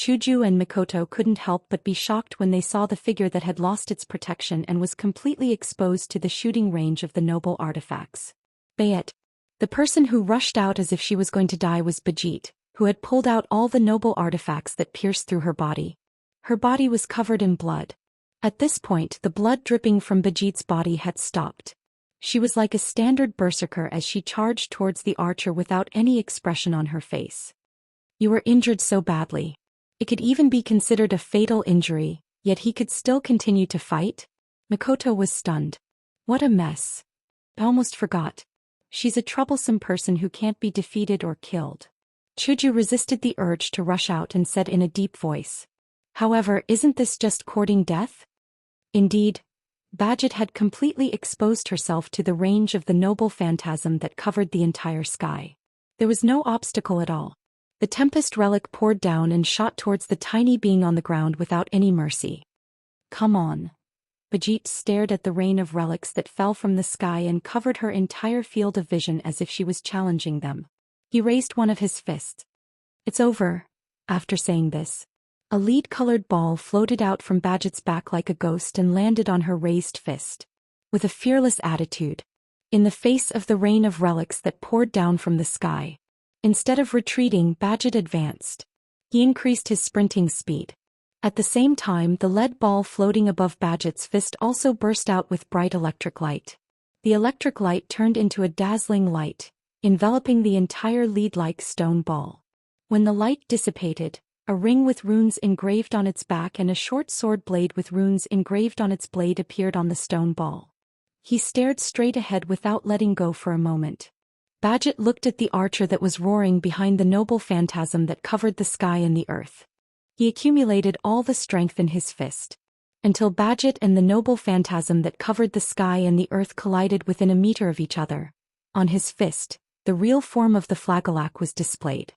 Chuju and Mikoto couldn't help but be shocked when they saw the figure that had lost its protection and was completely exposed to the shooting range of the noble artifacts. Bayet. The person who rushed out as if she was going to die was Bajit, who had pulled out all the noble artifacts that pierced through her body. Her body was covered in blood. At this point, the blood dripping from Bajit's body had stopped. She was like a standard berserker as she charged towards the archer without any expression on her face. You were injured so badly. It could even be considered a fatal injury, yet he could still continue to fight? Mikoto was stunned. What a mess. I almost forgot. She's a troublesome person who can't be defeated or killed. Chuju resisted the urge to rush out and said in a deep voice. However, isn't this just courting death? Indeed, Bajit had completely exposed herself to the range of the noble phantasm that covered the entire sky. There was no obstacle at all. The Tempest relic poured down and shot towards the tiny being on the ground without any mercy. Come on. Bajit stared at the rain of relics that fell from the sky and covered her entire field of vision as if she was challenging them. He raised one of his fists. It's over. After saying this, a lead-colored ball floated out from Bajit's back like a ghost and landed on her raised fist. With a fearless attitude, in the face of the rain of relics that poured down from the sky. Instead of retreating, Bajit advanced. He increased his sprinting speed. At the same time, the lead ball floating above Bajit's fist also burst out with bright electric light. The electric light turned into a dazzling light, enveloping the entire lead-like stone ball. When the light dissipated, a ring with runes engraved on its back and a short sword blade with runes engraved on its blade appeared on the stone ball. He stared straight ahead without letting go for a moment. Bajit looked at the archer that was roaring behind the noble phantasm that covered the sky and the earth. He accumulated all the strength in his fist, until Bajit and the noble phantasm that covered the sky and the earth collided within a meter of each other. On his fist, the real form of the Flagellac was displayed.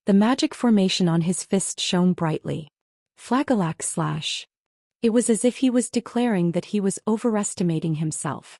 The magic formation on his fist shone brightly. Flagellac/. It was as if he was declaring that he was overestimating himself.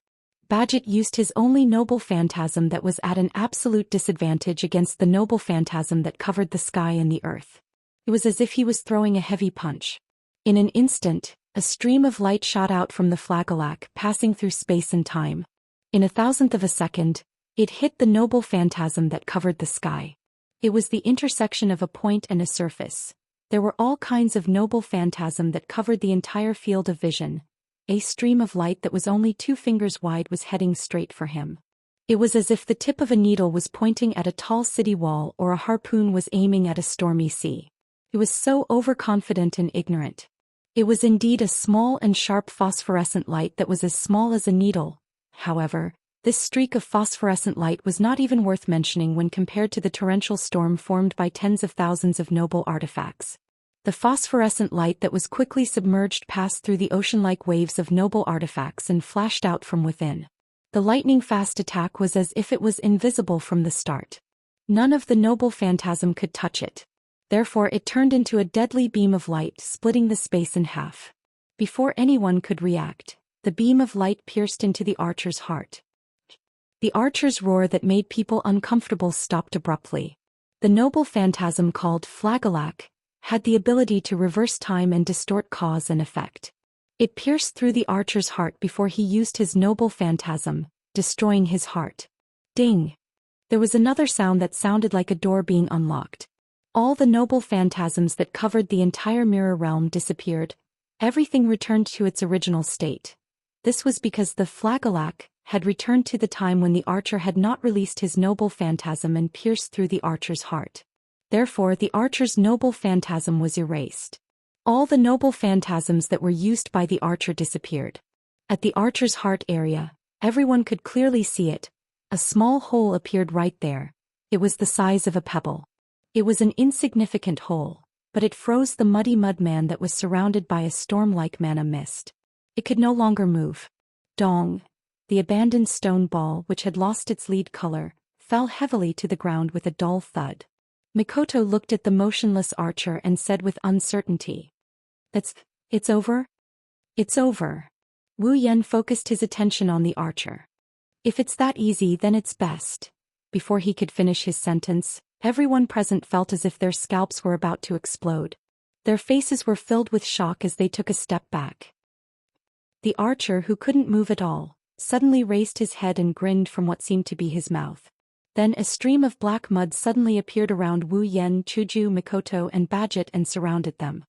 Bajit used his only noble phantasm that was at an absolute disadvantage against the noble phantasm that covered the sky and the earth. It was as if he was throwing a heavy punch. In an instant, a stream of light shot out from the Flagellac, passing through space and time. In a thousandth of a second, it hit the noble phantasm that covered the sky. It was the intersection of a point and a surface. There were all kinds of noble phantasm that covered the entire field of vision. A stream of light that was only 2 fingers wide was heading straight for him. It was as if the tip of a needle was pointing at a tall city wall or a harpoon was aiming at a stormy sea. It was so overconfident and ignorant. It was indeed a small and sharp phosphorescent light that was as small as a needle. However, this streak of phosphorescent light was not even worth mentioning when compared to the torrential storm formed by tens of thousands of noble artifacts. The phosphorescent light that was quickly submerged passed through the ocean-like waves of noble artifacts and flashed out from within. The lightning-fast attack was as if it was invisible from the start. None of the noble phantasm could touch it. Therefore it turned into a deadly beam of light, splitting the space in half. Before anyone could react, the beam of light pierced into the archer's heart. The archer's roar that made people uncomfortable stopped abruptly. The noble phantasm called Flagellac had the ability to reverse time and distort cause and effect. It pierced through the archer's heart before he used his noble phantasm, destroying his heart. Ding! There was another sound that sounded like a door being unlocked. All the noble phantasms that covered the entire mirror realm disappeared. Everything returned to its original state. This was because the Flagellac had returned to the time when the archer had not released his noble phantasm and pierced through the archer's heart. Therefore, the archer's noble phantasm was erased. All the noble phantasms that were used by the archer disappeared. At the archer's heart area, everyone could clearly see it. A small hole appeared right there. It was the size of a pebble. It was an insignificant hole, but it froze the muddy mudman that was surrounded by a storm-like mana mist. It could no longer move. Dong! The abandoned stone ball, which had lost its lead color, fell heavily to the ground with a dull thud. Mikoto looked at the motionless archer and said with uncertainty, It's over? It's over. Wu Yen focused his attention on the archer. If it's that easy, then it's best. Before he could finish his sentence, everyone present felt as if their scalps were about to explode. Their faces were filled with shock as they took a step back. The archer, who couldn't move at all, suddenly raised his head and grinned from what seemed to be his mouth. Then a stream of black mud suddenly appeared around Wu Yen, Chuju, Mikoto and Bajit and surrounded them.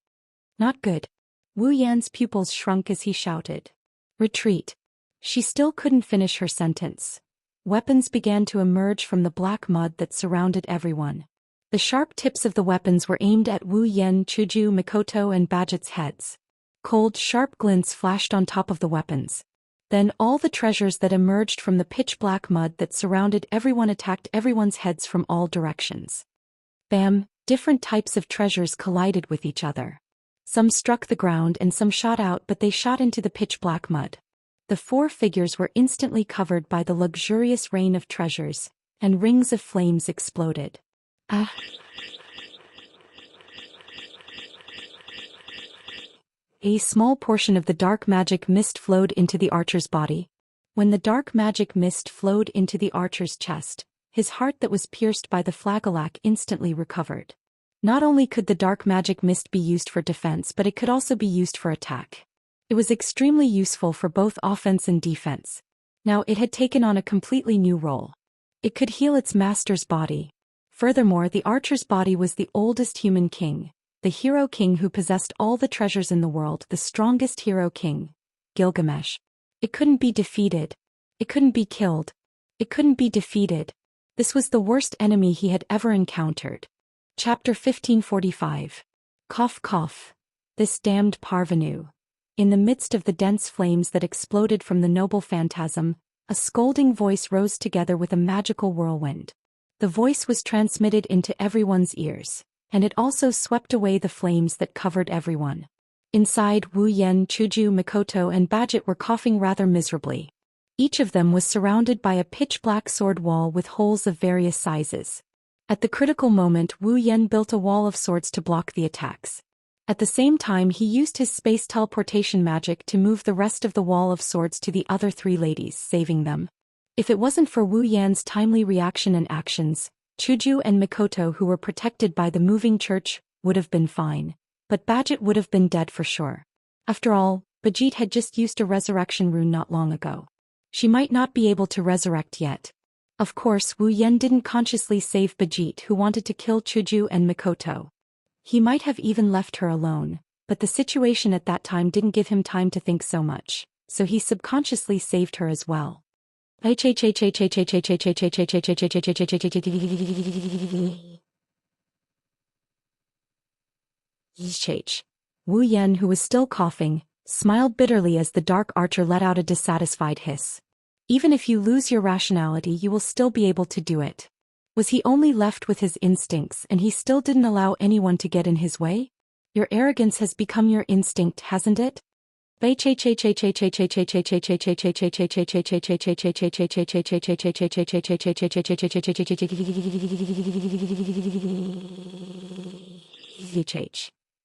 Not good. Wu Yan's pupils shrunk as he shouted. Retreat. She still couldn't finish her sentence. Weapons began to emerge from the black mud that surrounded everyone. The sharp tips of the weapons were aimed at Wu Yan, Chuju, Mikoto and Badget's heads. Cold, sharp glints flashed on top of the weapons. Then all the treasures that emerged from the pitch-black mud that surrounded everyone attacked everyone's heads from all directions. Bam! Different types of treasures collided with each other. Some struck the ground and some shot out, but they shot into the pitch-black mud. The four figures were instantly covered by the luxurious rain of treasures, and rings of flames exploded. A small portion of the dark magic mist flowed into the archer's body. When the dark magic mist flowed into the archer's chest, his heart that was pierced by the flagellum instantly recovered. Not only could the dark magic mist be used for defense, but it could also be used for attack. It was extremely useful for both offense and defense. Now it had taken on a completely new role. It could heal its master's body. Furthermore, the archer's body was the oldest human king, the hero king who possessed all the treasures in the world, the strongest hero king, Gilgamesh. It couldn't be defeated. It couldn't be killed. It couldn't be defeated. This was the worst enemy he had ever encountered. Chapter 1545. Cough cough. This damned parvenu. In the midst of the dense flames that exploded from the noble phantasm, a scolding voice rose together with a magical whirlwind. The voice was transmitted into everyone's ears, and it also swept away the flames that covered everyone. Inside, Wu Yan, Chuju, Mikoto and Badget were coughing rather miserably. Each of them was surrounded by a pitch-black sword wall with holes of various sizes. At the critical moment, Wu Yan built a wall of swords to block the attacks. At the same time, he used his space teleportation magic to move the rest of the wall of swords to the other three ladies, saving them. If it wasn't for Wu Yan's timely reaction and actions, Chuju and Mikoto, who were protected by the moving church, would have been fine. But Badget would have been dead for sure. After all, Badget had just used a resurrection rune not long ago. She might not be able to resurrect yet. Of course, Wu Yan didn't consciously save Badget, who wanted to kill Chuju and Mikoto. He might have even left her alone, but the situation at that time didn't give him time to think so much, so he subconsciously saved her as well. Wu Yan, who was still coughing, smiled bitterly as the dark archer let out a dissatisfied hiss. Even if you lose your rationality, you will still be able to do it. Was he only left with his instincts and he still didn't allow anyone to get in his way? Your arrogance has become your instinct, hasn't it?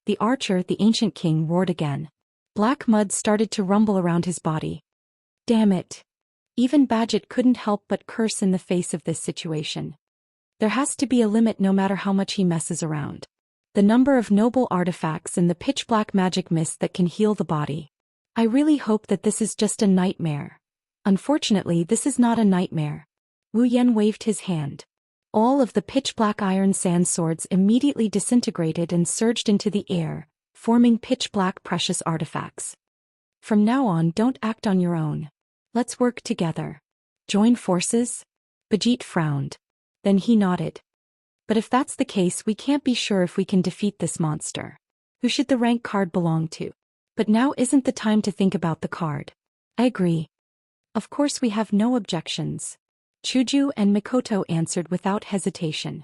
The archer, the ancient king, roared again. Black mud started to rumble around his body. Damn it. Even Badget couldn't help but curse in the face of this situation. There has to be a limit no matter how much he messes around. The number of noble artifacts in the pitch-black magic mist that can heal the body. I really hope that this is just a nightmare. Unfortunately, this is not a nightmare. Wu Yan waved his hand. All of the pitch-black iron sand swords immediately disintegrated and surged into the air, forming pitch-black precious artifacts. From now on, don't act on your own. Let's work together. Join forces? Badget frowned. Then he nodded. But if that's the case, we can't be sure if we can defeat this monster. Who should the rank card belong to? But now isn't the time to think about the card. I agree. Of course we have no objections. Chuju and Mikoto answered without hesitation.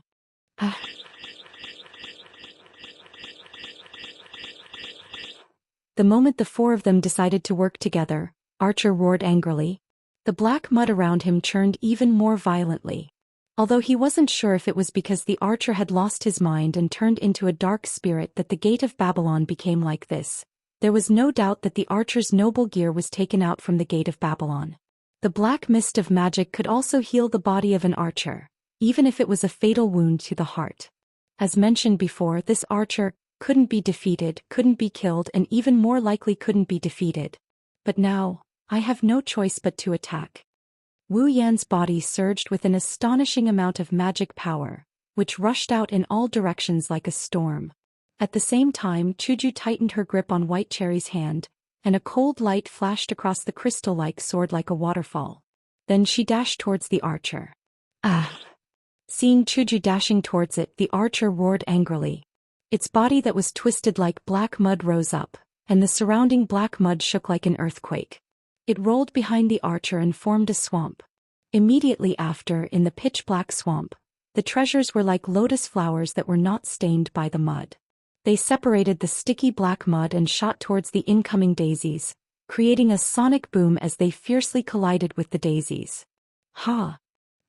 The moment the four of them decided to work together, Archer roared angrily. The black mud around him churned even more violently. Although he wasn't sure if it was because the archer had lost his mind and turned into a dark spirit that the gate of Babylon became like this, there was no doubt that the archer's noble gear was taken out from the gate of Babylon. The black mist of magic could also heal the body of an archer, even if it was a fatal wound to the heart. As mentioned before, this archer couldn't be defeated, couldn't be killed, and even more likely couldn't be defeated. But now, I have no choice but to attack. Wu Yan's body surged with an astonishing amount of magic power, which rushed out in all directions like a storm. At the same time, Chuju tightened her grip on White Cherry's hand, and a cold light flashed across the crystal-like sword like a waterfall. Then she dashed towards the archer. Ah! Seeing Chuju dashing towards it, the archer roared angrily. Its body that was twisted like black mud rose up, and the surrounding black mud shook like an earthquake. It rolled behind the archer and formed a swamp. Immediately after, in the pitch-black swamp, the treasures were like lotus flowers that were not stained by the mud. They separated the sticky black mud and shot towards the incoming daisies, creating a sonic boom as they fiercely collided with the daisies. Ha!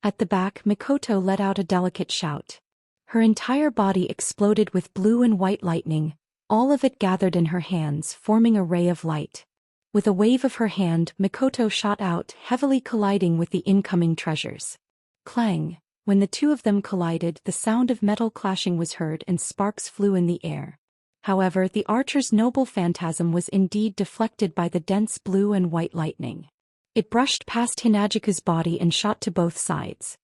At the back, Mikoto let out a delicate shout. Her entire body exploded with blue and white lightning, all of it gathered in her hands, forming a ray of light. With a wave of her hand, Mikoto shot out, heavily colliding with the incoming treasures. Clang! When the two of them collided, the sound of metal clashing was heard and sparks flew in the air. However, the archer's noble phantasm was indeed deflected by the dense blue and white lightning. It brushed past Hinajiku's body and shot to both sides.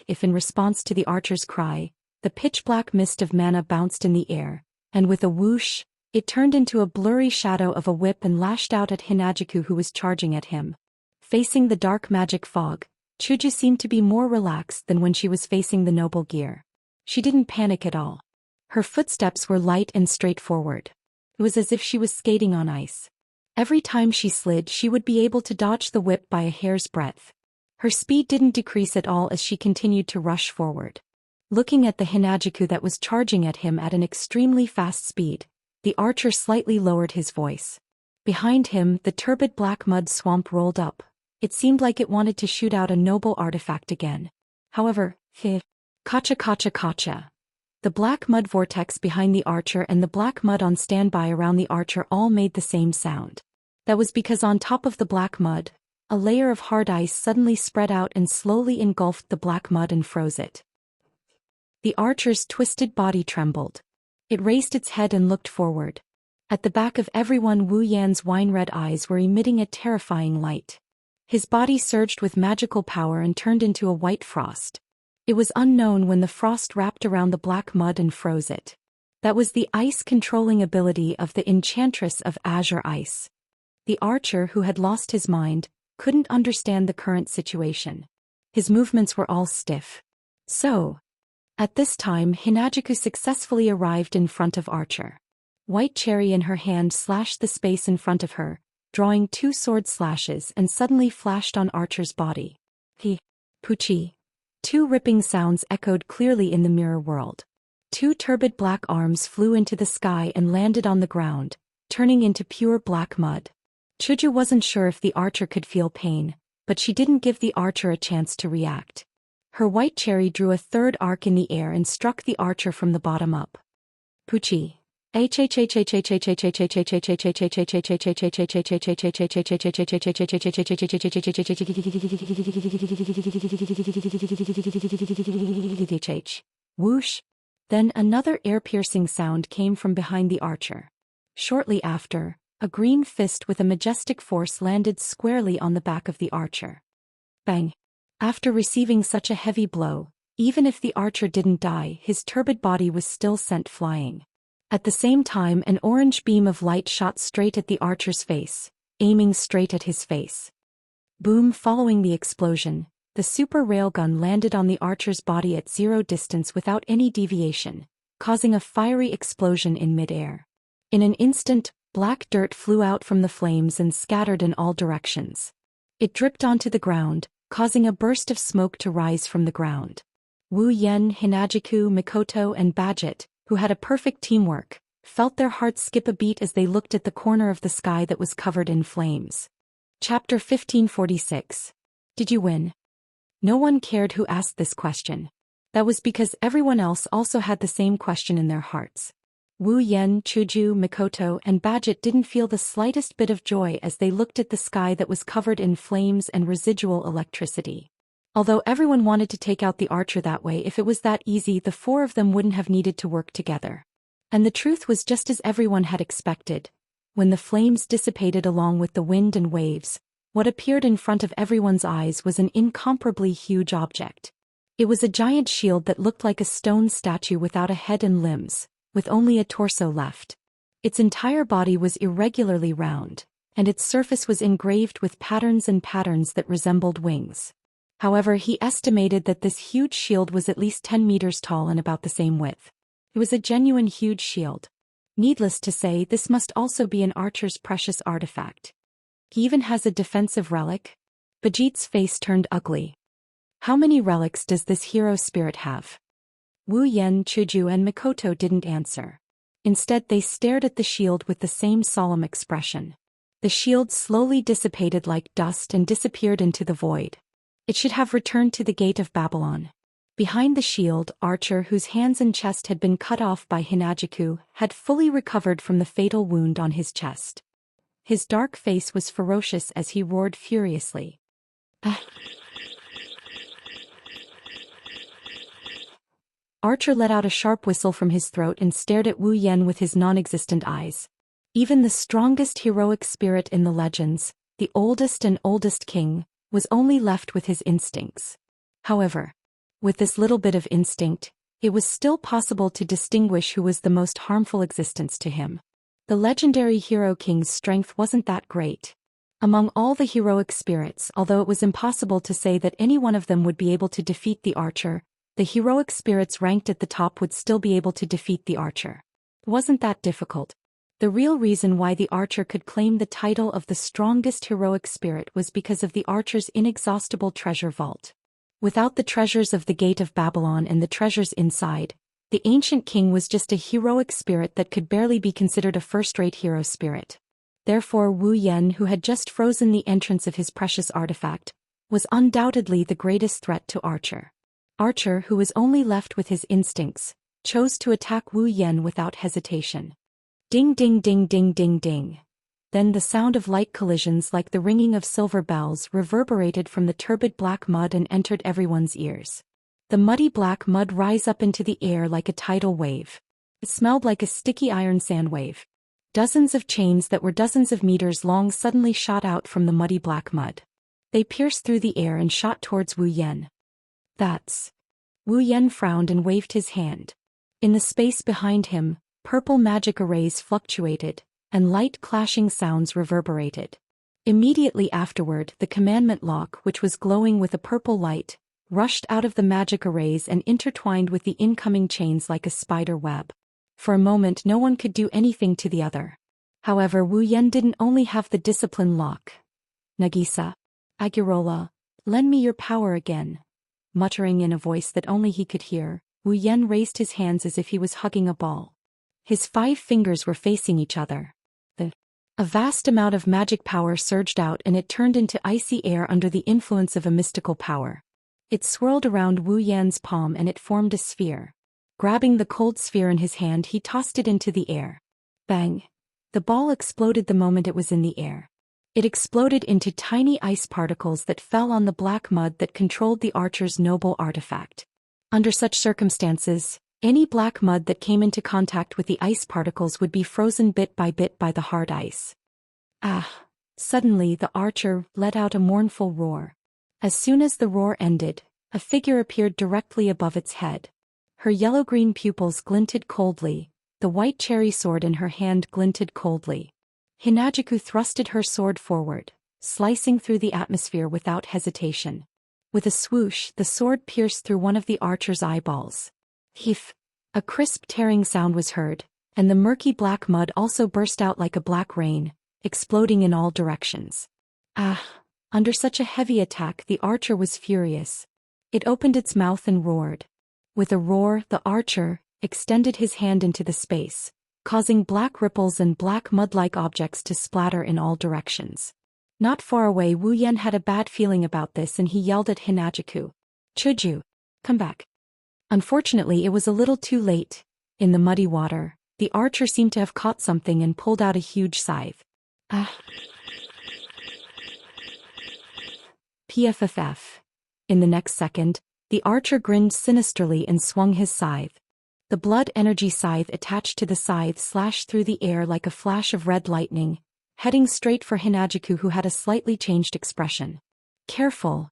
If in response to the archer's cry, the pitch-black mist of mana bounced in the air, and with a whoosh, it turned into a blurry shadow of a whip and lashed out at Hinajiku, who was charging at him. Facing the dark magic fog, Chuju seemed to be more relaxed than when she was facing the noble gear. She didn't panic at all. Her footsteps were light and straightforward. It was as if she was skating on ice. Every time she slid, she would be able to dodge the whip by a hair's breadth. Her speed didn't decrease at all as she continued to rush forward. Looking at the Hinajiku that was charging at him at an extremely fast speed, the archer slightly lowered his voice. Behind him, the turbid black mud swamp rolled up. It seemed like it wanted to shoot out a noble artifact again. However, kacha kacha kacha. The black mud vortex behind the archer and the black mud on standby around the archer all made the same sound. That was because on top of the black mud, a layer of hard ice suddenly spread out and slowly engulfed the black mud and froze it. The archer's twisted body trembled. It raised its head and looked forward. At the back of everyone, Wu Yan's wine-red eyes were emitting a terrifying light. His body surged with magical power and turned into a white frost. It was unknown when the frost wrapped around the black mud and froze it. That was the ice-controlling ability of the Enchantress of Azure Ice. The archer, who had lost his mind, couldn't understand the current situation. His movements were all stiff. So, at this time, Hinajiku successfully arrived in front of Archer. White Cherry in her hand slashed the space in front of her, drawing two sword slashes, and suddenly flashed on Archer's body. Puchi. Two ripping sounds echoed clearly in the mirror world. Two turbid black arms flew into the sky and landed on the ground, turning into pure black mud. Chuju wasn't sure if the archer could feel pain, but she didn't give the archer a chance to react. Her White Cherry drew a third arc in the air and struck the archer from the bottom up. Puchi. Whoosh. Then another ear-piercing sound came from behind the archer. Shortly after, a green fist with a majestic force landed squarely on the back of the archer. Bang! After receiving such a heavy blow, even if the archer didn't die, his turbid body was still sent flying. At the same time, an orange beam of light shot straight at the archer's face, aiming straight at his face. Boom! Following the explosion, the super railgun landed on the archer's body at zero distance without any deviation, causing a fiery explosion in midair. In an instant, black dirt flew out from the flames and scattered in all directions. It dripped onto the ground, causing a burst of smoke to rise from the ground. Wu Yan, Hinajiku, Mikoto, and Badget, who had a perfect teamwork, felt their hearts skip a beat as they looked at the corner of the sky that was covered in flames. Chapter 1546. Did you win? No one cared who asked this question. That was because everyone else also had the same question in their hearts. Wu Yan, Chuju, Mikoto, and Badget didn't feel the slightest bit of joy as they looked at the sky that was covered in flames and residual electricity. Although everyone wanted to take out the archer that way, if it was that easy, the four of them wouldn't have needed to work together. And the truth was just as everyone had expected. When the flames dissipated along with the wind and waves, what appeared in front of everyone's eyes was an incomparably huge object. It was a giant shield that looked like a stone statue without a head and limbs, with only a torso left. Its entire body was irregularly round, and its surface was engraved with patterns that resembled wings. However, he estimated that this huge shield was at least 10 meters tall and about the same width. It was a genuine huge shield. Needless to say, this must also be an archer's precious artifact. He even has a defensive relic? Bajit's face turned ugly. How many relics does this hero spirit have? Wu Yan, Chuju and Mikoto didn't answer. Instead they stared at the shield with the same solemn expression. The shield slowly dissipated like dust and disappeared into the void. It should have returned to the gate of Babylon. Behind the shield, Archer, whose hands and chest had been cut off by Hinajiku, had fully recovered from the fatal wound on his chest. His dark face was ferocious as he roared furiously. Archer let out a sharp whistle from his throat and stared at Wu Yan with his non-existent eyes. Even the strongest heroic spirit in the legends, the oldest king, was only left with his instincts. However, with this little bit of instinct, it was still possible to distinguish who was the most harmful existence to him. The legendary hero king's strength wasn't that great. Among all the heroic spirits, although it was impossible to say that any one of them would be able to defeat the archer, the heroic spirits ranked at the top would still be able to defeat the archer. It wasn't that difficult. The real reason why the archer could claim the title of the strongest heroic spirit was because of the archer's inexhaustible treasure vault. Without the treasures of the Gate of Babylon and the treasures inside, the ancient king was just a heroic spirit that could barely be considered a first-rate hero spirit. Therefore Wu Yan, who had just frozen the entrance of his precious artifact, was undoubtedly the greatest threat to Archer. Archer, who was only left with his instincts, chose to attack Wu Yan without hesitation. Ding ding ding ding ding ding. Then the sound of light collisions like the ringing of silver bells reverberated from the turbid black mud and entered everyone's ears. The muddy black mud rose up into the air like a tidal wave. It smelled like a sticky iron sand wave. Dozens of chains that were dozens of meters long suddenly shot out from the muddy black mud. They pierced through the air and shot towards Wu Yan. That's... Wu Yan frowned and waved his hand. In the space behind him, purple magic arrays fluctuated, and light clashing sounds reverberated. Immediately afterward, the commandment lock, which was glowing with a purple light, rushed out of the magic arrays and intertwined with the incoming chains like a spider web. For a moment no one could do anything to the other. However, Wu Yan didn't only have the discipline lock. Nagisa. Agirola, lend me your power again. Muttering in a voice that only he could hear, Wu Yan raised his hands as if he was hugging a ball. His 5 fingers were facing each other. A vast amount of magic power surged out and it turned into icy air under the influence of a mystical power. It swirled around Wu Yan's palm and it formed a sphere. Grabbing the cold sphere in his hand, he tossed it into the air. Bang! The ball exploded the moment it was in the air. It exploded into tiny ice particles that fell on the black mud that controlled the archer's noble artifact. Under such circumstances, any black mud that came into contact with the ice particles would be frozen bit by the hard ice. Ah! Suddenly the archer let out a mournful roar. As soon as the roar ended, a figure appeared directly above its head. Her yellow-green pupils glinted coldly, the white cherry sword in her hand glinted coldly. Hinajiku thrusted her sword forward, slicing through the atmosphere without hesitation. With a swoosh, the sword pierced through one of the archer's eyeballs. Heaf! A crisp tearing sound was heard, and the murky black mud also burst out like a black rain, exploding in all directions. Ah! Under such a heavy attack, the archer was furious. It opened its mouth and roared. With a roar, the archer extended his hand into the space, causing black ripples and black mud-like objects to splatter in all directions. Not far away, Wu Yan had a bad feeling about this and he yelled at Hinajiku. Chuju, come back. Unfortunately, it was a little too late. In the muddy water, the archer seemed to have caught something and pulled out a huge scythe. Ah. PFFF. In the next second, the archer grinned sinisterly and swung his scythe. The blood energy scythe attached to the scythe slashed through the air like a flash of red lightning, heading straight for Hinajiku, who had a slightly changed expression. Careful.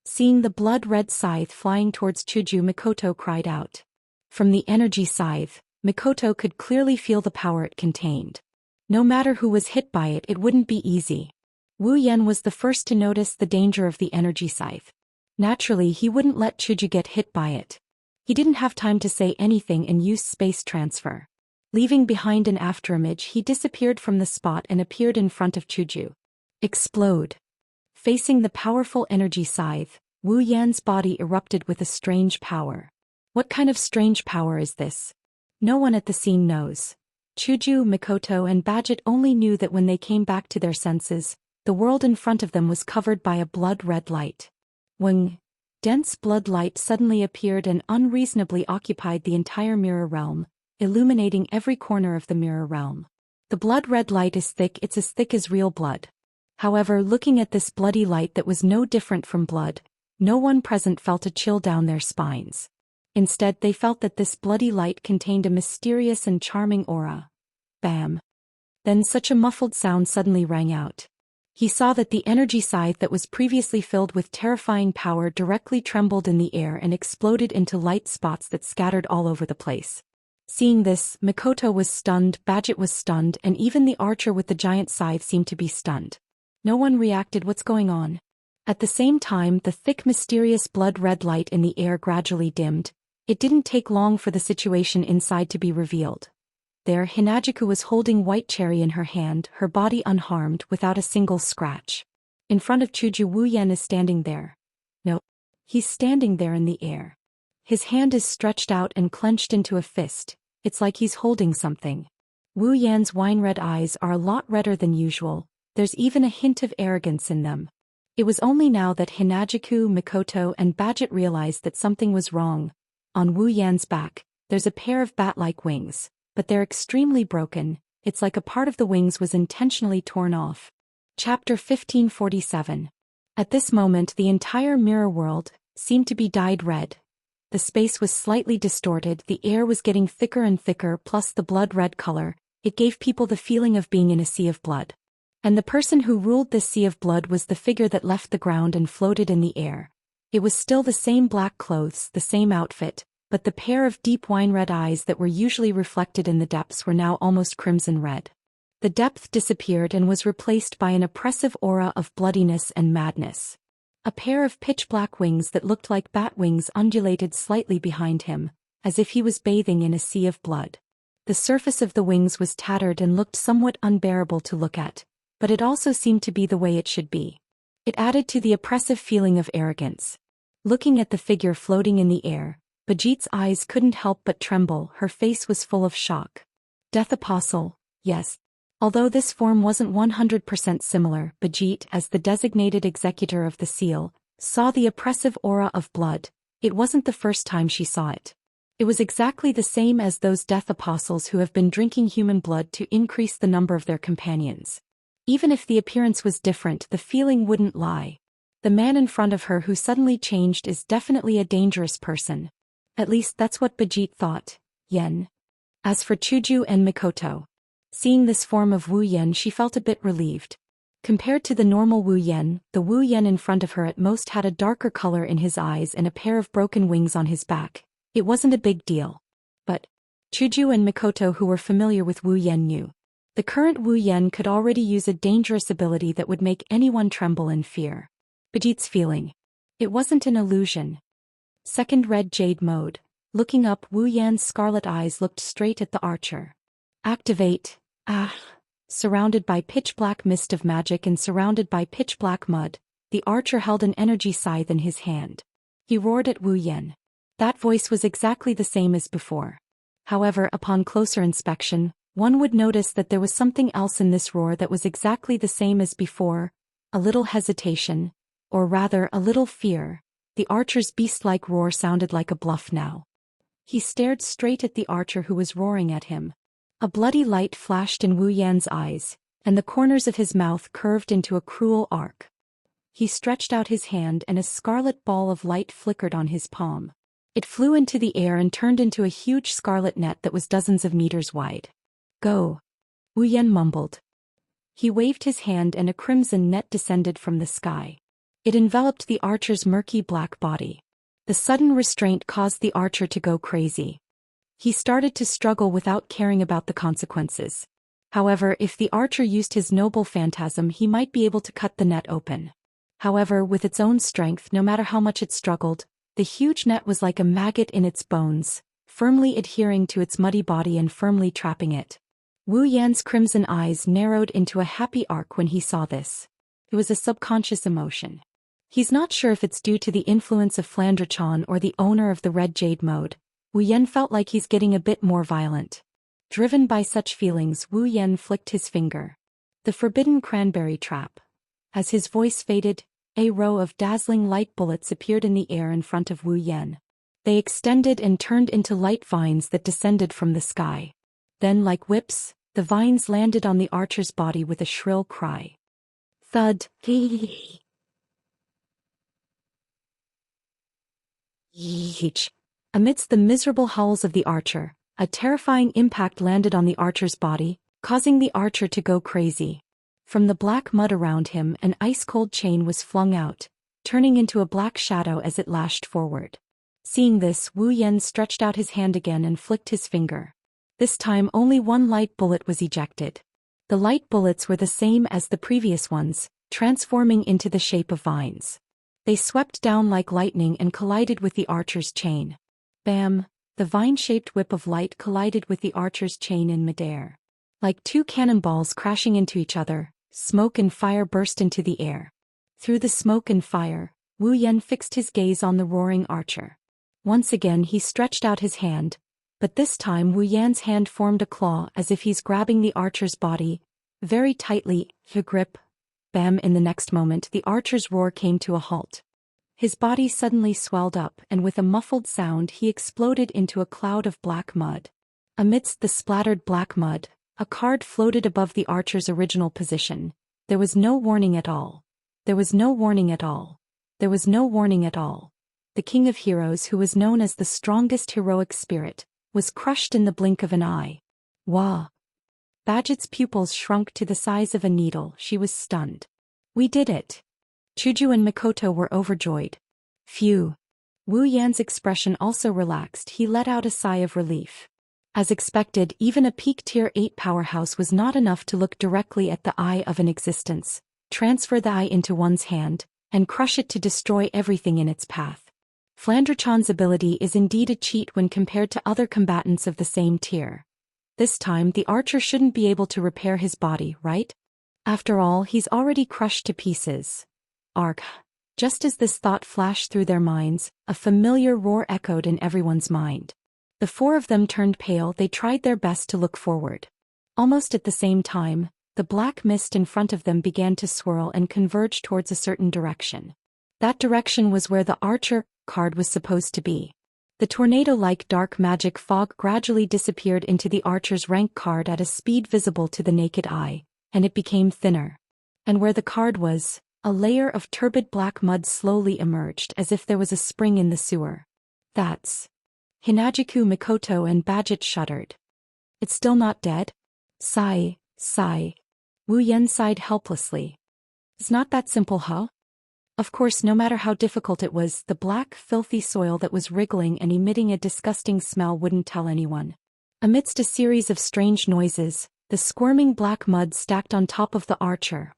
Seeing the blood-red scythe flying towards Chuju, Mikoto cried out. From the energy scythe, Mikoto could clearly feel the power it contained. No matter who was hit by it, it wouldn't be easy. Wu Yan was the first to notice the danger of the energy scythe. Naturally, he wouldn't let Chuju get hit by it. He didn't have time to say anything and use space transfer. Leaving behind an afterimage, he disappeared from the spot and appeared in front of Chuju. Explode. Facing the powerful energy scythe, Wu Yan's body erupted with a strange power. What kind of strange power is this? No one at the scene knows. Chuju, Mikoto and Badget only knew that when they came back to their senses, the world in front of them was covered by a blood-red light. When dense blood light suddenly appeared and unreasonably occupied the entire mirror realm, illuminating every corner of the mirror realm. The blood-red light is thick, it's as thick as real blood. However, looking at this bloody light that was no different from blood, no one present felt a chill down their spines. Instead, they felt that this bloody light contained a mysterious and charming aura. Bam! Then such a muffled sound suddenly rang out. He saw that the energy scythe that was previously filled with terrifying power directly trembled in the air and exploded into light spots that scattered all over the place. Seeing this, Mikoto was stunned, Badget was stunned, and even the archer with the giant scythe seemed to be stunned. No one reacted. What's going on? At the same time, the thick mysterious blood-red light in the air gradually dimmed. It didn't take long for the situation inside to be revealed. There, Hinajiku was holding White Cherry in her hand, her body unharmed, without a single scratch. In front of Chuju, Wu Yan is standing there. No. He's standing there in the air. His hand is stretched out and clenched into a fist. It's like he's holding something. Wu Yan's wine-red eyes are a lot redder than usual. There's even a hint of arrogance in them. It was only now that Hinajiku, Mikoto and Badget realized that something was wrong. On Wu Yan's back, there's a pair of bat-like wings, but they're extremely broken. It's like a part of the wings was intentionally torn off. Chapter 1547. At this moment, the entire mirror world seemed to be dyed red. The space was slightly distorted, the air was getting thicker and thicker, plus the blood-red color. It gave people the feeling of being in a sea of blood. And the person who ruled this sea of blood was the figure that left the ground and floated in the air. It was still the same black clothes, the same outfit, but the pair of deep wine-red eyes that were usually reflected in the depths were now almost crimson red. The depth disappeared and was replaced by an oppressive aura of bloodiness and madness. A pair of pitch-black wings that looked like bat wings undulated slightly behind him, as if he was bathing in a sea of blood. The surface of the wings was tattered and looked somewhat unbearable to look at, but it also seemed to be the way it should be. It added to the oppressive feeling of arrogance. Looking at the figure floating in the air, Bajit's eyes couldn't help but tremble, her face was full of shock. Death Apostle, yes. Although this form wasn't 100% similar, Bajit, as the designated executor of the seal, saw the oppressive aura of blood. It wasn't the first time she saw it. It was exactly the same as those Death Apostles who have been drinking human blood to increase the number of their companions. Even if the appearance was different, the feeling wouldn't lie. The man in front of her who suddenly changed is definitely a dangerous person. At least that's what Bajit thought. Yen. As for Chuju and Mikoto, seeing this form of Wu Yan, she felt a bit relieved. Compared to the normal Wu Yan, the Wu Yan in front of her at most had a darker color in his eyes and a pair of broken wings on his back. It wasn't a big deal. But Chuju and Mikoto, who were familiar with Wu Yan, knew. The current Wu Yan could already use a dangerous ability that would make anyone tremble in fear. Bajit's feeling. It wasn't an illusion. Second red jade mode. Looking up, Wu Yan's scarlet eyes looked straight at the archer. Activate. Surrounded by pitch-black mist of magic and surrounded by pitch-black mud, the archer held an energy scythe in his hand. He roared at Wu Yan. That voice was exactly the same as before. However, upon closer inspection, one would notice that there was something else in this roar that was exactly the same as before. A little hesitation, or rather a little fear. The archer's beast-like roar sounded like a bluff now. He stared straight at the archer who was roaring at him. A bloody light flashed in Wu Yan's eyes, and the corners of his mouth curved into a cruel arc. He stretched out his hand and a scarlet ball of light flickered on his palm. It flew into the air and turned into a huge scarlet net that was dozens of meters wide. Go. Wu Yan mumbled. He waved his hand and a crimson net descended from the sky. It enveloped the archer's murky black body. The sudden restraint caused the archer to go crazy. He started to struggle without caring about the consequences. However, if the archer used his noble phantasm, he might be able to cut the net open. However, with its own strength, no matter how much it struggled, the huge net was like a maggot in its bones, firmly adhering to its muddy body and firmly trapping it. Wu Yan's crimson eyes narrowed into a happy arc when he saw this. It was a subconscious emotion. He's not sure if it's due to the influence of Flandre-chan or the owner of the Red Jade mode. Wu Yan felt like he's getting a bit more violent. Driven by such feelings, Wu Yan flicked his finger. The forbidden cranberry trap. As his voice faded, a row of dazzling light bullets appeared in the air in front of Wu Yan. They extended and turned into light vines that descended from the sky. Then, like whips, the vines landed on the archer's body with a shrill cry. Thud. Amidst the miserable howls of the archer, a terrifying impact landed on the archer's body, causing the archer to go crazy. From the black mud around him, an ice-cold chain was flung out, turning into a black shadow as it lashed forward. Seeing this, Wu Yan stretched out his hand again and flicked his finger. This time only one light bullet was ejected. The light bullets were the same as the previous ones, transforming into the shape of vines. They swept down like lightning and collided with the archer's chain. Bam! The vine-shaped whip of light collided with the archer's chain in midair. Like two cannonballs crashing into each other, smoke and fire burst into the air. Through the smoke and fire, Wu Yan fixed his gaze on the roaring archer. Once again he stretched out his hand, but this time Wu Yan's hand formed a claw as if he's grabbing the archer's body, very tightly, a grip. Bam! In the next moment the archer's roar came to a halt. His body suddenly swelled up and with a muffled sound he exploded into a cloud of black mud. Amidst the splattered black mud, a card floated above the archer's original position. There was no warning at all. There was no warning at all. There was no warning at all. The King of Heroes, who was known as the strongest heroic spirit, was crushed in the blink of an eye. Wah! Badget's pupils shrunk to the size of a needle. She was stunned. We did it! Chuju and Mikoto were overjoyed. Phew! Wu Yan's expression also relaxed. He let out a sigh of relief. As expected, even a peak tier 8 powerhouse was not enough to look directly at the eye of an existence, transfer the eye into one's hand, and crush it to destroy everything in its path. Flandre-chan's ability is indeed a cheat when compared to other combatants of the same tier. This time the archer shouldn't be able to repair his body, right? After all, he's already crushed to pieces. Arg. Just as this thought flashed through their minds, a familiar roar echoed in everyone's mind. The four of them turned pale. They tried their best to look forward. Almost at the same time, the black mist in front of them began to swirl and converge towards a certain direction. That direction was where the archer card was supposed to be. The tornado-like dark magic fog gradually disappeared into the archer's rank card at a speed visible to the naked eye, and it became thinner. And where the card was, a layer of turbid black mud slowly emerged as if there was a spring in the sewer. That's... Hinajiku, Mikoto and Badget shuddered. It's still not dead? Sigh, sigh. Wu Yan sighed helplessly. It's not that simple, huh? Of course, no matter how difficult it was, the black, filthy soil that was wriggling and emitting a disgusting smell wouldn't tell anyone. Amidst a series of strange noises, the squirming black mud stacked on top of the archer,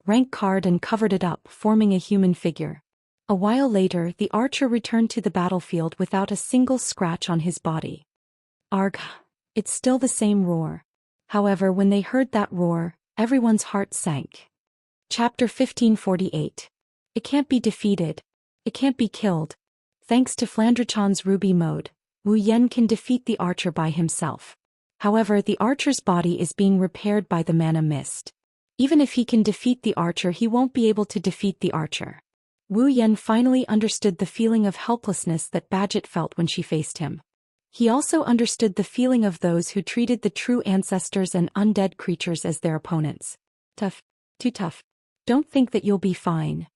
rank card and covered it up, forming a human figure. A while later, the archer returned to the battlefield without a single scratch on his body. Arg! It's still the same roar. However, when they heard that roar, everyone's heart sank. Chapter 1548. It can't be defeated. It can't be killed. Thanks to Flandre-chan's ruby mode, Wu Yan can defeat the archer by himself. However, the archer's body is being repaired by the mana mist. Even if he can defeat the archer, he won't be able to defeat the archer. Wu Yan finally understood the feeling of helplessness that Badget felt when she faced him. He also understood the feeling of those who treated the true ancestors and undead creatures as their opponents. Tough. Too tough. Don't think that you'll be fine.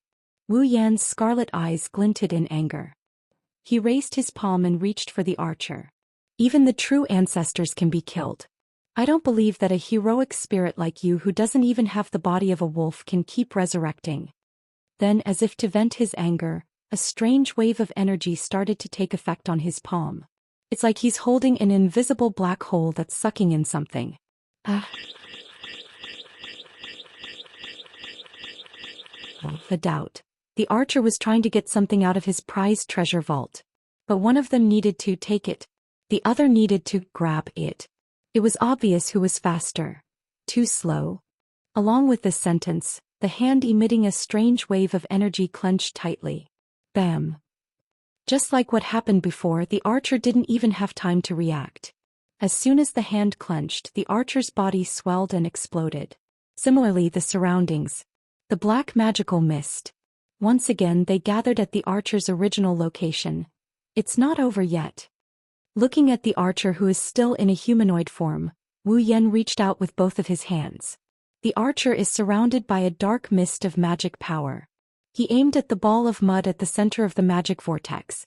Wu Yan's scarlet eyes glinted in anger. He raised his palm and reached for the archer. Even the true ancestors can be killed. I don't believe that a heroic spirit like you who doesn't even have the body of a wolf can keep resurrecting. Then, as if to vent his anger, a strange wave of energy started to take effect on his palm. It's like he's holding an invisible black hole that's sucking in something. A doubt. The archer was trying to get something out of his prized treasure vault. But one of them needed to take it. The other needed to grab it. It was obvious who was faster. Too slow. Along with this sentence, the hand emitting a strange wave of energy clenched tightly. Bam. Just like what happened before, the archer didn't even have time to react. As soon as the hand clenched, the archer's body swelled and exploded. Similarly, the surroundings. The black magical mist. Once again, they gathered at the archer's original location. It's not over yet. Looking at the archer who is still in a humanoid form, Wu Yan reached out with both of his hands. The archer is surrounded by a dark mist of magic power. He aimed at the ball of mud at the center of the magic vortex.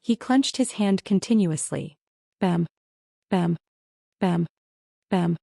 He clenched his hand continuously. Bam. Bam. Bam. Bam.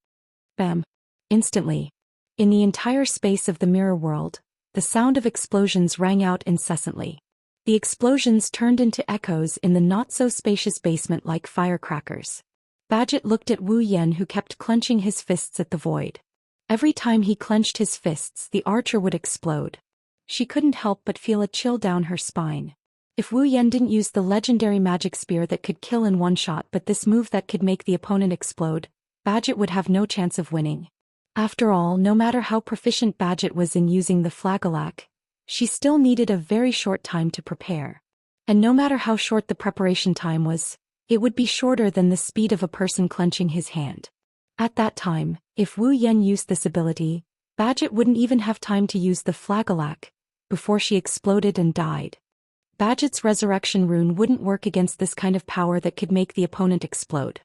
Bam. Instantly. In the entire space of the mirror world, the sound of explosions rang out incessantly. The explosions turned into echoes in the not-so-spacious basement like firecrackers. Badget looked at Wu Yan, who kept clenching his fists at the void. Every time he clenched his fists, the archer would explode. She couldn't help but feel a chill down her spine. If Wu Yan didn't use the legendary magic spear that could kill in one shot but this move that could make the opponent explode, Badget would have no chance of winning. After all, no matter how proficient Badget was in using the flagellac, she still needed a very short time to prepare. And no matter how short the preparation time was, it would be shorter than the speed of a person clenching his hand. At that time, if Wu Yan used this ability, Badget wouldn't even have time to use the flagellac before she exploded and died. Badget's resurrection rune wouldn't work against this kind of power that could make the opponent explode.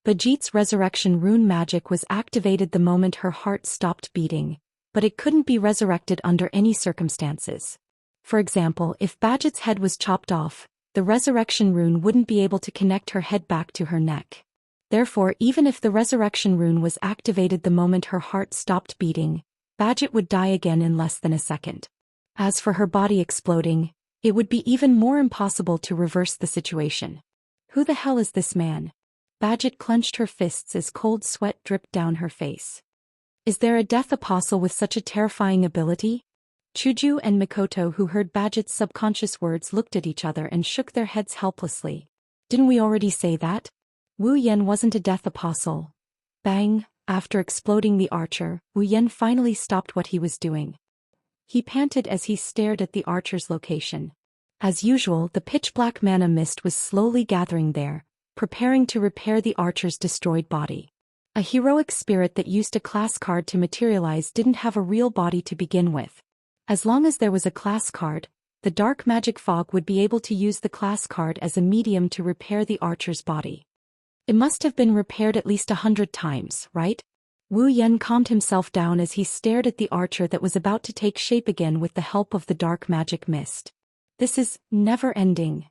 Badget's resurrection rune magic was activated the moment her heart stopped beating, but it couldn't be resurrected under any circumstances. For example, if Badget's head was chopped off, the resurrection rune wouldn't be able to connect her head back to her neck. Therefore, even if the resurrection rune was activated the moment her heart stopped beating, Badget would die again in less than a second. As for her body exploding, it would be even more impossible to reverse the situation. Who the hell is this man? Badget clenched her fists as cold sweat dripped down her face. Is there a death apostle with such a terrifying ability? Chuju and Mikoto, who heard Badget's subconscious words, looked at each other and shook their heads helplessly. Didn't we already say that? Wu Yan wasn't a death apostle. Bang! After exploding the archer, Wu Yan finally stopped what he was doing. He panted as he stared at the archer's location. As usual, the pitch-black mana mist was slowly gathering there, preparing to repair the archer's destroyed body. A heroic spirit that used a class card to materialize didn't have a real body to begin with. As long as there was a class card, the dark magic fog would be able to use the class card as a medium to repair the archer's body. It must have been repaired at least 100 times, right? Wu Yan calmed himself down as he stared at the archer that was about to take shape again with the help of the dark magic mist. This is never-ending.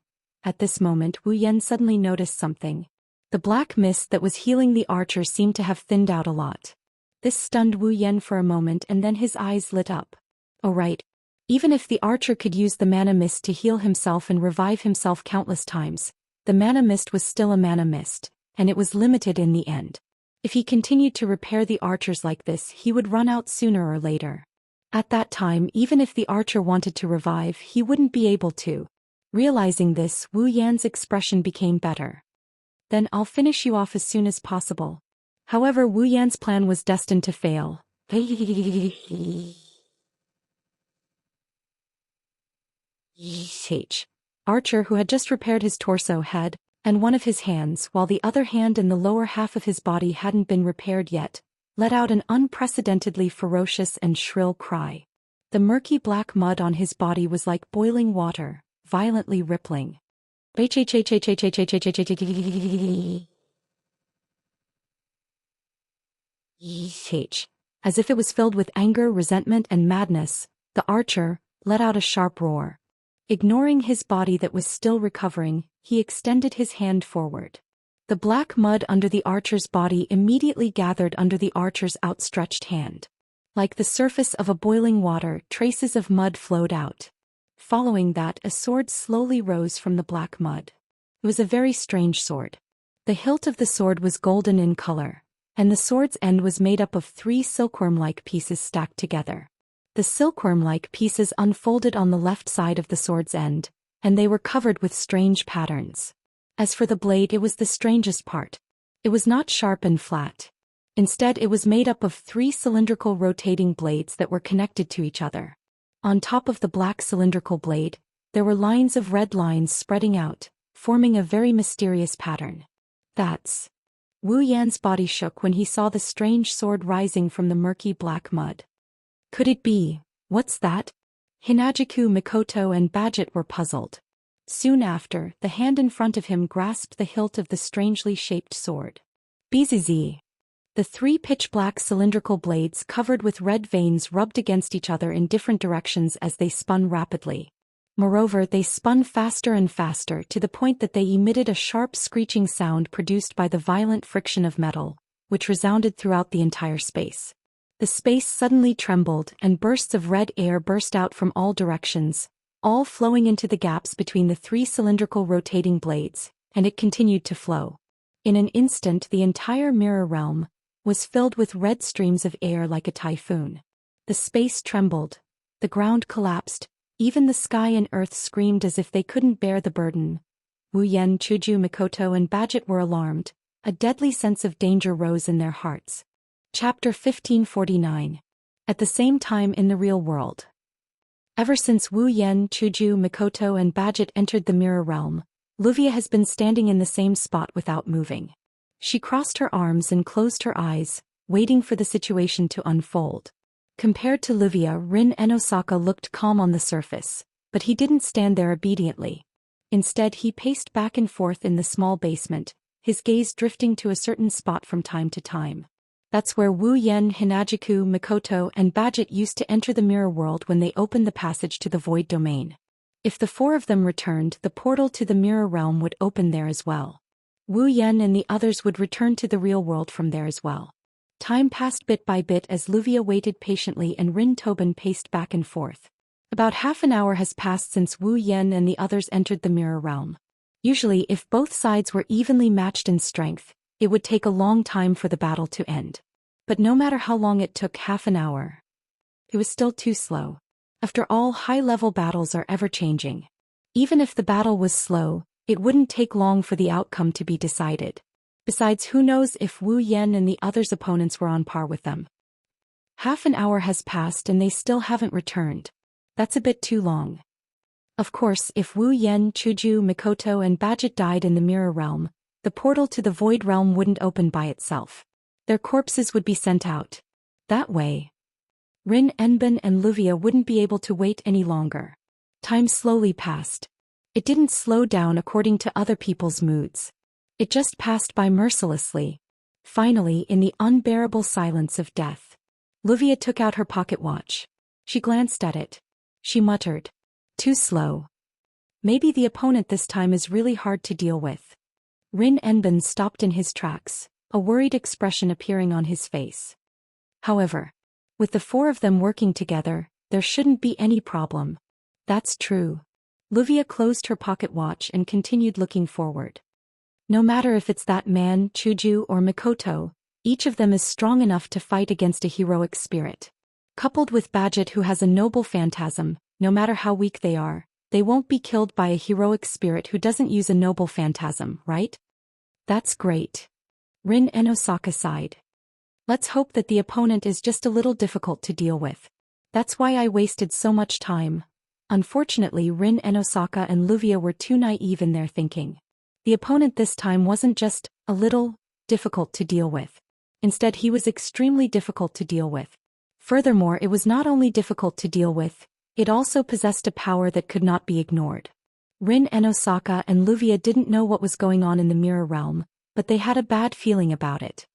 At this moment, Wu Yan suddenly noticed something. The black mist that was healing the archer seemed to have thinned out a lot. This stunned Wu Yan for a moment, and then his eyes lit up. Oh right. Even if the archer could use the mana mist to heal himself and revive himself countless times, the mana mist was still a mana mist, and it was limited in the end. If he continued to repair the archers like this, he would run out sooner or later. At that time, even if the archer wanted to revive, he wouldn't be able to. Realizing this, Wu Yan's expression became better. Then I'll finish you off as soon as possible. However, Wu Yan's plan was destined to fail. Archer, who had just repaired his torso, head, and one of his hands, while the other hand and the lower half of his body hadn't been repaired yet, let out an unprecedentedly ferocious and shrill cry. The murky black mud on his body was like boiling water, violently rippling. As if it was filled with anger, resentment, and madness, the archer let out a sharp roar. Ignoring his body that was still recovering, he extended his hand forward. The black mud under the archer's body immediately gathered under the archer's outstretched hand. Like the surface of a boiling water, traces of mud flowed out. Following that, a sword slowly rose from the black mud. It was a very strange sword. The hilt of the sword was golden in color, and the sword's end was made up of 3 silkworm-like pieces stacked together. The silkworm-like pieces unfolded on the left side of the sword's end, and they were covered with strange patterns. As for the blade, it was the strangest part. It was not sharp and flat. Instead, it was made up of 3 cylindrical rotating blades that were connected to each other. On top of the black cylindrical blade, there were lines of red lines spreading out, forming a very mysterious pattern. That's... Wu Yan's body shook when he saw the strange sword rising from the murky black mud. Could it be? What's that? Hinajiku, Mikoto and Badget were puzzled. Soon after, the hand in front of him grasped the hilt of the strangely shaped sword. Bzz. The 3 pitch-black cylindrical blades covered with red veins rubbed against each other in different directions as they spun rapidly. Moreover, they spun faster and faster to the point that they emitted a sharp screeching sound produced by the violent friction of metal, which resounded throughout the entire space. The space suddenly trembled and bursts of red air burst out from all directions, all flowing into the gaps between the 3 cylindrical rotating blades, and it continued to flow. In an instant, the entire mirror realm was filled with red streams of air like a typhoon. The space trembled, the ground collapsed, even the sky and earth screamed as if they couldn't bear the burden. Wu Yan, Chuju, Mikoto and Badget were alarmed. A deadly sense of danger rose in their hearts. Chapter 1549. At the same time in the real world. Ever since Wu Yan, Chuju, Mikoto and Badget entered the mirror realm, Luvia has been standing in the same spot without moving. She crossed her arms and closed her eyes, waiting for the situation to unfold. Compared to Luvia, Rin Enosaka looked calm on the surface, but he didn't stand there obediently. Instead, he paced back and forth in the small basement, his gaze drifting to a certain spot from time to time. That's where Wu Yan, Hinajiku, Mikoto and Badget used to enter the mirror world when they opened the passage to the void domain. If the 4 of them returned, the portal to the mirror realm would open there as well. Wu Yan and the others would return to the real world from there as well. Time passed bit by bit as Luvia waited patiently and Rin Tobin paced back and forth. About half an hour has passed since Wu Yan and the others entered the mirror realm. Usually, if both sides were evenly matched in strength, it would take a long time for the battle to end. But no matter how long it took, half an hour, it was still too slow. After all, high-level battles are ever-changing. Even if the battle was slow, it wouldn't take long for the outcome to be decided. Besides, who knows if Wu Yan and the others' opponents were on par with them. Half an hour has passed and they still haven't returned. That's a bit too long. Of course, if Wu Yan, Chuju, Mikoto and Badget died in the mirror realm, the portal to the void realm wouldn't open by itself. Their corpses would be sent out. That way, Rin Enbin and Luvia wouldn't be able to wait any longer. Time slowly passed. It didn't slow down according to other people's moods. It just passed by mercilessly. Finally, in the unbearable silence of death, Luvia took out her pocket watch. She glanced at it. She muttered, "Too slow. Maybe the opponent this time is really hard to deal with." Rin Enbin stopped in his tracks, a worried expression appearing on his face. However, with the 4 of them working together, there shouldn't be any problem. That's true. Luvia closed her pocket watch and continued looking forward. No matter if it's that man, Chuju or Mikoto, each of them is strong enough to fight against a heroic spirit. Coupled with Badget, who has a noble phantasm, no matter how weak they are, they won't be killed by a heroic spirit who doesn't use a noble phantasm, right? That's great. Rin Enosaka sighed. Let's hope that the opponent is just a little difficult to deal with. That's why I wasted so much time. Unfortunately, Rin Enosaka and Luvia were too naive in their thinking. The opponent this time wasn't just a little difficult to deal with. Instead, he was extremely difficult to deal with. Furthermore, it was not only difficult to deal with, it also possessed a power that could not be ignored. Rin Enosaka and Luvia didn't know what was going on in the mirror realm, but they had a bad feeling about it.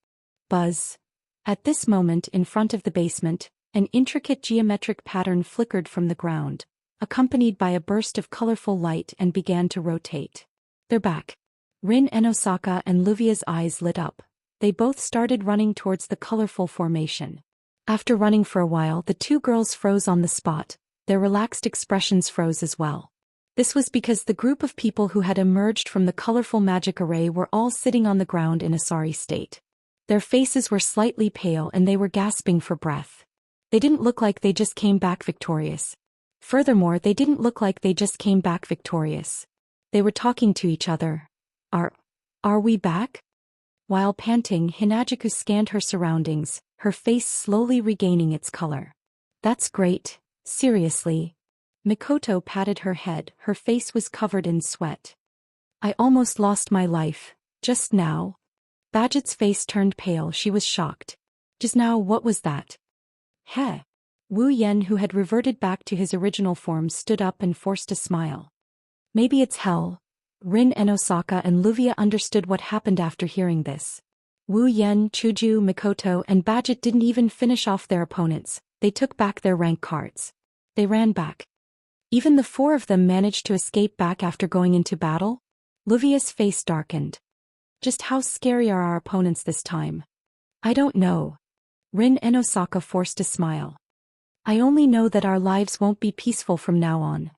Buzz. At this moment, in front of the basement, an intricate geometric pattern flickered from the ground, accompanied by a burst of colorful light, and began to rotate. They're back. Rin Enosaka and Luvia's eyes lit up. They both started running towards the colorful formation. After running for a while, the two girls froze on the spot. Their relaxed expressions froze as well. This was because the group of people who had emerged from the colorful magic array were all sitting on the ground in a sorry state. Their faces were slightly pale and they were gasping for breath. They didn't look like they just came back victorious. Furthermore, they didn't look like they just came back victorious. They were talking to each other. Are we back? While panting, Hinajuku scanned her surroundings, her face slowly regaining its color. That's great, seriously. Mikoto patted her head, her face was covered in sweat. I almost lost my life, just now. Badget's face turned pale, she was shocked. Just now, what was that? Heh. Wu Yen, who had reverted back to his original form, stood up and forced a smile. Maybe it's hell. Rin and Osaka and Luvia understood what happened after hearing this. Wu Yen, Chuju, Mikoto, and Badget didn't even finish off their opponents. They took back their rank cards. They ran back. Even the four of them managed to escape back after going into battle? Luvia's face darkened. Just how scary are our opponents this time? I don't know. Rin and Osaka forced a smile. I only know that our lives won't be peaceful from now on.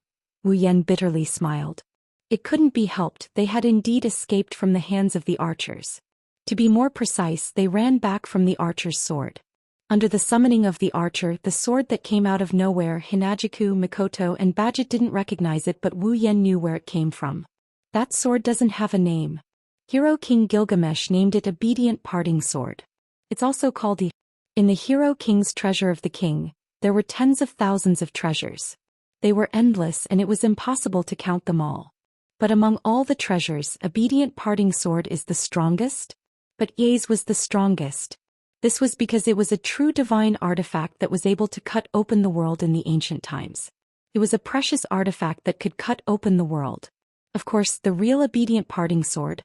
Wu Yen bitterly smiled. It couldn't be helped, they had indeed escaped from the hands of the archers. To be more precise, they ran back from the archer's sword. Under the summoning of the archer, the sword that came out of nowhere, Hinajuku, Mikoto, and Badget didn't recognize it, but Wu Yen knew where it came from. That sword doesn't have a name. Hero King Gilgamesh named it Obedient Parting Sword. It's also called the... In the Hero King's Treasure of the King, there were tens of thousands of treasures. They were endless and it was impossible to count them all. But among all the treasures, Obedient Parting Sword is the strongest? But Ye's was the strongest. This was because it was a true divine artifact that was able to cut open the world in the ancient times. It was a precious artifact that could cut open the world. Of course, the real Obedient Parting Sword.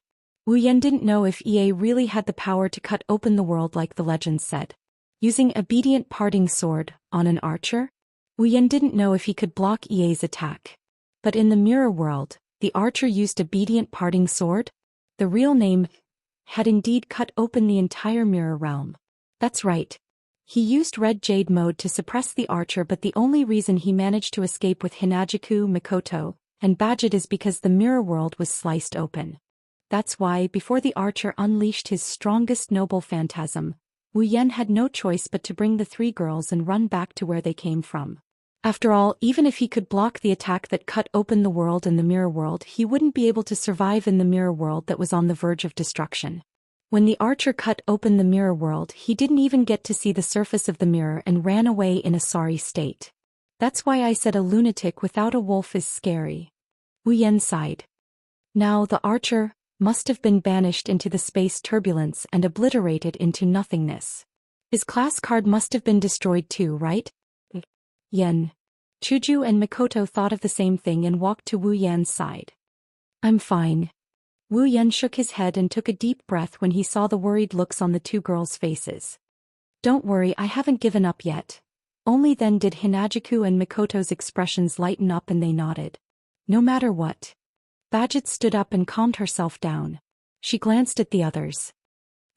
Wu Yen didn't know if Ye really had the power to cut open the world like the legends said. Using Obedient Parting Sword on an archer? Wu Yen didn't know if he could block Ye's attack. But in the mirror world, the archer used Obedient Parting Sword? The real name had indeed cut open the entire mirror realm. That's right. He used Red Jade mode to suppress the archer, but the only reason he managed to escape with Hinajuku, Mikoto, and Badget is because the mirror world was sliced open. That's why, before the archer unleashed his strongest noble phantasm, Wu Yen had no choice but to bring the three girls and run back to where they came from. After all, even if he could block the attack that cut open the world and the mirror world, he wouldn't be able to survive in the mirror world that was on the verge of destruction. When the archer cut open the mirror world, he didn't even get to see the surface of the mirror and ran away in a sorry state. That's why I said a lunatic without a wolf is scary. Wu Yen sighed. Now the archer must have been banished into the space turbulence and obliterated into nothingness. His class card must have been destroyed too, right? Yen. Chuju and Mikoto thought of the same thing and walked to Wu Yan's side. I'm fine. Wu Yen shook his head and took a deep breath when he saw the worried looks on the two girls' faces. Don't worry, I haven't given up yet. Only then did Hinajuku and Mikoto's expressions lighten up and they nodded. No matter what. Badget stood up and calmed herself down. She glanced at the others.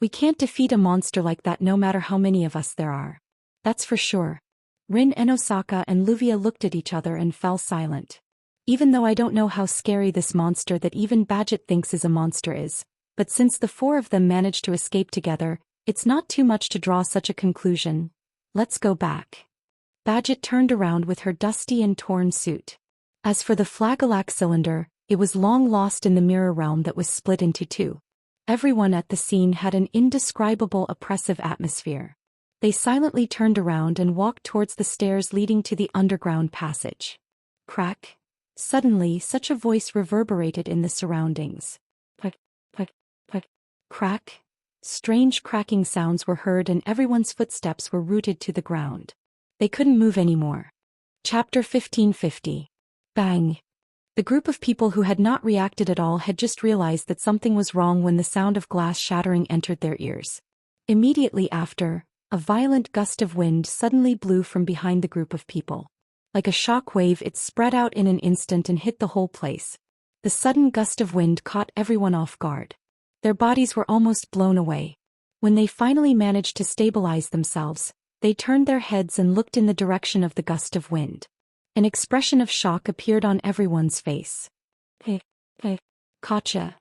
We can't defeat a monster like that no matter how many of us there are. That's for sure. Rin and Osaka and Luvia looked at each other and fell silent. Even though I don't know how scary this monster that even Badget thinks is a monster is, but since the four of them managed to escape together, it's not too much to draw such a conclusion. Let's go back. Badget turned around with her dusty and torn suit. As for the Flagellach cylinder, it was long lost in the mirror realm that was split into two. Everyone at the scene had an indescribable oppressive atmosphere. They silently turned around and walked towards the stairs leading to the underground passage. Crack. Suddenly, such a voice reverberated in the surroundings. Crack. Strange cracking sounds were heard and everyone's footsteps were rooted to the ground. They couldn't move anymore. Chapter 1550. Bang. The group of people who had not reacted at all had just realized that something was wrong when the sound of glass shattering entered their ears. Immediately after, a violent gust of wind suddenly blew from behind the group of people. Like a shock wave, it spread out in an instant and hit the whole place. The sudden gust of wind caught everyone off guard. Their bodies were almost blown away. When they finally managed to stabilize themselves, They turned their heads and looked in the direction of the gust of wind. An expression of shock appeared on everyone's face. Hey, gotcha.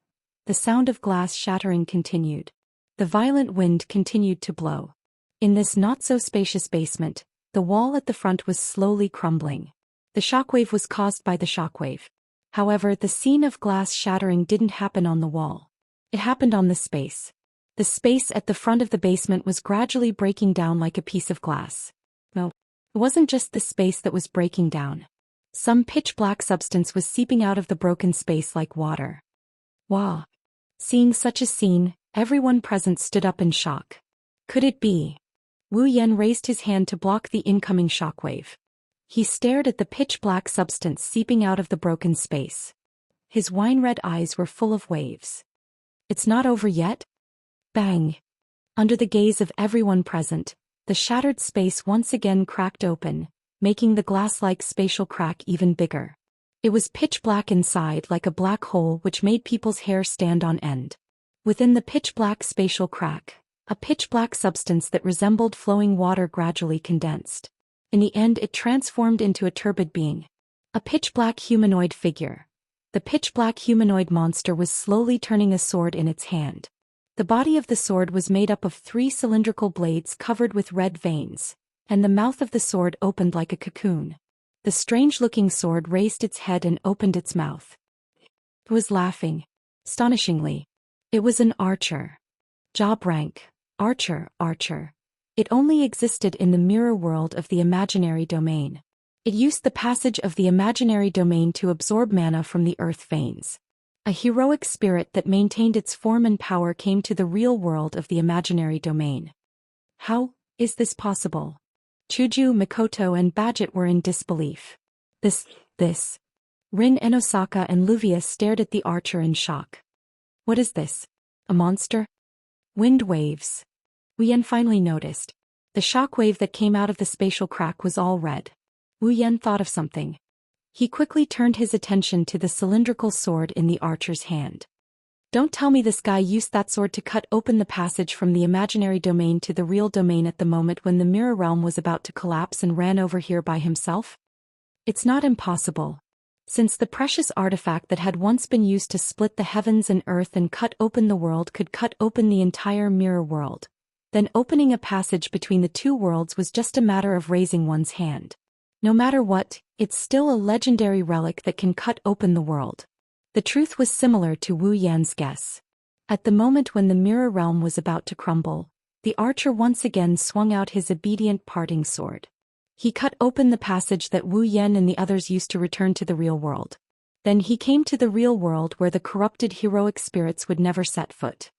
The sound of glass shattering continued. The violent wind continued to blow. In this not-so-spacious basement, the wall at the front was slowly crumbling. The shockwave was caused by the shockwave. However, the scene of glass shattering didn't happen on the wall. It happened on the space. The space at the front of the basement was gradually breaking down like a piece of glass. No, it wasn't just the space that was breaking down. Some pitch-black substance was seeping out of the broken space like water. Wow! Seeing such a scene, everyone present stood up in shock. Could it be? Wu Yan raised his hand to block the incoming shockwave. He stared at the pitch-black substance seeping out of the broken space. His wine-red eyes were full of waves. It's not over yet? Bang! Under the gaze of everyone present, the shattered space once again cracked open, making the glass-like spatial crack even bigger. It was pitch-black inside like a black hole which made people's hair stand on end. Within the pitch-black spatial crack, a pitch-black substance that resembled flowing water gradually condensed. In the end it transformed into a turbid being. A pitch-black humanoid figure. The pitch-black humanoid monster was slowly turning a sword in its hand. The body of the sword was made up of 3 cylindrical blades covered with red veins, and the mouth of the sword opened like a cocoon. The strange-looking sword raised its head and opened its mouth. It was laughing. Astonishingly. It was an archer. Job rank. Archer. It only existed in the mirror world of the imaginary domain. It used the passage of the imaginary domain to absorb mana from the earth veins. A heroic spirit that maintained its form and power came to the real world of the imaginary domain. How is this possible? Chuju, Mikoto and Badget were in disbelief. This. Rin and Osaka and Luvia stared at the archer in shock. What is this? A monster? Wind waves. Wu Yan finally noticed. The shock wave that came out of the spatial crack was all red. Wu Yan thought of something. He quickly turned his attention to the cylindrical sword in the archer's hand. Don't tell me this guy used that sword to cut open the passage from the imaginary domain to the real domain at the moment when the mirror realm was about to collapse and ran over here by himself? It's not impossible. Since the precious artifact that had once been used to split the heavens and earth and cut open the world could cut open the entire mirror world, then opening a passage between the 2 worlds was just a matter of raising one's hand. No matter what, it's still a legendary relic that can cut open the world. The truth was similar to Wu Yan's guess. At the moment when the mirror realm was about to crumble, the archer once again swung out his obedient parting sword. He cut open the passage that Wu Yan and the others used to return to the real world. Then he came to the real world where the corrupted heroic spirits would never set foot.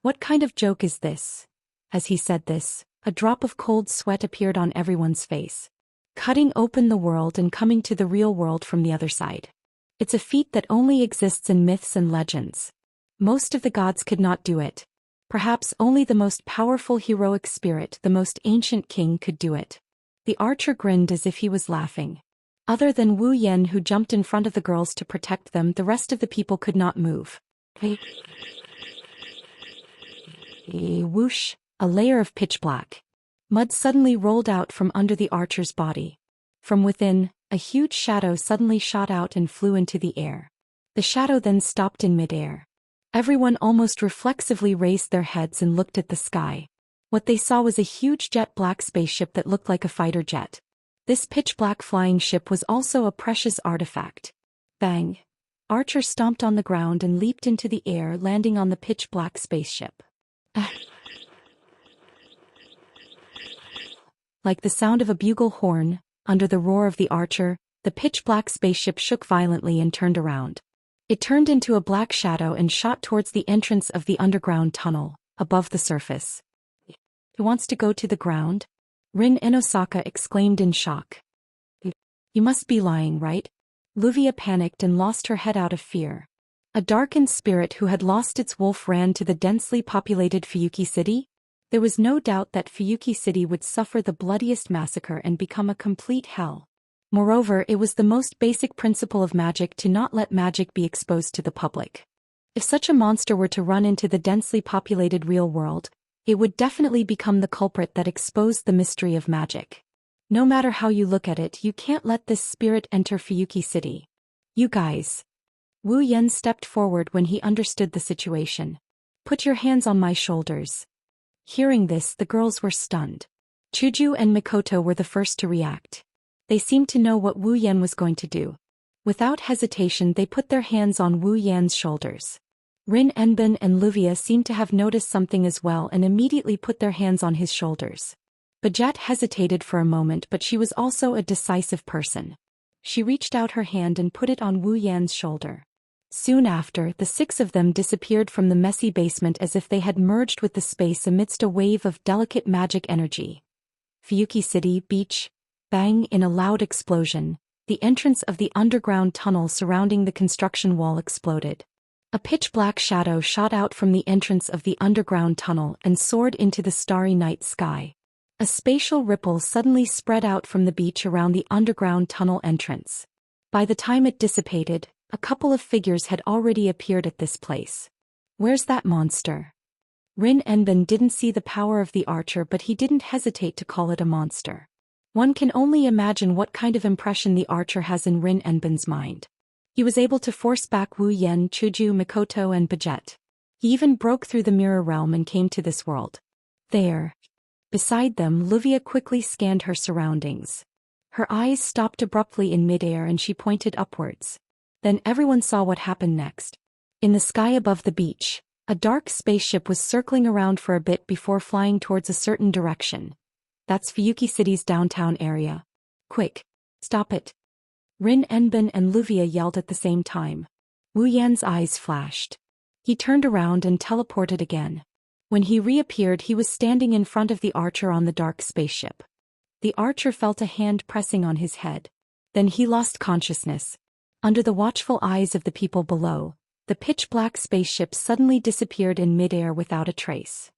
What kind of joke is this? As he said this, a drop of cold sweat appeared on everyone's face. Cutting open the world and coming to the real world from the other side. It's a feat that only exists in myths and legends. Most of the gods could not do it. Perhaps only the most powerful heroic spirit, the most ancient king, could do it. The archer grinned as if he was laughing. Other than Wu Yan, who jumped in front of the girls to protect them, the rest of the people could not move. Whoosh, a layer of pitch black. Mud suddenly rolled out from under the archer's body. From within, a huge shadow suddenly shot out and flew into the air. The shadow then stopped in midair. Everyone almost reflexively raised their heads and looked at the sky. What they saw was a huge jet-black spaceship that looked like a fighter jet. This pitch-black flying ship was also a precious artifact. Bang! Archer stomped on the ground and leaped into the air, landing on the pitch-black spaceship. Like the sound of a bugle horn, under the roar of the archer, the pitch-black spaceship shook violently and turned around. It turned into a black shadow and shot towards the entrance of the underground tunnel, above the surface. It wants to go to the ground? Rin and Osaka exclaimed in shock. You must be lying, right? Luvia panicked and lost her head out of fear. A darkened spirit who had lost its wolf ran to the densely populated Fuyuki City? There was no doubt that Fuyuki City would suffer the bloodiest massacre and become a complete hell. Moreover, it was the most basic principle of magic to not let magic be exposed to the public. If such a monster were to run into the densely populated real world, it would definitely become the culprit that exposed the mystery of magic. No matter how you look at it, you can't let this spirit enter Fuyuki City. You guys. Wu Yan stepped forward when he understood the situation. Put your hands on my shoulders. Hearing this, the girls were stunned. Chuju and Mikoto were the first to react. They seemed to know what Wu Yan was going to do. Without hesitation, they put their hands on Wu Yan's shoulders. Rin Enbin and Luvia seemed to have noticed something as well and immediately put their hands on his shoulders. Bajette hesitated for a moment, but she was also a decisive person. She reached out her hand and put it on Wu Yan's shoulder. Soon after, the six of them disappeared from the messy basement as if they had merged with the space amidst a wave of delicate magic energy. Fuyuki City, beach. Bang! In a loud explosion, the entrance of the underground tunnel surrounding the construction wall exploded. A pitch-black shadow shot out from the entrance of the underground tunnel and soared into the starry night sky. A spatial ripple suddenly spread out from the beach around the underground tunnel entrance. By the time it dissipated, a couple of figures had already appeared at this place. Where's that monster? Rin Enbin didn't see the power of the archer, but he didn't hesitate to call it a monster. One can only imagine what kind of impression the archer has in Rin Enbin's mind. He was able to force back Wu Yan, Chuju, Mikoto and Bajette. He even broke through the mirror realm and came to this world. There. Beside them, Luvia quickly scanned her surroundings. Her eyes stopped abruptly in midair and she pointed upwards. Then everyone saw what happened next. In the sky above the beach, a dark spaceship was circling around for a bit before flying towards a certain direction. That's Fuyuki City's downtown area. Quick! Stop it! Rin Enbin and Luvia yelled at the same time. Wu Yan's eyes flashed. He turned around and teleported again. When he reappeared, he was standing in front of the archer on the dark spaceship. The archer felt a hand pressing on his head. Then he lost consciousness. Under the watchful eyes of the people below, the pitch-black spaceship suddenly disappeared in midair without a trace.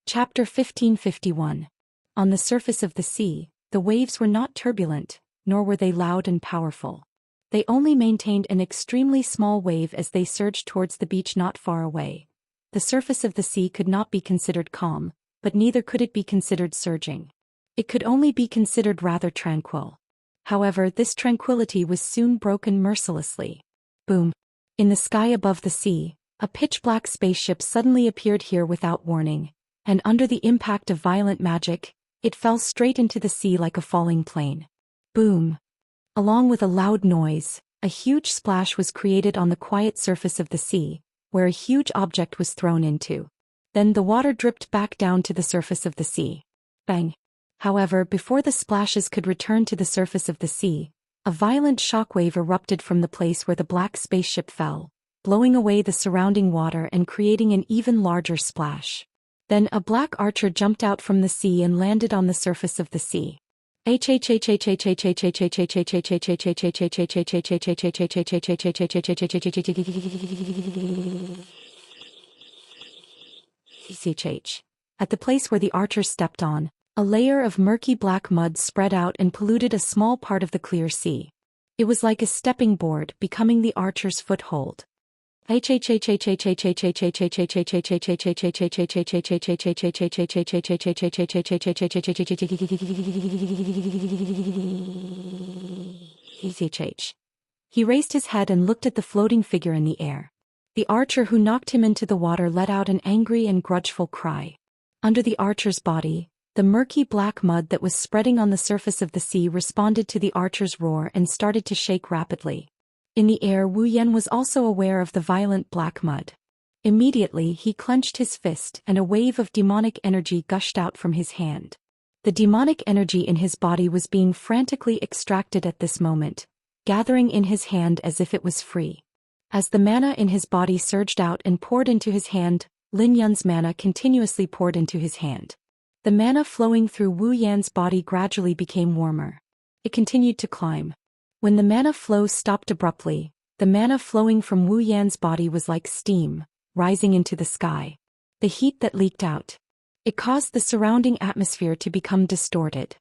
Chapter 1551. On the surface of the sea, the waves were not turbulent, nor were they loud and powerful. They only maintained an extremely small wave as they surged towards the beach not far away. The surface of the sea could not be considered calm, but neither could it be considered surging. It could only be considered rather tranquil. However, this tranquility was soon broken mercilessly. Boom! In the sky above the sea, a pitch-black spaceship suddenly appeared here without warning, and under the impact of violent magic, it fell straight into the sea like a falling plane. Boom! Along with a loud noise, a huge splash was created on the quiet surface of the sea, where a huge object was thrown into. Then the water dripped back down to the surface of the sea. Bang! However, before the splashes could return to the surface of the sea, a violent shockwave erupted from the place where the black spaceship fell, blowing away the surrounding water and creating an even larger splash. Then a black archer jumped out from the sea and landed on the surface of the sea. At the place where the archer stepped on, a layer of murky black mud spread out and polluted a small part of the clear sea. It was like a stepping board, becoming the archer's foothold. He raised his head and looked at the floating figure in the air. The archer who knocked him into the water let out an angry and grudgeful cry. Under the archer's body, the murky black mud that was spreading on the surface of the sea responded to the archer's roar and started to shake rapidly. In the air, Wu Yan was also aware of the violent black mud. Immediately, he clenched his fist and a wave of demonic energy gushed out from his hand. The demonic energy in his body was being frantically extracted at this moment, gathering in his hand as if it was free. As the mana in his body surged out and poured into his hand, Lin Yun's mana continuously poured into his hand. The mana flowing through Wu Yan's body gradually became warmer. It continued to climb. When the mana flow stopped abruptly, the mana flowing from Wu Yan's body was like steam, rising into the sky. The heat that leaked out. It caused the surrounding atmosphere to become distorted.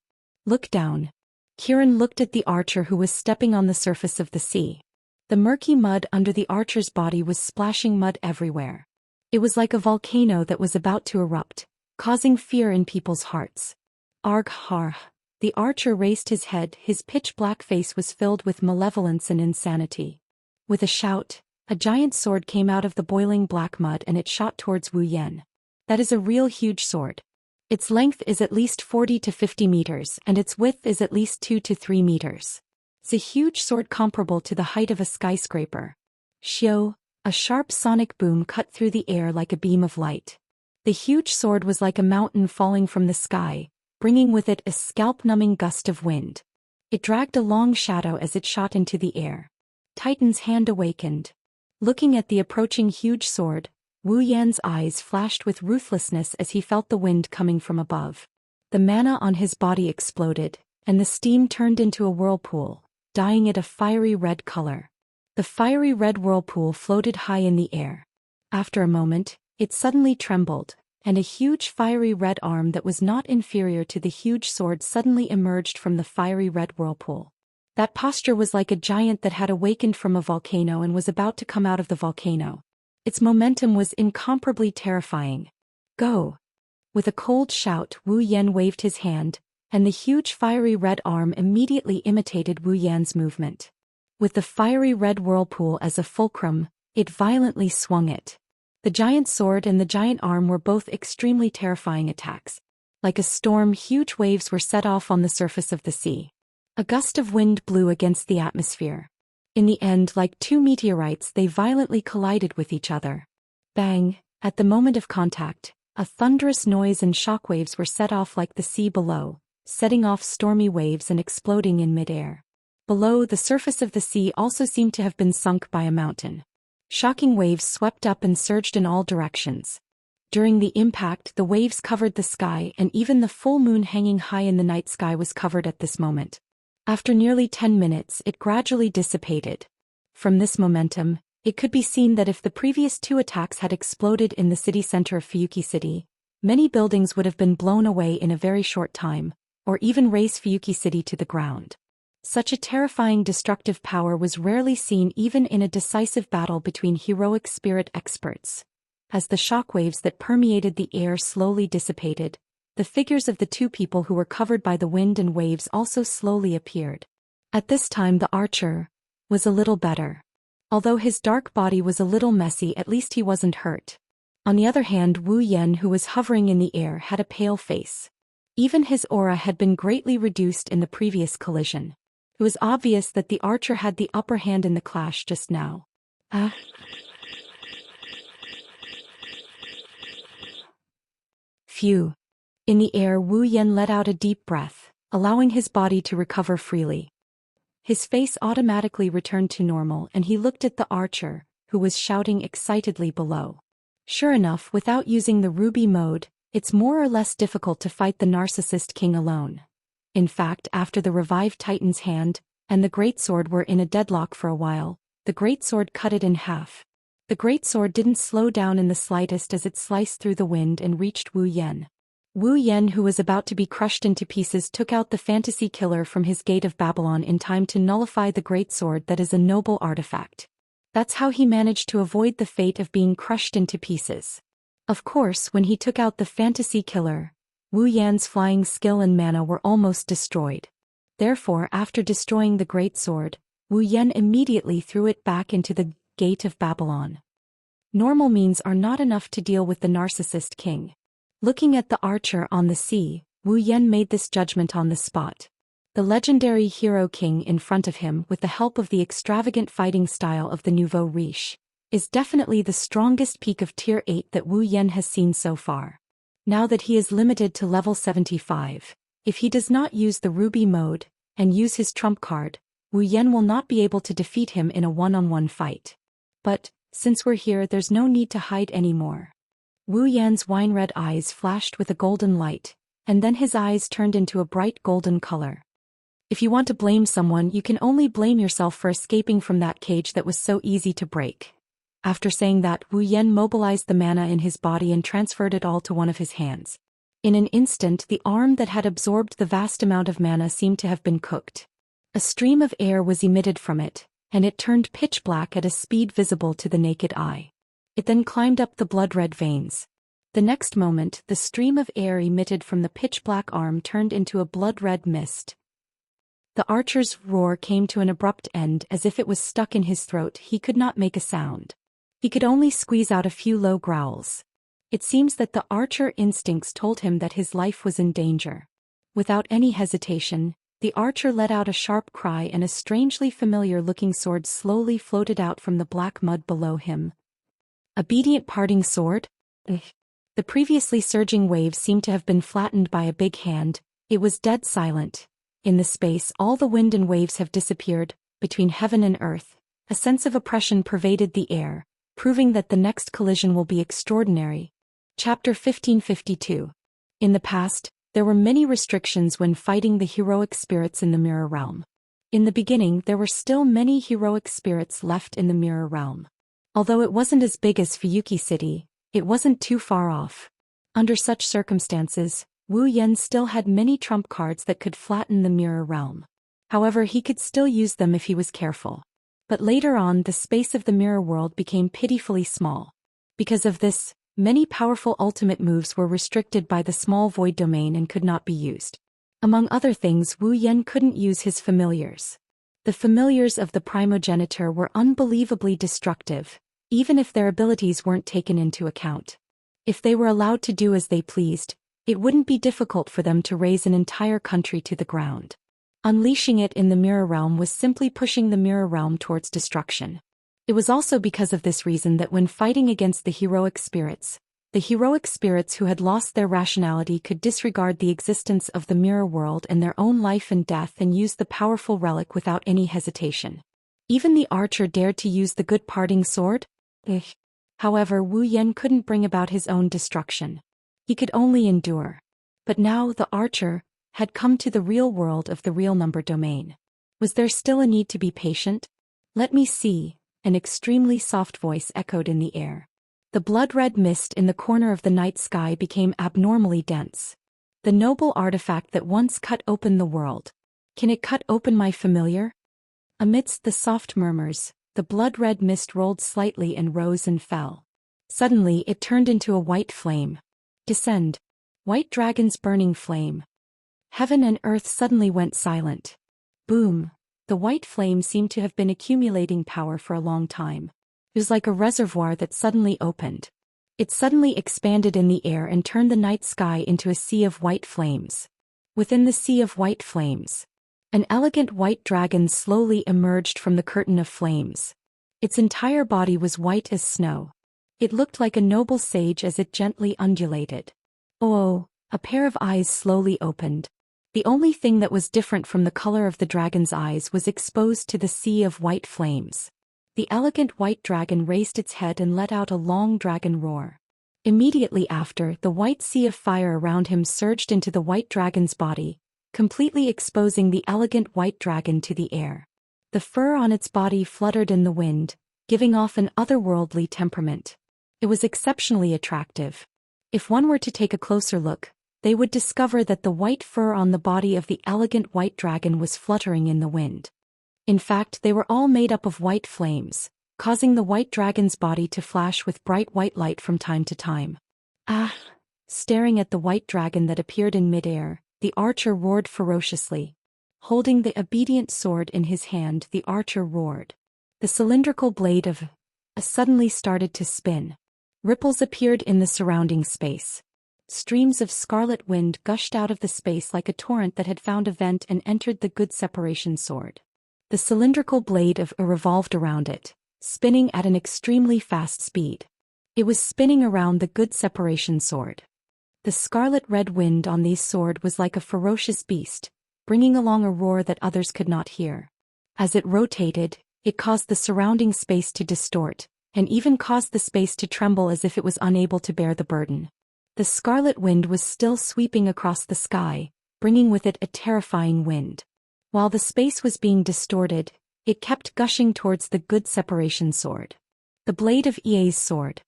Look down. Kiran looked at the archer who was stepping on the surface of the sea. The murky mud under the archer's body was splashing mud everywhere. It was like a volcano that was about to erupt, causing fear in people's hearts. Arg har. The archer raised his head, his pitch-black face was filled with malevolence and insanity. With a shout, a giant sword came out of the boiling black mud and it shot towards Wu Yan. That is a real huge sword. Its length is at least 40 to 50 meters and its width is at least 2 to 3 meters. It's a huge sword comparable to the height of a skyscraper. Xiu, a sharp sonic boom cut through the air like a beam of light. The huge sword was like a mountain falling from the sky, bringing with it a scalp-numbing gust of wind. It dragged a long shadow as it shot into the air. Titan's hand awakened. Looking at the approaching huge sword, Wu Yan's eyes flashed with ruthlessness as he felt the wind coming from above. The mana on his body exploded, and the steam turned into a whirlpool, dyeing it a fiery red color. The fiery red whirlpool floated high in the air. After a moment, it suddenly trembled, and a huge fiery red arm that was not inferior to the huge sword suddenly emerged from the fiery red whirlpool. That posture was like a giant that had awakened from a volcano and was about to come out of the volcano. Its momentum was incomparably terrifying. Go! With a cold shout, Wu Yan waved his hand, and the huge fiery red arm immediately imitated Wu Yan's movement. With the fiery red whirlpool as a fulcrum, it violently swung it. The giant sword and the giant arm were both extremely terrifying attacks. Like a storm, huge waves were set off on the surface of the sea. A gust of wind blew against the atmosphere. In the end, like two meteorites, they violently collided with each other. Bang! At the moment of contact, a thunderous noise and shockwaves were set off like the sea below, setting off stormy waves and exploding in midair. Below, the surface of the sea also seemed to have been sunk by a mountain. Shocking waves swept up and surged in all directions. During the impact, the waves covered the sky and even the full moon hanging high in the night sky was covered at this moment. After nearly 10 minutes, it gradually dissipated. From this momentum, it could be seen that if the previous two attacks had exploded in the city center of Fuyuki City, many buildings would have been blown away in a very short time, or even raze Fuyuki City to the ground. Such a terrifying destructive power was rarely seen even in a decisive battle between heroic spirit experts. As the shockwaves that permeated the air slowly dissipated, the figures of the two people who were covered by the wind and waves also slowly appeared. At this time the archer was a little better. Although his dark body was a little messy, at least he wasn't hurt. On the other hand, Wu Yan, who was hovering in the air, had a pale face. Even his aura had been greatly reduced in the previous collision. It was obvious that the archer had the upper hand in the clash just now. Phew. In the air, Wu Yan let out a deep breath, allowing his body to recover freely. His face automatically returned to normal and he looked at the archer, who was shouting excitedly below. Sure enough, without using the ruby mode, it's more or less difficult to fight the narcissist king alone. In fact, after the revived Titan's hand and the greatsword were in a deadlock for a while, the greatsword cut it in half. The greatsword didn't slow down in the slightest as it sliced through the wind and reached Wu Yan. Wu Yan, who was about to be crushed into pieces, took out the fantasy killer from his Gate of Babylon in time to nullify the greatsword that is a noble artifact. That's how he managed to avoid the fate of being crushed into pieces. Of course, when he took out the fantasy killer, Wu Yan's flying skill and mana were almost destroyed. Therefore, after destroying the greatsword, Wu Yan immediately threw it back into the Gate of Babylon. Normal means are not enough to deal with the narcissist king. Looking at the archer on the sea, Wu Yan made this judgment on the spot. The legendary hero king in front of him, with the help of the extravagant fighting style of the nouveau riche, is definitely the strongest peak of Tier 8 that Wu Yan has seen so far. Now that he is limited to level 75, if he does not use the ruby mode and use his trump card, Wu Yan will not be able to defeat him in a one-on-one fight. But, since we're here, there's no need to hide anymore. Wu Yan's wine-red eyes flashed with a golden light, and then his eyes turned into a bright golden color. If you want to blame someone, you can only blame yourself for escaping from that cage that was so easy to break. After saying that, Wu Yan mobilized the mana in his body and transferred it all to one of his hands. In an instant, the arm that had absorbed the vast amount of mana seemed to have been cooked. A stream of air was emitted from it, and it turned pitch black at a speed visible to the naked eye. It then climbed up the blood-red veins. The next moment, the stream of air emitted from the pitch-black arm turned into a blood-red mist. The archer's roar came to an abrupt end as if it was stuck in his throat. He could not make a sound. He could only squeeze out a few low growls. It seems that the archer instincts told him that his life was in danger. Without any hesitation, the archer let out a sharp cry and a strangely familiar-looking sword slowly floated out from the black mud below him. Obedient parting sword? The previously surging wave seemed to have been flattened by a big hand. It was dead silent. In the space, all the wind and waves have disappeared. Between heaven and earth, a sense of oppression pervaded the air, proving that the next collision will be extraordinary. Chapter 1552. In the past, there were many restrictions when fighting the heroic spirits in the Mirror Realm. In the beginning, there were still many heroic spirits left in the Mirror Realm. Although it wasn't as big as Fuyuki City, it wasn't too far off. Under such circumstances, Wu Yan still had many trump cards that could flatten the Mirror Realm. However, he could still use them if he was careful. But later on, the space of the Mirror World became pitifully small. Because of this, many powerful ultimate moves were restricted by the small void domain and could not be used. Among other things, Wu Yan couldn't use his familiars. The familiars of the primogenitor were unbelievably destructive, even if their abilities weren't taken into account. If they were allowed to do as they pleased, it wouldn't be difficult for them to raze an entire country to the ground. Unleashing it in the Mirror Realm was simply pushing the Mirror Realm towards destruction. It was also because of this reason that when fighting against the heroic spirits who had lost their rationality could disregard the existence of the Mirror World and their own life and death and use the powerful relic without any hesitation. Even the archer dared to use the good parting sword? However, Wu Yan couldn't bring about his own destruction. He could only endure. But now the archer had come to the real world of the real number domain. Was there still a need to be patient? Let me see, an extremely soft voice echoed in the air. The blood-red mist in the corner of the night sky became abnormally dense. The noble artifact that once cut open the world. Can it cut open my familiar? Amidst the soft murmurs, the blood-red mist rolled slightly and rose and fell. Suddenly it turned into a white flame. Descend. White dragon's burning flame. Heaven and earth suddenly went silent. Boom. The white flame seemed to have been accumulating power for a long time. It was like a reservoir that suddenly opened. It suddenly expanded in the air and turned the night sky into a sea of white flames. Within the sea of white flames, an elegant white dragon slowly emerged from the curtain of flames. Its entire body was white as snow. It looked like a noble sage as it gently undulated. Oh, a pair of eyes slowly opened. The only thing that was different from the color of the dragon's eyes was exposed to the sea of white flames. The elegant white dragon raised its head and let out a long dragon roar. Immediately after, the white sea of fire around him surged into the white dragon's body, completely exposing the elegant white dragon to the air. The fur on its body fluttered in the wind, giving off an otherworldly temperament. It was exceptionally attractive. If one were to take a closer look, they would discover that the white fur on the body of the elegant white dragon was fluttering in the wind. In fact, they were all made up of white flames, causing the white dragon's body to flash with bright white light from time to time. Ah! Staring at the white dragon that appeared in midair, the archer roared ferociously. Holding the obedient sword in his hand, the archer roared. The cylindrical blade of suddenly started to spin. Ripples appeared in the surrounding space. Streams of scarlet wind gushed out of the space like a torrent that had found a vent and entered the good separation sword. The cylindrical blade of revolved around it, spinning at an extremely fast speed. It was spinning around the good separation sword. The scarlet-red wind on this sword was like a ferocious beast, bringing along a roar that others could not hear. As it rotated, it caused the surrounding space to distort, and even caused the space to tremble as if it was unable to bear the burden. The scarlet wind was still sweeping across the sky, bringing with it a terrifying wind. While the space was being distorted, it kept gushing towards the good separation sword. The blade of EA's sword.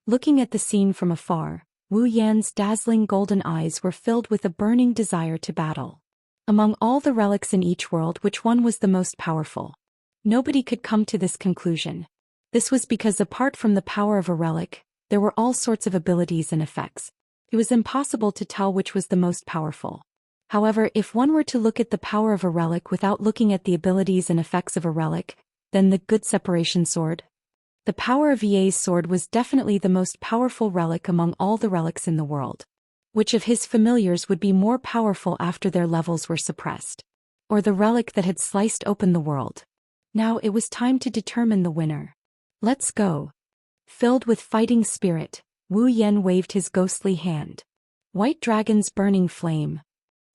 Looking at the scene from afar, Wu Yan's dazzling golden eyes were filled with a burning desire to battle. Among all the relics in each world, which one was the most powerful? Nobody could come to this conclusion. This was because apart from the power of a relic, There were all sorts of abilities and effects. It was impossible to tell which was the most powerful. However, if one were to look at the power of a relic without looking at the abilities and effects of a relic, then the good separation sword. The power of Ye's sword was definitely the most powerful relic among all the relics in the world. Which of his familiars would be more powerful after their levels were suppressed? Or the relic that had sliced open the world? Now it was time to determine the winner. Let's go. Filled with fighting spirit, Wu Yan waved his ghostly hand. White Dragon's burning flame.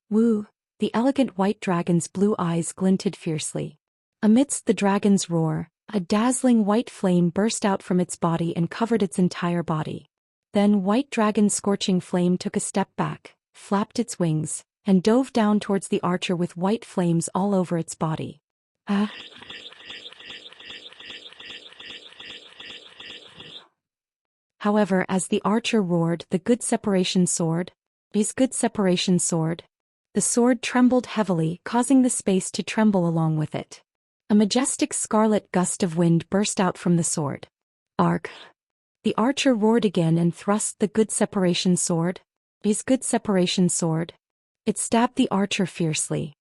Wu, the elegant white dragon's blue eyes glinted fiercely. Amidst the dragon's roar, a dazzling white flame burst out from its body and covered its entire body. Then White Dragon's scorching flame took a step back, flapped its wings, and dove down towards the archer with white flames all over its body. However, as the archer roared the good separation sword, his good separation sword, the sword trembled heavily, causing the space to tremble along with it. A majestic scarlet gust of wind burst out from the sword. Arc. The archer roared again and thrust the good separation sword, his good separation sword. It stabbed the archer fiercely.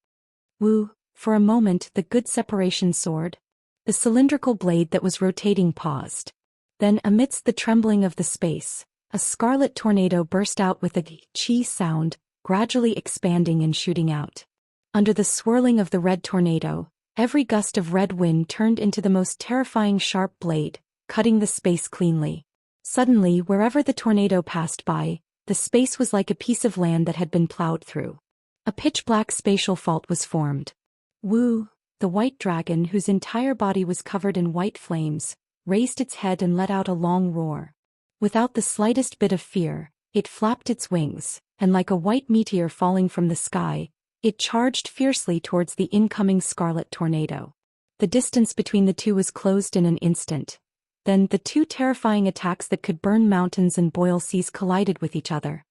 Woo, for a moment the good separation sword, the cylindrical blade that was rotating paused. Then amidst the trembling of the space, a scarlet tornado burst out with a chi sound, gradually expanding and shooting out. Under the swirling of the red tornado, every gust of red wind turned into the most terrifying sharp blade, cutting the space cleanly. Suddenly, wherever the tornado passed by, the space was like a piece of land that had been plowed through. A pitch-black spatial fault was formed. Wu, the white dragon whose entire body was covered in white flames, raised its head and let out a long roar. Without the slightest bit of fear, it flapped its wings, and like a white meteor falling from the sky, it charged fiercely towards the incoming scarlet tornado. The distance between the two was closed in an instant. Then the two terrifying attacks that could burn mountains and boil seas collided with each other.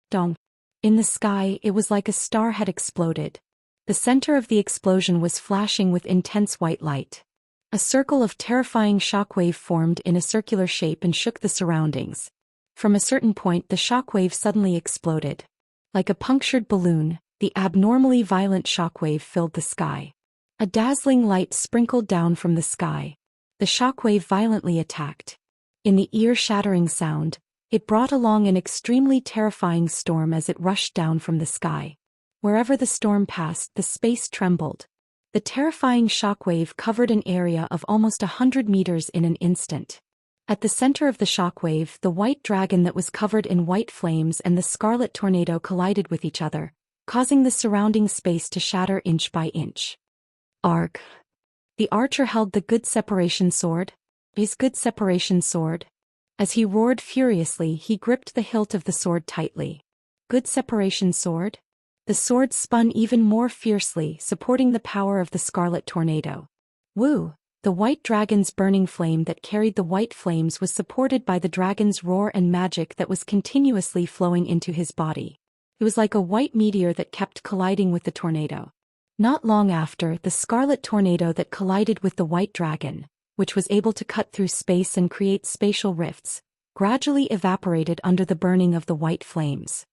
Dong. In the sky, it was like a star had exploded. The center of the explosion was flashing with intense white light. A circle of terrifying shockwave formed in a circular shape and shook the surroundings. From a certain point the shockwave suddenly exploded. Like a punctured balloon, the abnormally violent shockwave filled the sky. A dazzling light sprinkled down from the sky. The shockwave violently attacked. In the ear-shattering sound, it brought along an extremely terrifying storm as it rushed down from the sky. Wherever the storm passed, the space trembled. The terrifying shockwave covered an area of almost 100 meters in an instant. At the center of the shockwave, the white dragon that was covered in white flames and the scarlet tornado collided with each other, causing the surrounding space to shatter inch by inch. Arc. The archer held the good separation sword, his good separation sword. As he roared furiously, he gripped the hilt of the sword tightly. Good separation sword? The sword spun even more fiercely, supporting the power of the scarlet tornado. Woo! The white dragon's burning flame that carried the white flames was supported by the dragon's roar and magic that was continuously flowing into his body. It was like a white meteor that kept colliding with the tornado. Not long after, the scarlet tornado that collided with the white dragon, which was able to cut through space and create spatial rifts, gradually evaporated under the burning of the white flames.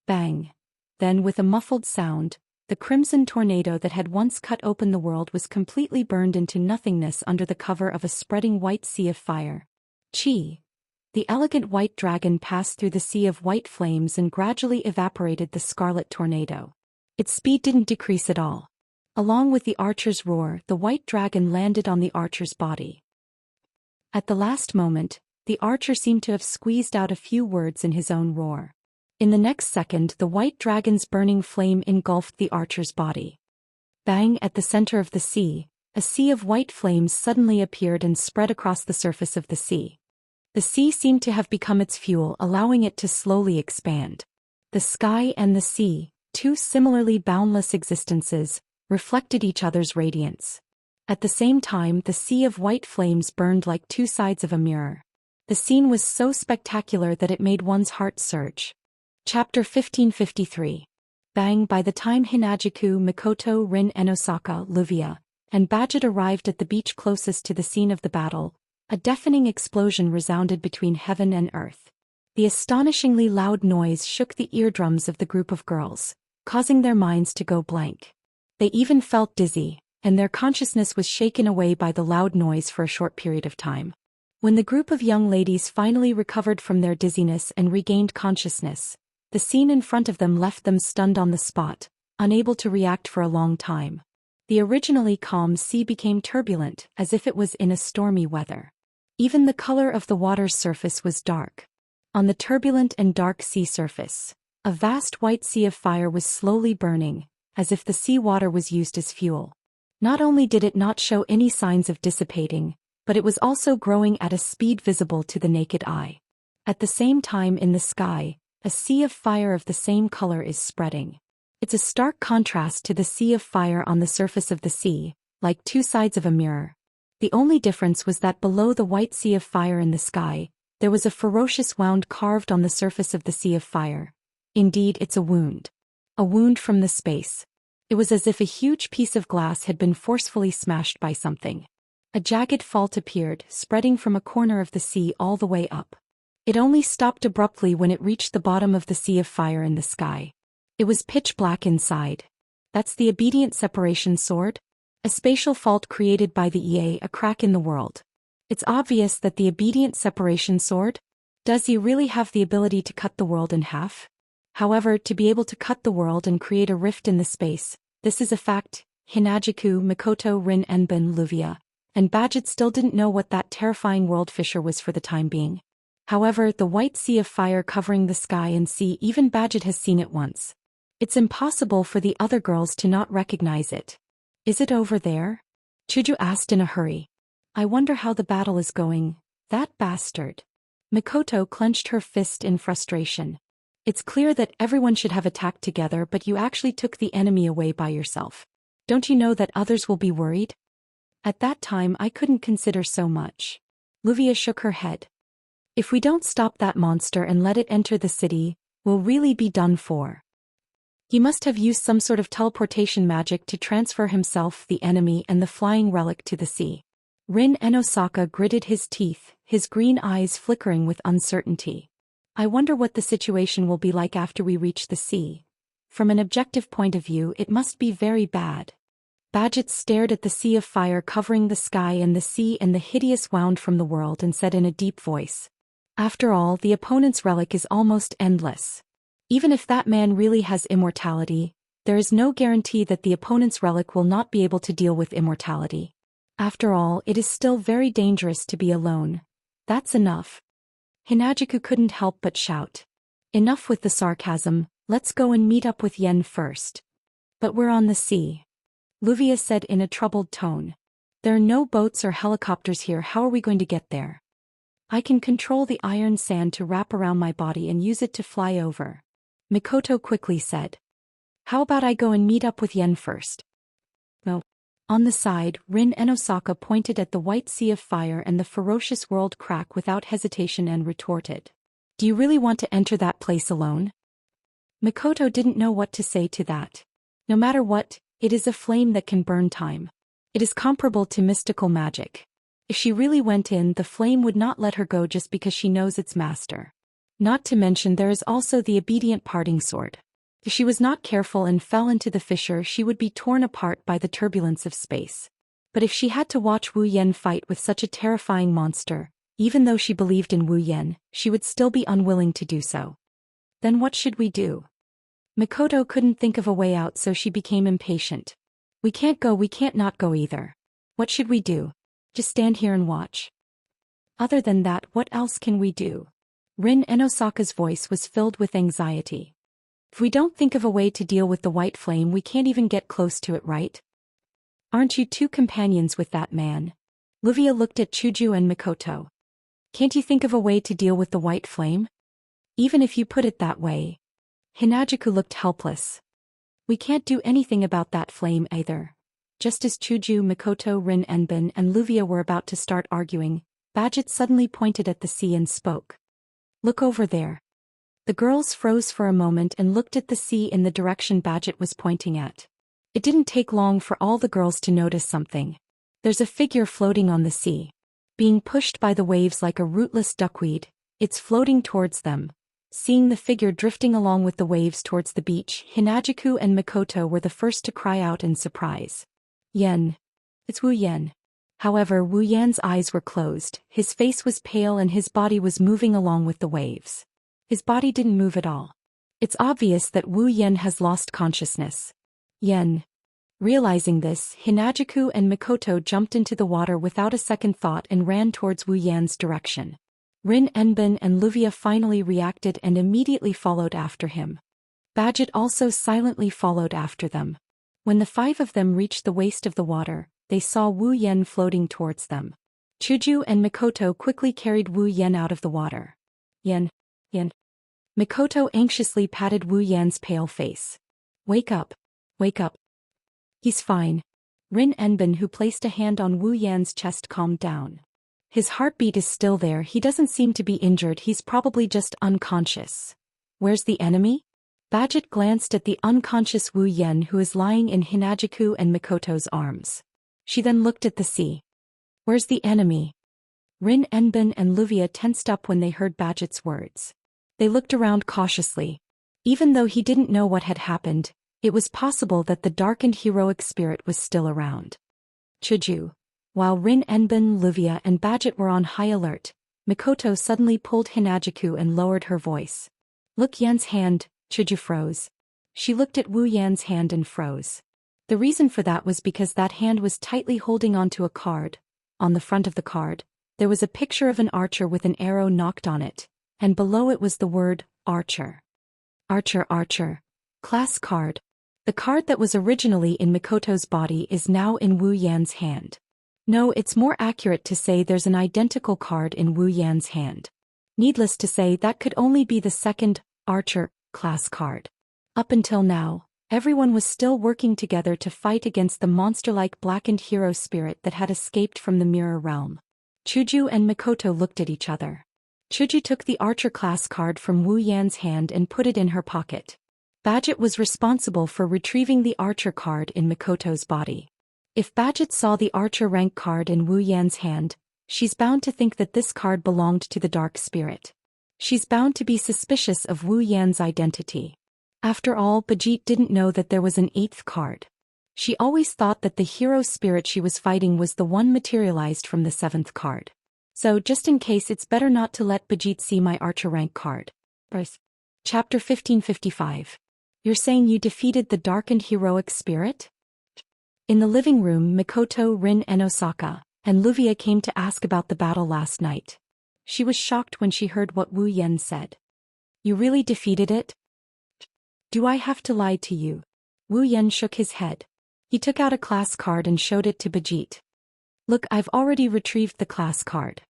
Bang! Then with a muffled sound, the crimson tornado that had once cut open the world was completely burned into nothingness under the cover of a spreading white sea of fire. Chi! The elegant white dragon passed through the sea of white flames and gradually evaporated the scarlet tornado. Its speed didn't decrease at all. Along with the archer's roar, the white dragon landed on the archer's body. At the last moment, the archer seemed to have squeezed out a few words in his own roar. In the next second, the white dragon's burning flame engulfed the archer's body. Bang! At the center of the sea, a sea of white flames suddenly appeared and spread across the surface of the sea. The sea seemed to have become its fuel, allowing it to slowly expand. The sky and the sea, two similarly boundless existences, reflected each other's radiance. At the same time, the sea of white flames burned like two sides of a mirror. The scene was so spectacular that it made one's heart surge. Chapter 1553. Bang! By the time Hinajiku, Mikoto, Rin, Enosaka, Luvia, and Badget arrived at the beach closest to the scene of the battle, A deafening explosion resounded between heaven and earth. The astonishingly loud noise shook the eardrums of the group of girls, causing their minds to go blank. They even felt dizzy, and their consciousness was shaken away by the loud noise for a short period of time. When the group of young ladies finally recovered from their dizziness and regained consciousness, the scene in front of them left them stunned on the spot, unable to react for a long time. The originally calm sea became turbulent, as if it was in a stormy weather. Even the color of the water's surface was dark. On the turbulent and dark sea surface, a vast white sea of fire was slowly burning, as if the sea water was used as fuel. Not only did it not show any signs of dissipating, but it was also growing at a speed visible to the naked eye. At the same time in the sky, a sea of fire of the same color is spreading. It's a stark contrast to the sea of fire on the surface of the sea, like two sides of a mirror. The only difference was that below the white sea of fire in the sky, there was a ferocious wound carved on the surface of the sea of fire. Indeed, it's a wound. A wound from the space. It was as if a huge piece of glass had been forcefully smashed by something. A jagged fault appeared, spreading from a corner of the sea all the way up. It only stopped abruptly when it reached the bottom of the sea of fire in the sky. It was pitch black inside. That's the obedient separation sword? A spatial fault created by the EA, a crack in the world. It's obvious that the obedient separation sword? Does he really have the ability to cut the world in half? However, to be able to cut the world and create a rift in the space, this is a fact. Hinajiku, Mikoto, Rin Enbin, Luvia, and Badget still didn't know what that terrifying world fissure was for the time being. However, the white sea of fire covering the sky and sea, even Badget has seen it once. It's impossible for the other girls to not recognize it. Is it over there? Chuju asked in a hurry. I wonder how the battle is going. That bastard. Mikoto clenched her fist in frustration. It's clear that everyone should have attacked together, but you actually took the enemy away by yourself. Don't you know that others will be worried? At that time I couldn't consider so much. Luvia shook her head. If we don't stop that monster and let it enter the city, we'll really be done for. He must have used some sort of teleportation magic to transfer himself, the enemy, and the flying relic to the sea. Rin Enosaka gritted his teeth, his green eyes flickering with uncertainty. I wonder what the situation will be like after we reach the sea. From an objective point of view, it must be very bad. Badget stared at the sea of fire covering the sky and the sea and the hideous wound from the world and said in a deep voice. After all, the opponent's relic is almost endless. Even if that man really has immortality, there is no guarantee that the opponent's relic will not be able to deal with immortality. After all, it is still very dangerous to be alone. That's enough. Hinajiku couldn't help but shout. Enough with the sarcasm, let's go and meet up with Yen first. But we're on the sea. Luvia said in a troubled tone. There are no boats or helicopters here, how are we going to get there? I can control the iron sand to wrap around my body and use it to fly over. Mikoto quickly said. How about I go and meet up with Yen first? No. On the side, Rin Enosaka pointed at the white sea of fire and the ferocious world crack without hesitation and retorted. Do you really want to enter that place alone? Mikoto didn't know what to say to that. No matter what, it is a flame that can burn time. It is comparable to mystical magic. If she really went in, the flame would not let her go just because she knows its master. Not to mention there is also the obedient parting sword. If she was not careful and fell into the fissure, she would be torn apart by the turbulence of space. But if she had to watch Wu Yen fight with such a terrifying monster, even though she believed in Wu Yen, she would still be unwilling to do so. Then what should we do? Mikoto couldn't think of a way out, so she became impatient. We can't go, we can't not go either. What should we do? Just stand here and watch? Other than that, what else can we do? Rin Enosaka's voice was filled with anxiety. If we don't think of a way to deal with the white flame, we can't even get close to it, right? Aren't you two companions with that man? Luvia looked at Chuju and Mikoto. Can't you think of a way to deal with the white flame? Even if you put it that way. Hinajiku looked helpless. We can't do anything about that flame either. Just as Chuju, Mikoto, Rin Enbin, and Luvia were about to start arguing, Badget suddenly pointed at the sea and spoke. Look over there. The girls froze for a moment and looked at the sea in the direction Badget was pointing at. It didn't take long for all the girls to notice something. There's a figure floating on the sea. being pushed by the waves like a rootless duckweed. It's floating towards them. Seeing the figure drifting along with the waves towards the beach, Hinajiku and Mikoto were the first to cry out in surprise. Yen. It's Wu Yen. However, Wu Yan's eyes were closed, his face was pale and his body was moving along with the waves. His body didn't move at all. It's obvious that Wu Yen has lost consciousness. Yen. Realizing this, Hinajiku and Mikoto jumped into the water without a second thought and ran towards Wu Yan's direction. Rin Enbin and Luvia finally reacted and immediately followed after him. Badget also silently followed after them. When the five of them reached the waist of the water, they saw Wu Yen floating towards them. Chuju and Mikoto quickly carried Wu Yen out of the water. Yen. Yen. Mikoto anxiously patted Wu Yan's pale face. Wake up. Wake up. He's fine. Rin Enbin, who placed a hand on Wu Yan's chest, calmed down. His heartbeat is still there, he doesn't seem to be injured, he's probably just unconscious. Where's the enemy? Badget glanced at the unconscious Wu Yen, who is lying in Hinajiku and Mikoto's arms. She then looked at the sea. Where's the enemy? Rin Enbin and Luvia tensed up when they heard Badget's words. They looked around cautiously. Even though he didn't know what had happened, it was possible that the darkened heroic spirit was still around. Chuju. While Rin Enbin, Luvia and Badget were on high alert, Mikoto suddenly pulled Hinajiku and lowered her voice. Look, Yen's hand. Chuju froze. She looked at Wu Yan's hand and froze. The reason for that was because that hand was tightly holding onto a card. On the front of the card, there was a picture of an archer with an arrow knocked on it, and below it was the word, Archer. Archer, Archer. Class card. The card that was originally in Mikoto's body is now in Wu Yan's hand. No, it's more accurate to say there's an identical card in Wu Yan's hand. Needless to say, that could only be the second, Archer, class card. Up until now, everyone was still working together to fight against the monster-like blackened hero spirit that had escaped from the mirror realm. Chuju and Mikoto looked at each other. Chuju took the Archer class card from Wu Yan's hand and put it in her pocket. Badget was responsible for retrieving the Archer card in Mikoto's body. If Badget saw the Archer rank card in Wu Yan's hand, she's bound to think that this card belonged to the dark spirit. She's bound to be suspicious of Wu Yan's identity. After all, Badget didn't know that there was an eighth card. She always thought that the hero spirit she was fighting was the one materialized from the seventh card. So just in case, it's better not to let Badget see my Archer rank card. Chapter 1555. You're saying you defeated the darkened heroic spirit? In the living room, Mikoto, Rin and Osaka, and Luvia came to ask about the battle last night. She was shocked when she heard what Wu Yen said. You really defeated it? Do I have to lie to you? Wu Yen shook his head. He took out a class card and showed it to Badget. Look, I've already retrieved the class card.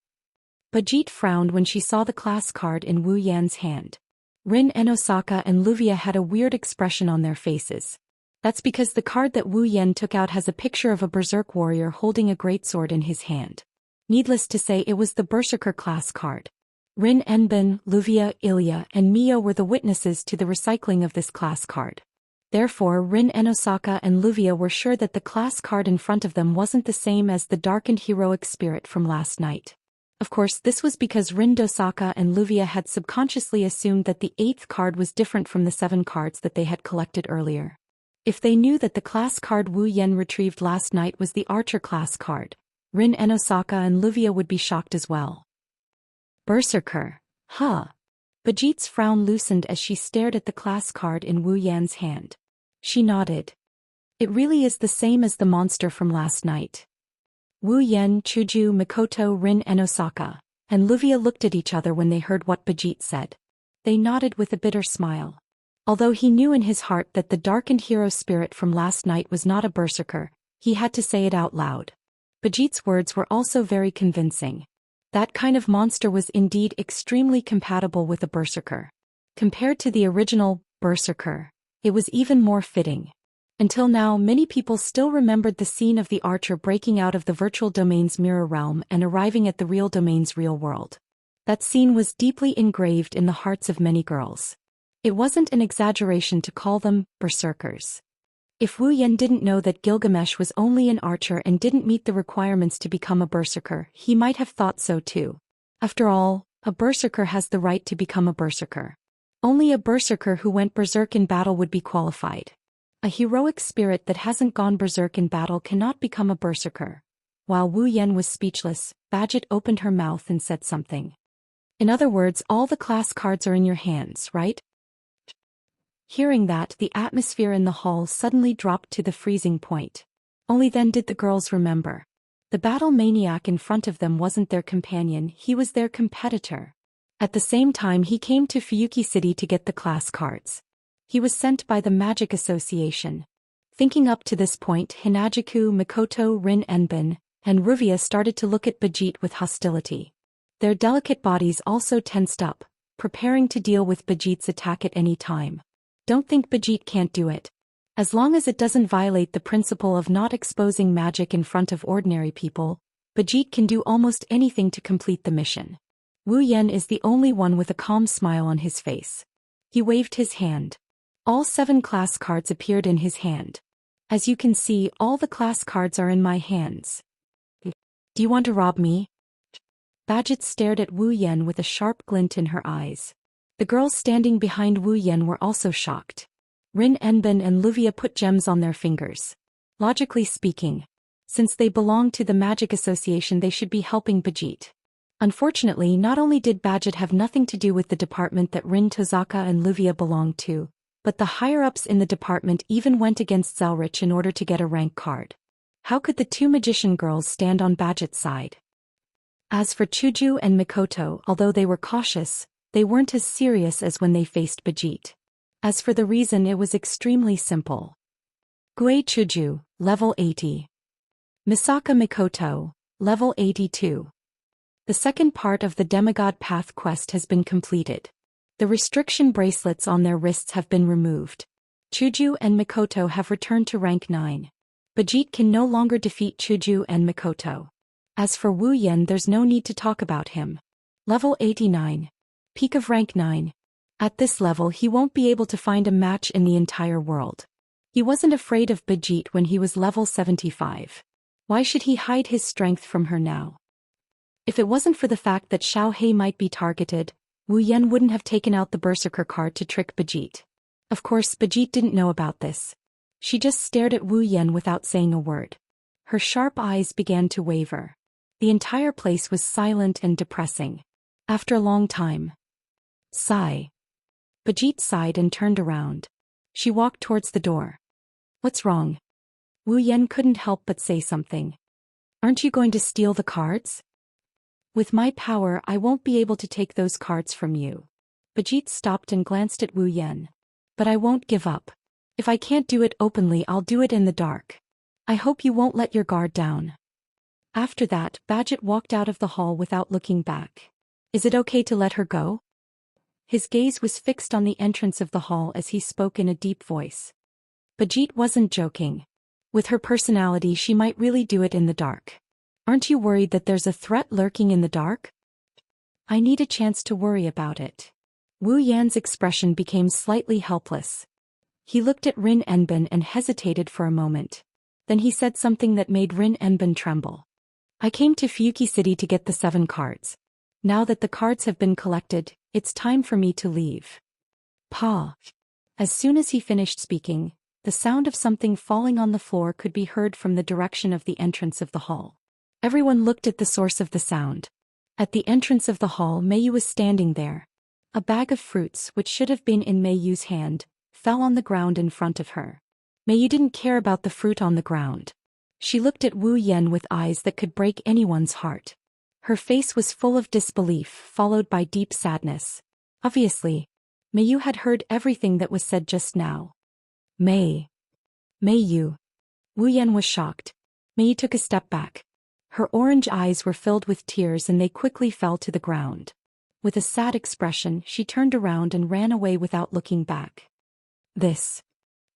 Badget frowned when she saw the class card in Wu Yan's hand. Rin and Osaka and Luvia had a weird expression on their faces. That's because the card that Wu Yen took out has a picture of a berserk warrior holding a greatsword in his hand. Needless to say, it was the Berserker class card. Rin Enbin, Luvia, Ilya, and Mio were the witnesses to the recycling of this class card. Therefore, Rin and Osaka and Luvia were sure that the class card in front of them wasn't the same as the darkened heroic spirit from last night. Of course, this was because Rin, Osaka, and Luvia had subconsciously assumed that the eighth card was different from the 7 cards that they had collected earlier. If they knew that the class card Wu Yen retrieved last night was the Archer class card, Rin and Osaka and Luvia would be shocked as well. Berserker. Huh. Badget's frown loosened as she stared at the class card in Wu Yan's hand. She nodded. It really is the same as the monster from last night. Wu Yen, Chuju, Mikoto, Rin and Osaka, and Luvia looked at each other when they heard what Badget said. They nodded with a bitter smile. Although he knew in his heart that the darkened hero spirit from last night was not a berserker, he had to say it out loud. Badget's words were also very convincing. That kind of monster was indeed extremely compatible with a berserker. Compared to the original berserker, it was even more fitting. Until now, many people still remembered the scene of the archer breaking out of the virtual domain's mirror realm and arriving at the real domain's real world. That scene was deeply engraved in the hearts of many girls. It wasn't an exaggeration to call them berserkers. If Wu Yan didn't know that Gilgamesh was only an archer and didn't meet the requirements to become a berserker, he might have thought so too. After all, a berserker has the right to become a berserker. Only a berserker who went berserk in battle would be qualified. A heroic spirit that hasn't gone berserk in battle cannot become a berserker. While Wu Yan was speechless, Badget opened her mouth and said something. In other words, all the class cards are in your hands, right? Hearing that, the atmosphere in the hall suddenly dropped to the freezing point. Only then did the girls remember. The battle maniac in front of them wasn't their companion, he was their competitor. At the same time, he came to Fuyuki City to get the class cards. He was sent by the Magic Association. Thinking up to this point, Hinajiku, Mikoto, Rin Enbin, and Ruvia started to look at Bajit with hostility. Their delicate bodies also tensed up, preparing to deal with Bajit's attack at any time. Don't think Bajit can't do it. As long as it doesn't violate the principle of not exposing magic in front of ordinary people, Bajit can do almost anything to complete the mission. Wu Yan is the only one with a calm smile on his face. He waved his hand. All 7 class cards appeared in his hand. As you can see, all the class cards are in my hands. Do you want to rob me? Badget stared at Wu Yan with a sharp glint in her eyes. The girls standing behind Wu Yan were also shocked. Rin Enbin and Luvia put gems on their fingers. Logically speaking, since they belong to the Magic Association, they should be helping Bajit. Unfortunately, not only did Badget have nothing to do with the department that Rin Tozaka and Luvia belonged to, but the higher-ups in the department even went against Zelrich in order to get a rank card. How could the 2 magician girls stand on Badget's side? As for Chuju and Mikoto, although they were cautious, they weren't as serious as when they faced Bajit. As for the reason, it was extremely simple. Gue Chuju, level 80. Misaka Mikoto, level 82. The second part of the Demigod Path quest has been completed. The restriction bracelets on their wrists have been removed. Chuju and Mikoto have returned to rank 9. Bajit can no longer defeat Chuju and Mikoto. As for Wu Yan, there's no need to talk about him. Level 89. Peak of rank 9. At this level, he won't be able to find a match in the entire world. He wasn't afraid of Bajit when he was level 75. Why should he hide his strength from her now? If it wasn't for the fact that Xiao Hei might be targeted, Wu Yan wouldn't have taken out the Berserker card to trick Bajit. Of course, Bajit didn't know about this. She just stared at Wu Yan without saying a word. Her sharp eyes began to waver. The entire place was silent and depressing. After a long time. Sigh. Bajit sighed and turned around. She walked towards the door. What's wrong? Wu Yan couldn't help but say something. Aren't you going to steal the cards? With my power, I won't be able to take those cards from you. Bajit stopped and glanced at Wu Yan. But I won't give up. If I can't do it openly, I'll do it in the dark. I hope you won't let your guard down. After that, Badget walked out of the hall without looking back. Is it okay to let her go? His gaze was fixed on the entrance of the hall as he spoke in a deep voice. Bajit wasn't joking. With her personality, she might really do it in the dark. Aren't you worried that there's a threat lurking in the dark? I need a chance to worry about it. Wu Yan's expression became slightly helpless. He looked at Rin Enbin and hesitated for a moment. Then he said something that made Rin Enbin tremble. I came to Fuyuki City to get the 7 cards. Now that the cards have been collected, it's time for me to leave. Pa. As soon as he finished speaking, the sound of something falling on the floor could be heard from the direction of the entrance of the hall. Everyone looked at the source of the sound. At the entrance of the hall, Meiyu was standing there. A bag of fruits, which should have been in Meiyu's hand, fell on the ground in front of her. Meiyu didn't care about the fruit on the ground. She looked at Wu Yan with eyes that could break anyone's heart. Her face was full of disbelief, followed by deep sadness. Obviously, Meiyu had heard everything that was said just now. Meiyu. Wu Yan was shocked. Meiyu took a step back. Her orange eyes were filled with tears and they quickly fell to the ground. With a sad expression, she turned around and ran away without looking back.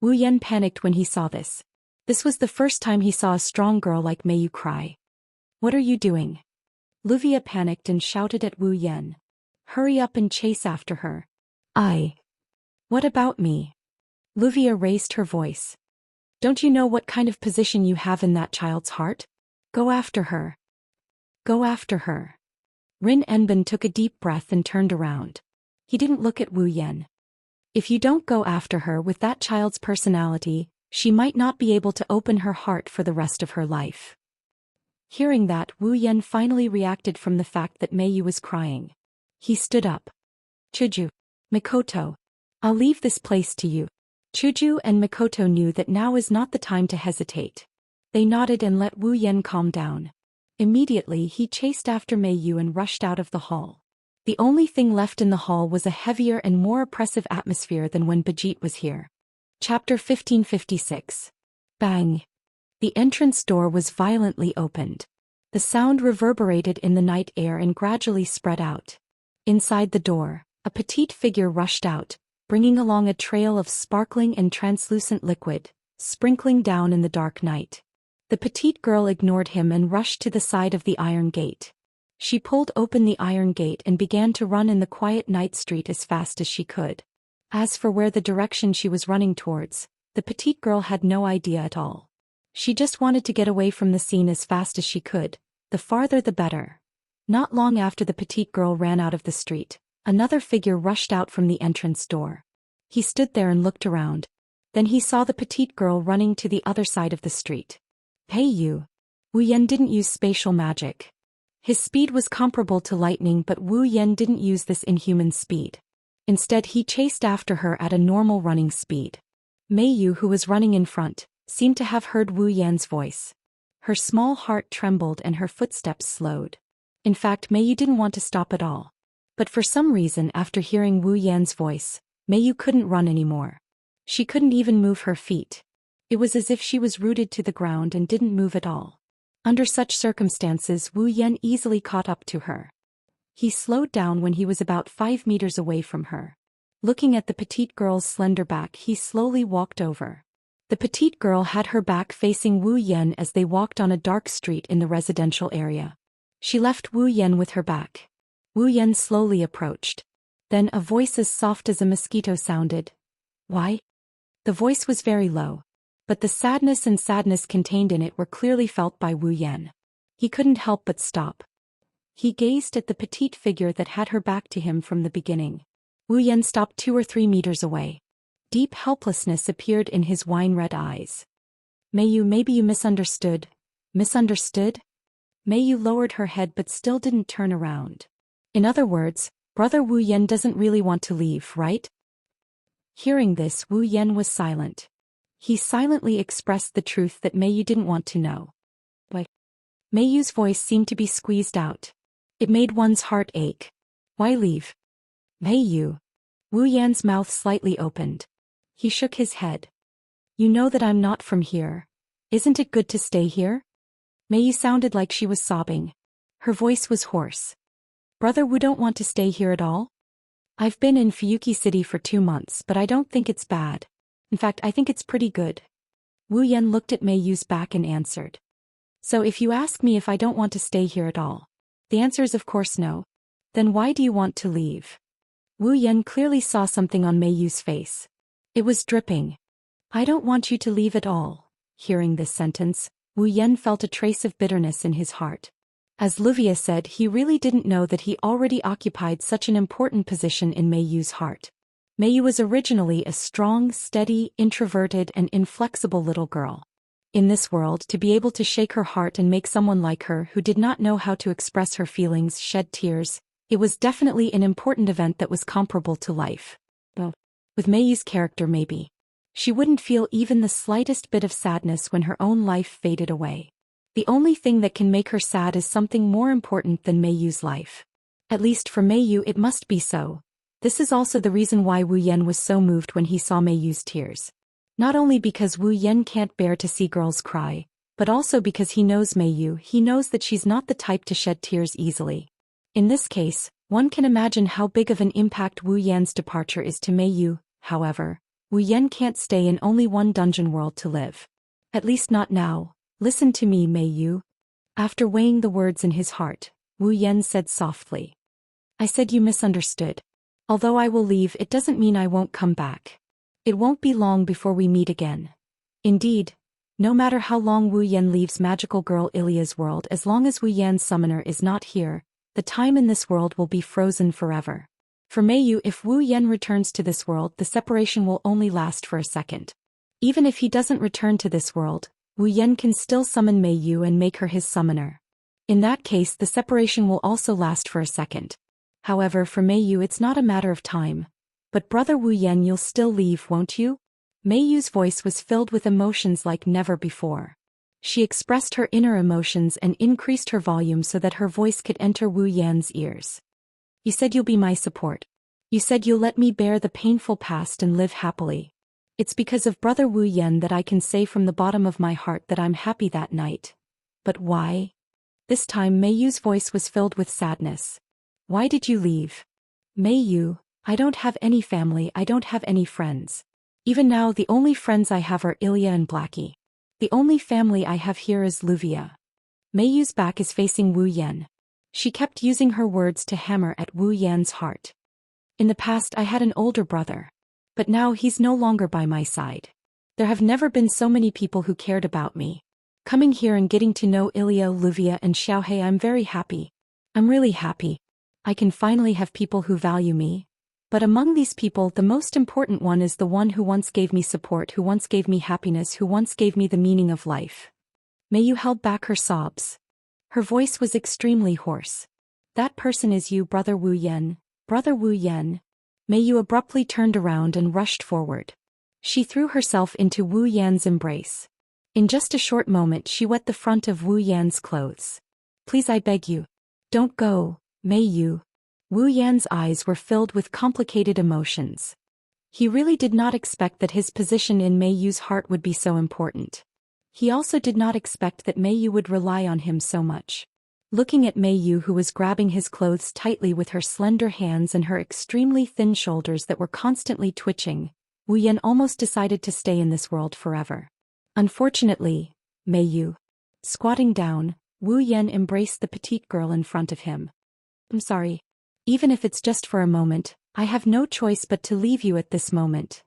Wu Yan panicked when he saw this. This was the first time he saw a strong girl like Meiyu cry. What are you doing? Luvia panicked and shouted at Wu Yan. Hurry up and chase after her. What about me? Luvia raised her voice. Don't you know what kind of position you have in that child's heart? Go after her. Go after her. Rin Enbin took a deep breath and turned around. He didn't look at Wu Yan. If you don't go after her with that child's personality, she might not be able to open her heart for the rest of her life. Hearing that, Wu Yan finally reacted from the fact that Mei Yu was crying. He stood up. Chuju. Mikoto. I'll leave this place to you. Chuju and Mikoto knew that now is not the time to hesitate. They nodded and let Wu Yan calm down. Immediately he chased after Mei Yu and rushed out of the hall. The only thing left in the hall was a heavier and more oppressive atmosphere than when Bajit was here. Chapter 1556. Bang! The entrance door was violently opened. The sound reverberated in the night air and gradually spread out. Inside the door, a petite figure rushed out, bringing along a trail of sparkling and translucent liquid, sprinkling down in the dark night. The petite girl ignored him and rushed to the side of the iron gate. She pulled open the iron gate and began to run in the quiet night street as fast as she could. As for where the direction she was running towards, the petite girl had no idea at all. She just wanted to get away from the scene as fast as she could, the farther the better. Not long after the petite girl ran out of the street, another figure rushed out from the entrance door. He stood there and looked around. Then he saw the petite girl running to the other side of the street. Hey you! Wu Yan didn't use spatial magic. His speed was comparable to lightning, but Wu Yan didn't use this inhuman speed. Instead he chased after her at a normal running speed. Mei Yu, who was running in front, seemed to have heard Wu Yan's voice. Her small heart trembled and her footsteps slowed. In fact, Mei Yu didn't want to stop at all. But for some reason, after hearing Wu Yan's voice, Mei Yu couldn't run anymore. She couldn't even move her feet. It was as if she was rooted to the ground and didn't move at all. Under such circumstances, Wu Yan easily caught up to her. He slowed down when he was about 5 meters away from her. Looking at the petite girl's slender back, he slowly walked over. The petite girl had her back facing Wu Yan as they walked on a dark street in the residential area. She left Wu Yan with her back. Wu Yan slowly approached. Then a voice as soft as a mosquito sounded. Why? The voice was very low, but the sadness contained in it were clearly felt by Wu Yan. He couldn't help but stop. He gazed at the petite figure that had her back to him from the beginning. Wu Yan stopped 2 or 3 meters away. Deep helplessness appeared in his wine-red eyes. Mei Yu, maybe you misunderstood. Misunderstood? Mei Yu lowered her head but still didn't turn around. In other words, Brother Wu Yan doesn't really want to leave, right? Hearing this, Wu Yan was silent. He silently expressed the truth that Mei Yu didn't want to know. But Mei Yu's voice seemed to be squeezed out. It made one's heart ache. Why leave? Mei Yu. Wu Yan's mouth slightly opened. He shook his head. You know that I'm not from here. Isn't it good to stay here? Mei Yu sounded like she was sobbing. Her voice was hoarse. Brother Wu don't want to stay here at all? I've been in Fuyuki City for 2 months, but I don't think it's bad. In fact, I think it's pretty good. Wu Yan looked at Mei Yu's back and answered. So if you ask me if I don't want to stay here at all, the answer is of course no. Then why do you want to leave? Wu Yan clearly saw something on Mei Yu's face. It was dripping. I don't want you to leave at all. Hearing this sentence, Wu Yan felt a trace of bitterness in his heart. As Livia said, he really didn't know that he already occupied such an important position in Mei Yu's heart. Mei Yu was originally a strong, steady, introverted and inflexible little girl. In this world, to be able to shake her heart and make someone like her who did not know how to express her feelings shed tears, it was definitely an important event that was comparable to life. Well, with Mei Yu's character maybe. She wouldn't feel even the slightest bit of sadness when her own life faded away. The only thing that can make her sad is something more important than Mei Yu's life. At least for Mei Yu it must be so. This is also the reason why Wu Yan was so moved when he saw Mei Yu's tears. Not only because Wu Yan can't bear to see girls cry, but also because he knows Mei Yu. He knows that she's not the type to shed tears easily. In this case, one can imagine how big of an impact Wu Yan's departure is to Mei Yu. However, Wu Yan can't stay in only one dungeon world to live. At least not now. Listen to me, Mei Yu. After weighing the words in his heart, Wu Yan said softly. I said you misunderstood. Although I will leave, it doesn't mean I won't come back. It won't be long before we meet again. Indeed, no matter how long Wu Yan leaves magical girl Ilya's world, as long as Wu Yan's summoner is not here, the time in this world will be frozen forever. For Mei Yu, if Wu Yan returns to this world, the separation will only last for a second. Even if he doesn't return to this world, Wu Yan can still summon Mei Yu and make her his summoner. In that case, the separation will also last for a second. However, for Mei Yu it's not a matter of time. But brother Wu Yan, you'll still leave, won't you? Mei Yu's voice was filled with emotions like never before. She expressed her inner emotions and increased her volume so that her voice could enter Wu Yan's ears. You said you'll be my support. You said you'll let me bear the painful past and live happily. It's because of brother Wu Yan that I can say from the bottom of my heart that I'm happy that night. But why? This time Mei Yu's voice was filled with sadness. Why did you leave? Mei Yu, I don't have any family, I don't have any friends. Even now the only friends I have are Ilya and Blackie. The only family I have here is Luvia. Mei Yu's back is facing Wu Yan. She kept using her words to hammer at Wu Yan's heart. In the past I had an older brother. But now he's no longer by my side. There have never been so many people who cared about me. Coming here and getting to know Ilya, Luvia and Xiaohe, I'm very happy. I'm really happy. I can finally have people who value me. But among these people, the most important one is the one who once gave me support, who once gave me happiness, who once gave me the meaning of life. Mei Yu held back her sobs. Her voice was extremely hoarse. That person is you, brother Wu Yan. Brother Wu Yan. Mei Yu abruptly turned around and rushed forward. She threw herself into Wu Yan's embrace. In just a short moment she wet the front of Wu Yan's clothes. Please, I beg you. Don't go, Mei Yu. Wu Yan's eyes were filled with complicated emotions. He really did not expect that his position in Mei Yu's heart would be so important. He also did not expect that Mei Yu would rely on him so much. Looking at Mei Yu, who was grabbing his clothes tightly with her slender hands and her extremely thin shoulders that were constantly twitching, Wu Yan almost decided to stay in this world forever. Unfortunately, Mei Yu. Squatting down, Wu Yan embraced the petite girl in front of him. I'm sorry. Even if it's just for a moment, I have no choice but to leave you at this moment.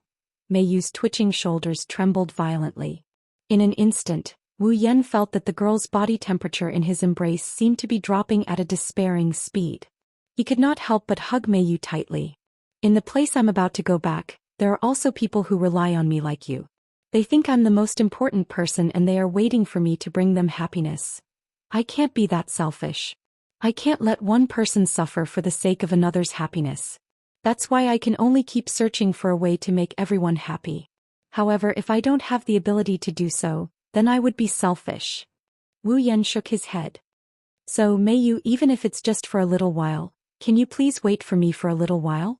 Mei Yu's twitching shoulders trembled violently. In an instant, Wu Yan felt that the girl's body temperature in his embrace seemed to be dropping at a despairing speed. He could not help but hug Mei Yu tightly. In the place I'm about to go back, there are also people who rely on me like you. They think I'm the most important person and they are waiting for me to bring them happiness. I can't be that selfish. I can't let one person suffer for the sake of another's happiness. That's why I can only keep searching for a way to make everyone happy. However, if I don't have the ability to do so, then I would be selfish. Wu Yan shook his head. So, Mei Yu, even if it's just for a little while, can you please wait for me for a little while?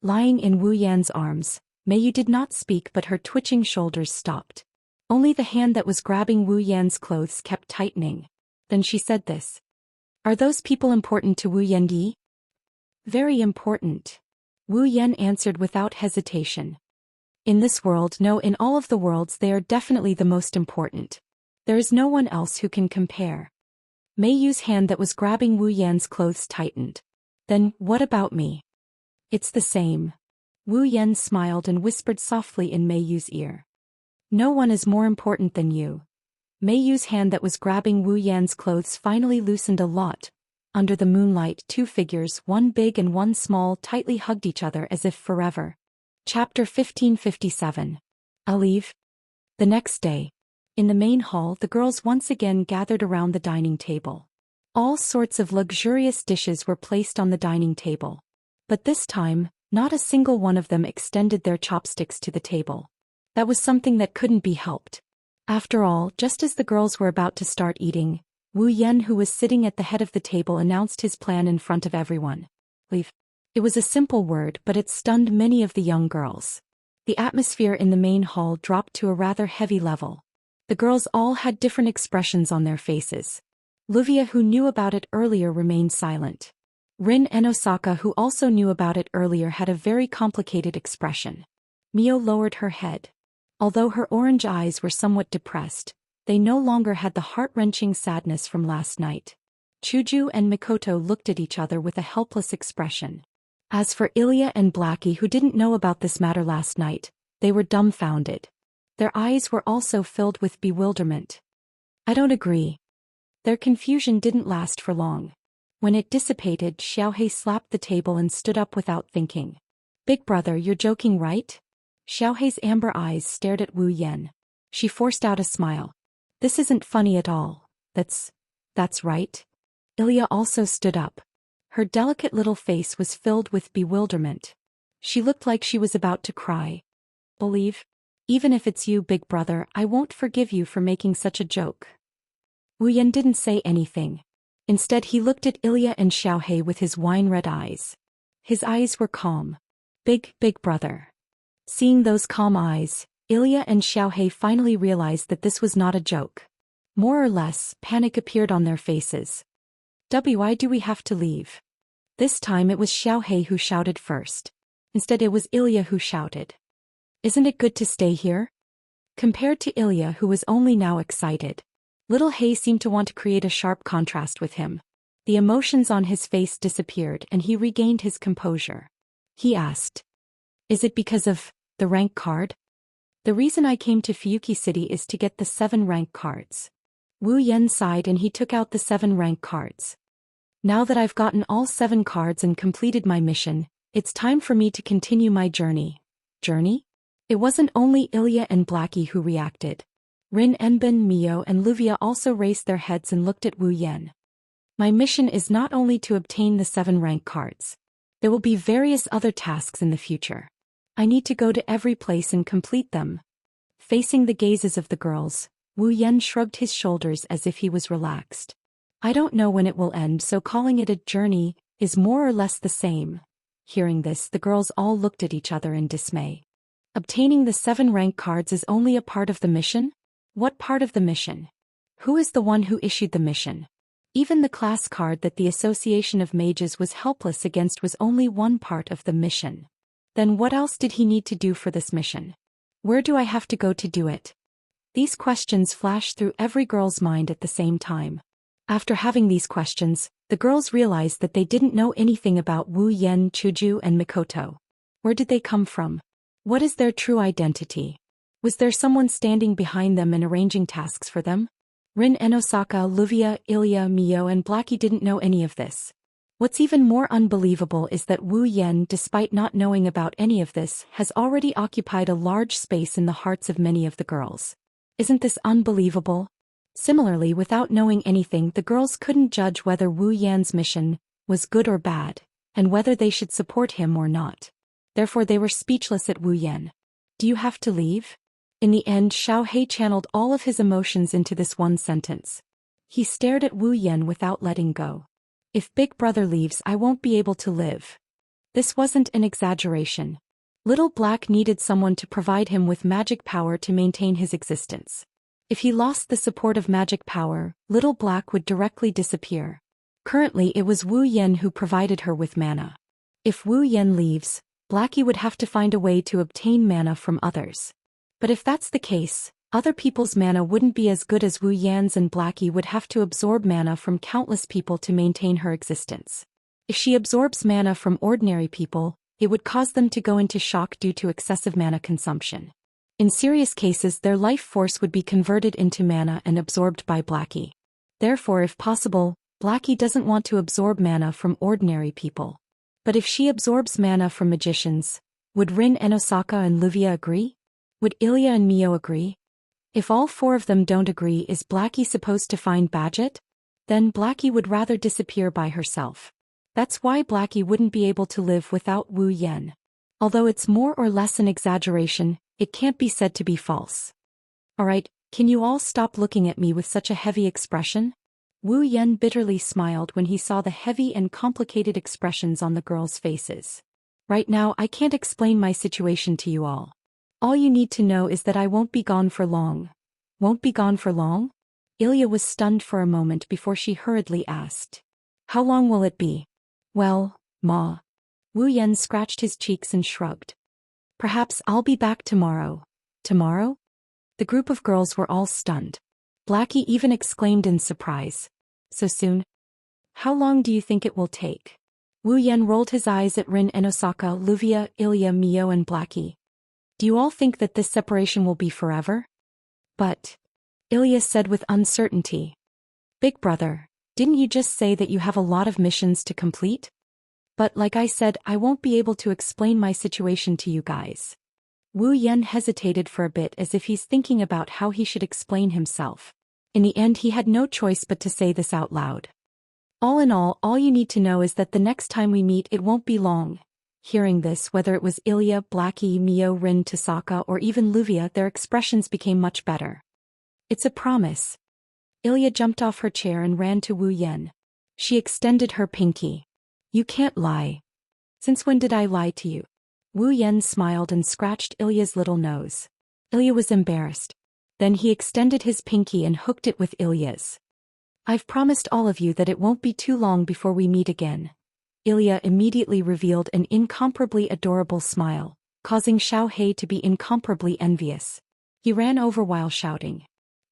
Lying in Wu Yan's arms, Mei Yu did not speak, but her twitching shoulders stopped. Only the hand that was grabbing Wu Yan's clothes kept tightening. Then she said this. Are those people important to Wu Yandi? Very important. Wu Yan answered without hesitation. In this world, no, in all of the worlds they are definitely the most important. There is no one else who can compare. Mei Yu's hand that was grabbing Wu Yan's clothes tightened. Then, what about me? It's the same. Wu Yan smiled and whispered softly in Mei Yu's ear. No one is more important than you. Mei Yu's hand that was grabbing Wu Yan's clothes finally loosened a lot. Under the moonlight, two figures, one big and one small, tightly hugged each other as if forever. Chapter 1557. I'll leave. The next day. In the main hall, the girls once again gathered around the dining table. All sorts of luxurious dishes were placed on the dining table. But this time, not a single one of them extended their chopsticks to the table. That was something that couldn't be helped. After all, just as the girls were about to start eating, Wu Yan, who was sitting at the head of the table, announced his plan in front of everyone. Leave. It was a simple word, but it stunned many of the young girls. The atmosphere in the main hall dropped to a rather heavy level. The girls all had different expressions on their faces. Luvia, who knew about it earlier, remained silent. Rin and Osaka, who also knew about it earlier, had a very complicated expression. Mio lowered her head. Although her orange eyes were somewhat depressed, they no longer had the heart-wrenching sadness from last night. Chuju and Mikoto looked at each other with a helpless expression. As for Ilya and Blackie, who didn't know about this matter last night, they were dumbfounded. Their eyes were also filled with bewilderment. I don't agree. Their confusion didn't last for long. When it dissipated, Xiaohe slapped the table and stood up without thinking. Big brother, you're joking, right? Xiaohe's amber eyes stared at Wu Yan. She forced out a smile. This isn't funny at all. That's right. Ilya also stood up. Her delicate little face was filled with bewilderment. She looked like she was about to cry. Believe? Even if it's you, big brother, I won't forgive you for making such a joke. Wu Yan didn't say anything. Instead, he looked at Ilya and Xiaohe with his wine-red eyes. His eyes were calm. Big brother. Seeing those calm eyes, Ilya and Xiaohe finally realized that this was not a joke. More or less, panic appeared on their faces. Why do we have to leave? This time it was Xiaohe who shouted first. Instead it was Ilya who shouted. Isn't it good to stay here? Compared to Ilya, who was only now excited, little He seemed to want to create a sharp contrast with him. The emotions on his face disappeared and he regained his composure. He asked, is it because of the rank card? The reason I came to Fuyuki City is to get the 7 rank cards. Wu Yan sighed and he took out the 7 rank cards. Now that I've gotten all 7 cards and completed my mission, it's time for me to continue my journey. Journey? It wasn't only Ilya and Blackie who reacted. Rin Enbin, Mio and Luvia also raised their heads and looked at Wu Yan. My mission is not only to obtain the 7 rank cards. There will be various other tasks in the future. I need to go to every place and complete them. Facing the gazes of the girls, Wu Yan shrugged his shoulders as if he was relaxed. I don't know when it will end, so calling it a journey is more or less the same. Hearing this, the girls all looked at each other in dismay. Obtaining the 7 rank cards is only a part of the mission? What part of the mission? Who is the one who issued the mission? Even the class card that the Association of Mages was helpless against was only one part of the mission. Then what else did he need to do for this mission? Where do I have to go to do it? These questions flashed through every girl's mind at the same time. After having these questions, the girls realized that they didn't know anything about Wu Yan, Chuju and Mikoto. Where did they come from? What is their true identity? Was there someone standing behind them and arranging tasks for them? Rin and Osaka, Luvia, Ilya, Mio and Blackie didn't know any of this. What's even more unbelievable is that Wu Yan, despite not knowing about any of this, has already occupied a large space in the hearts of many of the girls. Isn't this unbelievable? Similarly, without knowing anything, the girls couldn't judge whether Wu Yan's mission was good or bad, and whether they should support him or not. Therefore they were speechless at Wu Yan. Do you have to leave? In the end, Xiaohe channeled all of his emotions into this one sentence. He stared at Wu Yan without letting go. If Big Brother leaves, I won't be able to live. This wasn't an exaggeration. Little Black needed someone to provide him with magic power to maintain his existence. If he lost the support of magic power, Little Black would directly disappear. Currently it was Wu Yan who provided her with mana. If Wu Yan leaves, Blackie would have to find a way to obtain mana from others. But if that's the case, other people's mana wouldn't be as good as Wu Yan's, and Blackie would have to absorb mana from countless people to maintain her existence. If she absorbs mana from ordinary people, it would cause them to go into shock due to excessive mana consumption. In serious cases, their life force would be converted into mana and absorbed by Blackie. Therefore, if possible, Blackie doesn't want to absorb mana from ordinary people. But if she absorbs mana from magicians, would Rin and Osaka and Luvia agree? Would Ilya and Mio agree? If all 4 of them don't agree, is Blackie supposed to find Badget? Then Blackie would rather disappear by herself. That's why Blackie wouldn't be able to live without Wu Yan. Although it's more or less an exaggeration, it can't be said to be false. Alright, can you all stop looking at me with such a heavy expression? Wu Yan bitterly smiled when he saw the heavy and complicated expressions on the girls' faces. Right now, I can't explain my situation to you all. All you need to know is that I won't be gone for long. Won't be gone for long? Ilya was stunned for a moment before she hurriedly asked. How long will it be? Well, Ma. Wu Yan scratched his cheeks and shrugged. Perhaps I'll be back tomorrow. Tomorrow? The group of girls were all stunned. Blackie even exclaimed in surprise. So soon? How long do you think it will take? Wu Yan rolled his eyes at Rin and Osaka, Luvia, Ilya, Mio and Blackie. Do you all think that this separation will be forever? But, Ilya said with uncertainty. Big brother, didn't you just say that you have a lot of missions to complete? But like I said, I won't be able to explain my situation to you guys. Wu Yan hesitated for a bit as if he's thinking about how he should explain himself. In the end he had no choice but to say this out loud. All in all you need to know is that the next time we meet it won't be long. Hearing this, whether it was Ilya, Blackie, Mio, Rin, Tasaka, or even Luvia, their expressions became much better. It's a promise. Ilya jumped off her chair and ran to Wu Yan. She extended her pinky. You can't lie. Since when did I lie to you? Wu Yan smiled and scratched Ilya's little nose. Ilya was embarrassed. Then he extended his pinky and hooked it with Ilya's. I've promised all of you that it won't be too long before we meet again. Ilya immediately revealed an incomparably adorable smile, causing Xiaohei to be incomparably envious. He ran over while shouting.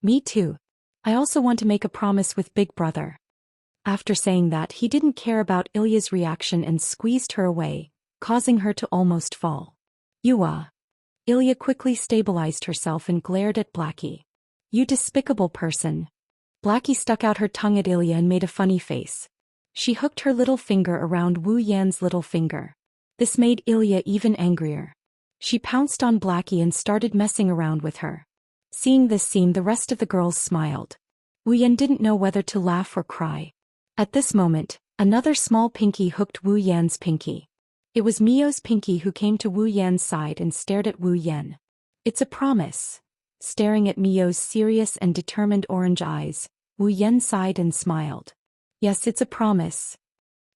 Me too. I also want to make a promise with Big Brother. After saying that, he didn't care about Ilya's reaction and squeezed her away, causing her to almost fall. Ilya quickly stabilized herself and glared at Blackie. You despicable person. Blackie stuck out her tongue at Ilya and made a funny face. She hooked her little finger around Wu Yan's little finger. This made Ilya even angrier. She pounced on Blackie and started messing around with her. Seeing this scene, the rest of the girls smiled. Wu Yan didn't know whether to laugh or cry. At this moment, another small pinky hooked Wu Yan's pinky. It was Mio's pinky who came to Wu Yan's side and stared at Wu Yan. It's a promise. Staring at Mio's serious and determined orange eyes, Wu Yan sighed and smiled. Yes, it's a promise.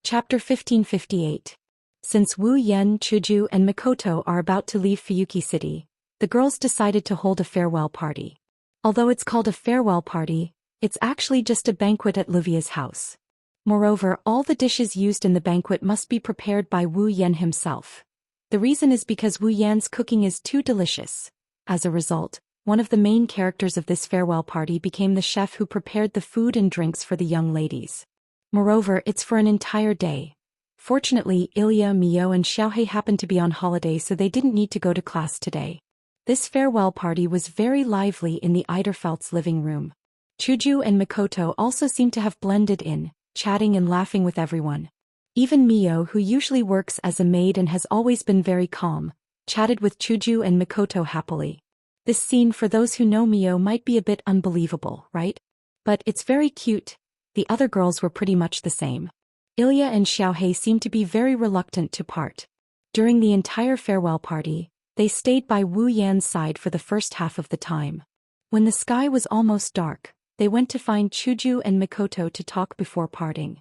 Chapter 1558. Since Wu Yan, Chuju, and Mikoto are about to leave Fuyuki City, the girls decided to hold a farewell party. Although it's called a farewell party, it's actually just a banquet at Luvia's house. Moreover, all the dishes used in the banquet must be prepared by Wu Yan himself. The reason is because Wu Yan's cooking is too delicious. As a result, one of the main characters of this farewell party became the chef who prepared the food and drinks for the young ladies. Moreover, it's for an entire day. Fortunately, Ilya, Mio, and Xiaohei happened to be on holiday, so they didn't need to go to class today. This farewell party was very lively in the Eiderfeldt's living room. Chuju and Mikoto also seemed to have blended in, chatting and laughing with everyone. Even Mio, who usually works as a maid and has always been very calm, chatted with Chuju and Mikoto happily. This scene, for those who know Mio, might be a bit unbelievable, right? But it's very cute. The other girls were pretty much the same. Ilya and Xiaohei seemed to be very reluctant to part. During the entire farewell party, they stayed by Wu Yan's side for the first half of the time. When the sky was almost dark, they went to find Chuju and Mikoto to talk before parting.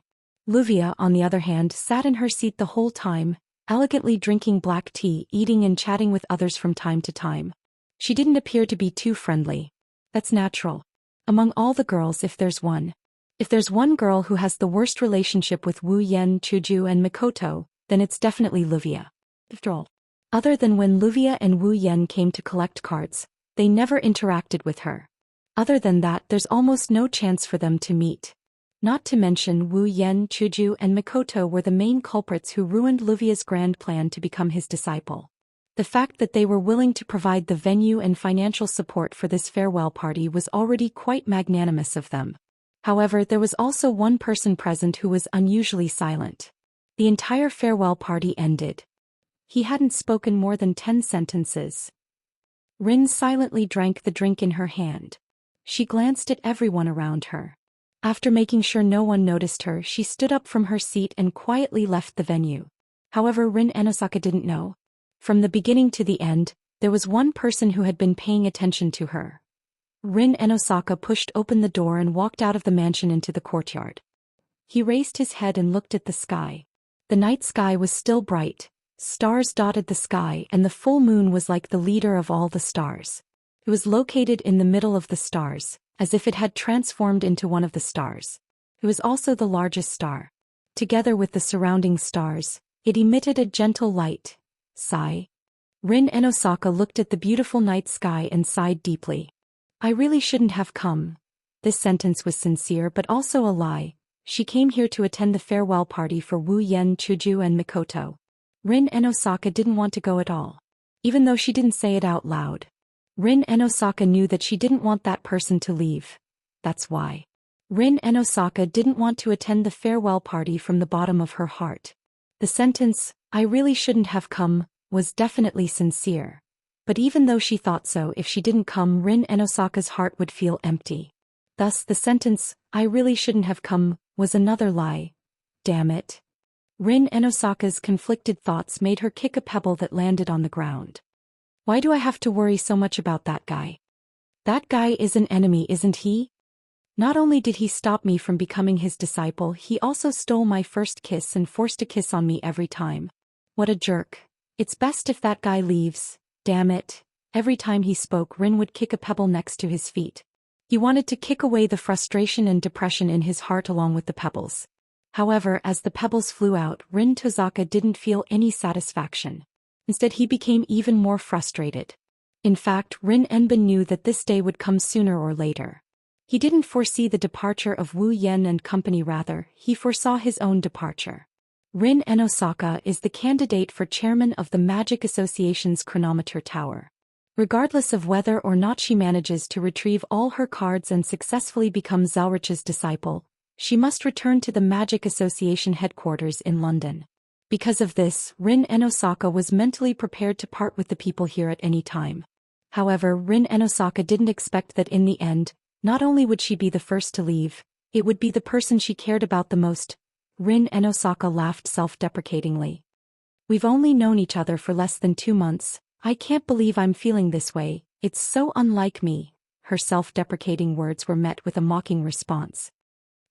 Luvia, on the other hand, sat in her seat the whole time, elegantly drinking black tea, eating and chatting with others from time to time. She didn't appear to be too friendly. That's natural. Among all the girls, if there's one girl who has the worst relationship with Wu Yan, Chuju, and Mikoto, then it's definitely Luvia. After all, other than when Luvia and Wu Yan came to collect cards, they never interacted with her. Other than that, there's almost no chance for them to meet. Not to mention Wu Yan, Chuju, and Mikoto were the main culprits who ruined Luvia's grand plan to become his disciple. The fact that they were willing to provide the venue and financial support for this farewell party was already quite magnanimous of them. However, there was also one person present who was unusually silent. The entire farewell party ended. He hadn't spoken more than 10 sentences. Rin silently drank the drink in her hand. She glanced at everyone around her. After making sure no one noticed her, she stood up from her seat and quietly left the venue. However, Rin Enosaka didn't know. From the beginning to the end, there was one person who had been paying attention to her. Rin Enosaka pushed open the door and walked out of the mansion into the courtyard. He raised his head and looked at the sky. The night sky was still bright. Stars dotted the sky, and the full moon was like the leader of all the stars. It was located in the middle of the stars, as if it had transformed into one of the stars. It was also the largest star. Together with the surrounding stars, it emitted a gentle light. Sigh. Rin Enosaka looked at the beautiful night sky and sighed deeply. I really shouldn't have come. This sentence was sincere but also a lie. She came here to attend the farewell party for Wu Yan, Chuju, and Mikoto. Rin Enosaka didn't want to go at all. even though she didn't say it out loud. Rin and Osaka knew that she didn't want that person to leave. That's why. Rin and Osaka didn't want to attend the farewell party from the bottom of her heart. The sentence, "I really shouldn't have come," was definitely sincere. But even though she thought so, if she didn't come, Rin and Osaka's heart would feel empty. Thus the sentence, "I really shouldn't have come," was another lie. Damn it. Rin and Osaka's conflicted thoughts made her kick a pebble that landed on the ground. Why do I have to worry so much about that guy? That guy is an enemy, isn't he? Not only did he stop me from becoming his disciple, he also stole my first kiss and forced a kiss on me every time. What a jerk. It's best if that guy leaves. Damn it. Every time he spoke, Rin would kick a pebble next to his feet. He wanted to kick away the frustration and depression in his heart along with the pebbles. However, as the pebbles flew out, Rin Tozaka didn't feel any satisfaction. Instead, he became even more frustrated. In fact, Rin Enbin knew that this day would come sooner or later. He didn't foresee the departure of Wu Yan and company, rather, he foresaw his own departure. Rin and Osaka is the candidate for chairman of the Magic Association's Chronometer Tower. Regardless of whether or not she manages to retrieve all her cards and successfully become Zelrich's disciple, she must return to the Magic Association headquarters in London. Because of this, Rin and Osaka was mentally prepared to part with the people here at any time. However, Rin and Osaka didn't expect that in the end, not only would she be the first to leave, it would be the person she cared about the most. Rin and Osaka laughed self-deprecatingly. We've only known each other for less than 2 months. I can't believe I'm feeling this way. It's so unlike me. Her self-deprecating words were met with a mocking response.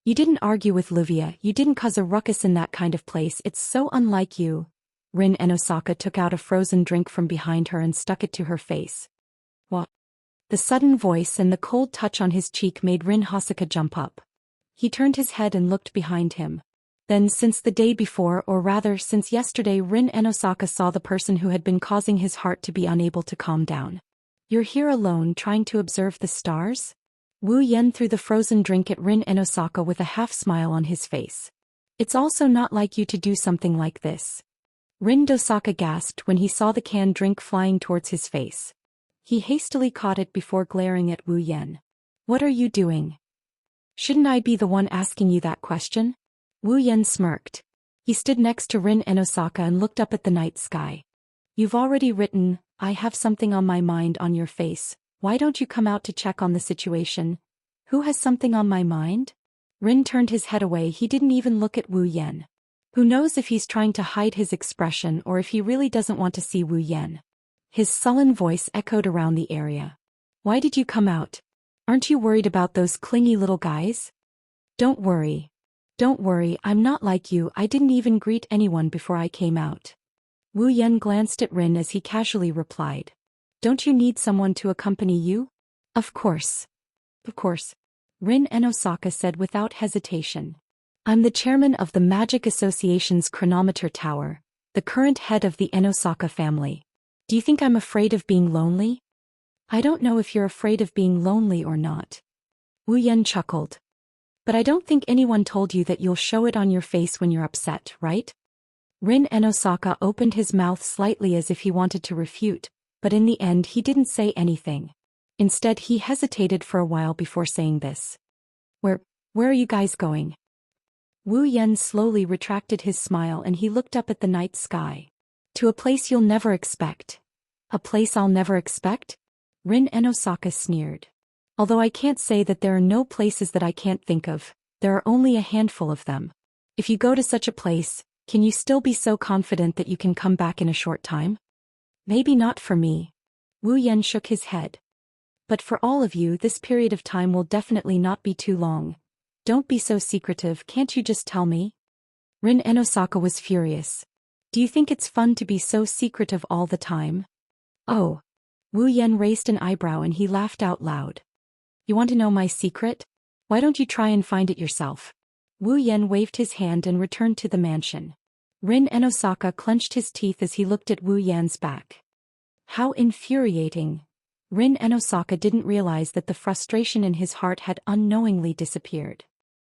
You didn't argue with Livia, you didn't cause a ruckus in that kind of place. It's so unlike you. Rin and Osaka took out a frozen drink from behind her and stuck it to her face. What? The sudden voice and the cold touch on his cheek made Rin Hosaka jump up. He turned his head and looked behind him. Then, since the day before, or rather since yesterday, Rin and Osaka saw the person who had been causing his heart to be unable to calm down. You're here alone trying to observe the stars? Wu Yan threw the frozen drink at Rin and Osaka with a half-smile on his face. It's also not like you to do something like this. Rin Dosaka gasped when he saw the canned drink flying towards his face. He hastily caught it before glaring at Wu Yan. What are you doing? Shouldn't I be the one asking you that question? Wu Yan smirked. He stood next to Rin and Osaka and looked up at the night sky. You've already written, "I have something on my mind," on your face. Why don't you come out to check on the situation? Who has something on my mind? Rin turned his head away. He didn't even look at Wu Yan. Who knows if he's trying to hide his expression or if he really doesn't want to see Wu Yan. His sullen voice echoed around the area. Why did you come out? Aren't you worried about those clingy little guys? Don't worry. Don't worry, I'm not like you. I didn't even greet anyone before I came out. Wu Yan glanced at Rin as he casually replied. Don't you need someone to accompany you? Of course. Of course. Rin and Osaka said without hesitation. I'm the chairman of the Magic Association's Chronometer Tower, the current head of the Enosaka family. Do you think I'm afraid of being lonely? I don't know if you're afraid of being lonely or not. Wu Yan chuckled. But I don't think anyone told you that you'll show it on your face when you're upset, right? Rin and Osaka opened his mouth slightly as if he wanted to refute, but in the end he didn't say anything. Instead, he hesitated for a while before saying this. Where are you guys going? Wu Yan slowly retracted his smile and he looked up at the night sky. To a place you'll never expect. A place I'll never expect? Rin and Osaka sneered. Although I can't say that there are no places that I can't think of, there are only a handful of them. If you go to such a place, can you still be so confident that you can come back in a short time? Maybe not for me. Wu Yan shook his head. But for all of you, this period of time will definitely not be too long. Don't be so secretive, can't you just tell me? Rin and Osaka was furious. Do you think it's fun to be so secretive all the time? Oh. Wu Yan raised an eyebrow and he laughed out loud. You want to know my secret? Why don't you try and find it yourself? Wu Yan waved his hand and returned to the mansion. Rin and Osaka clenched his teeth as he looked at Wu Yan's back. How infuriating. Rin and Osaka didn't realize that the frustration in his heart had unknowingly disappeared.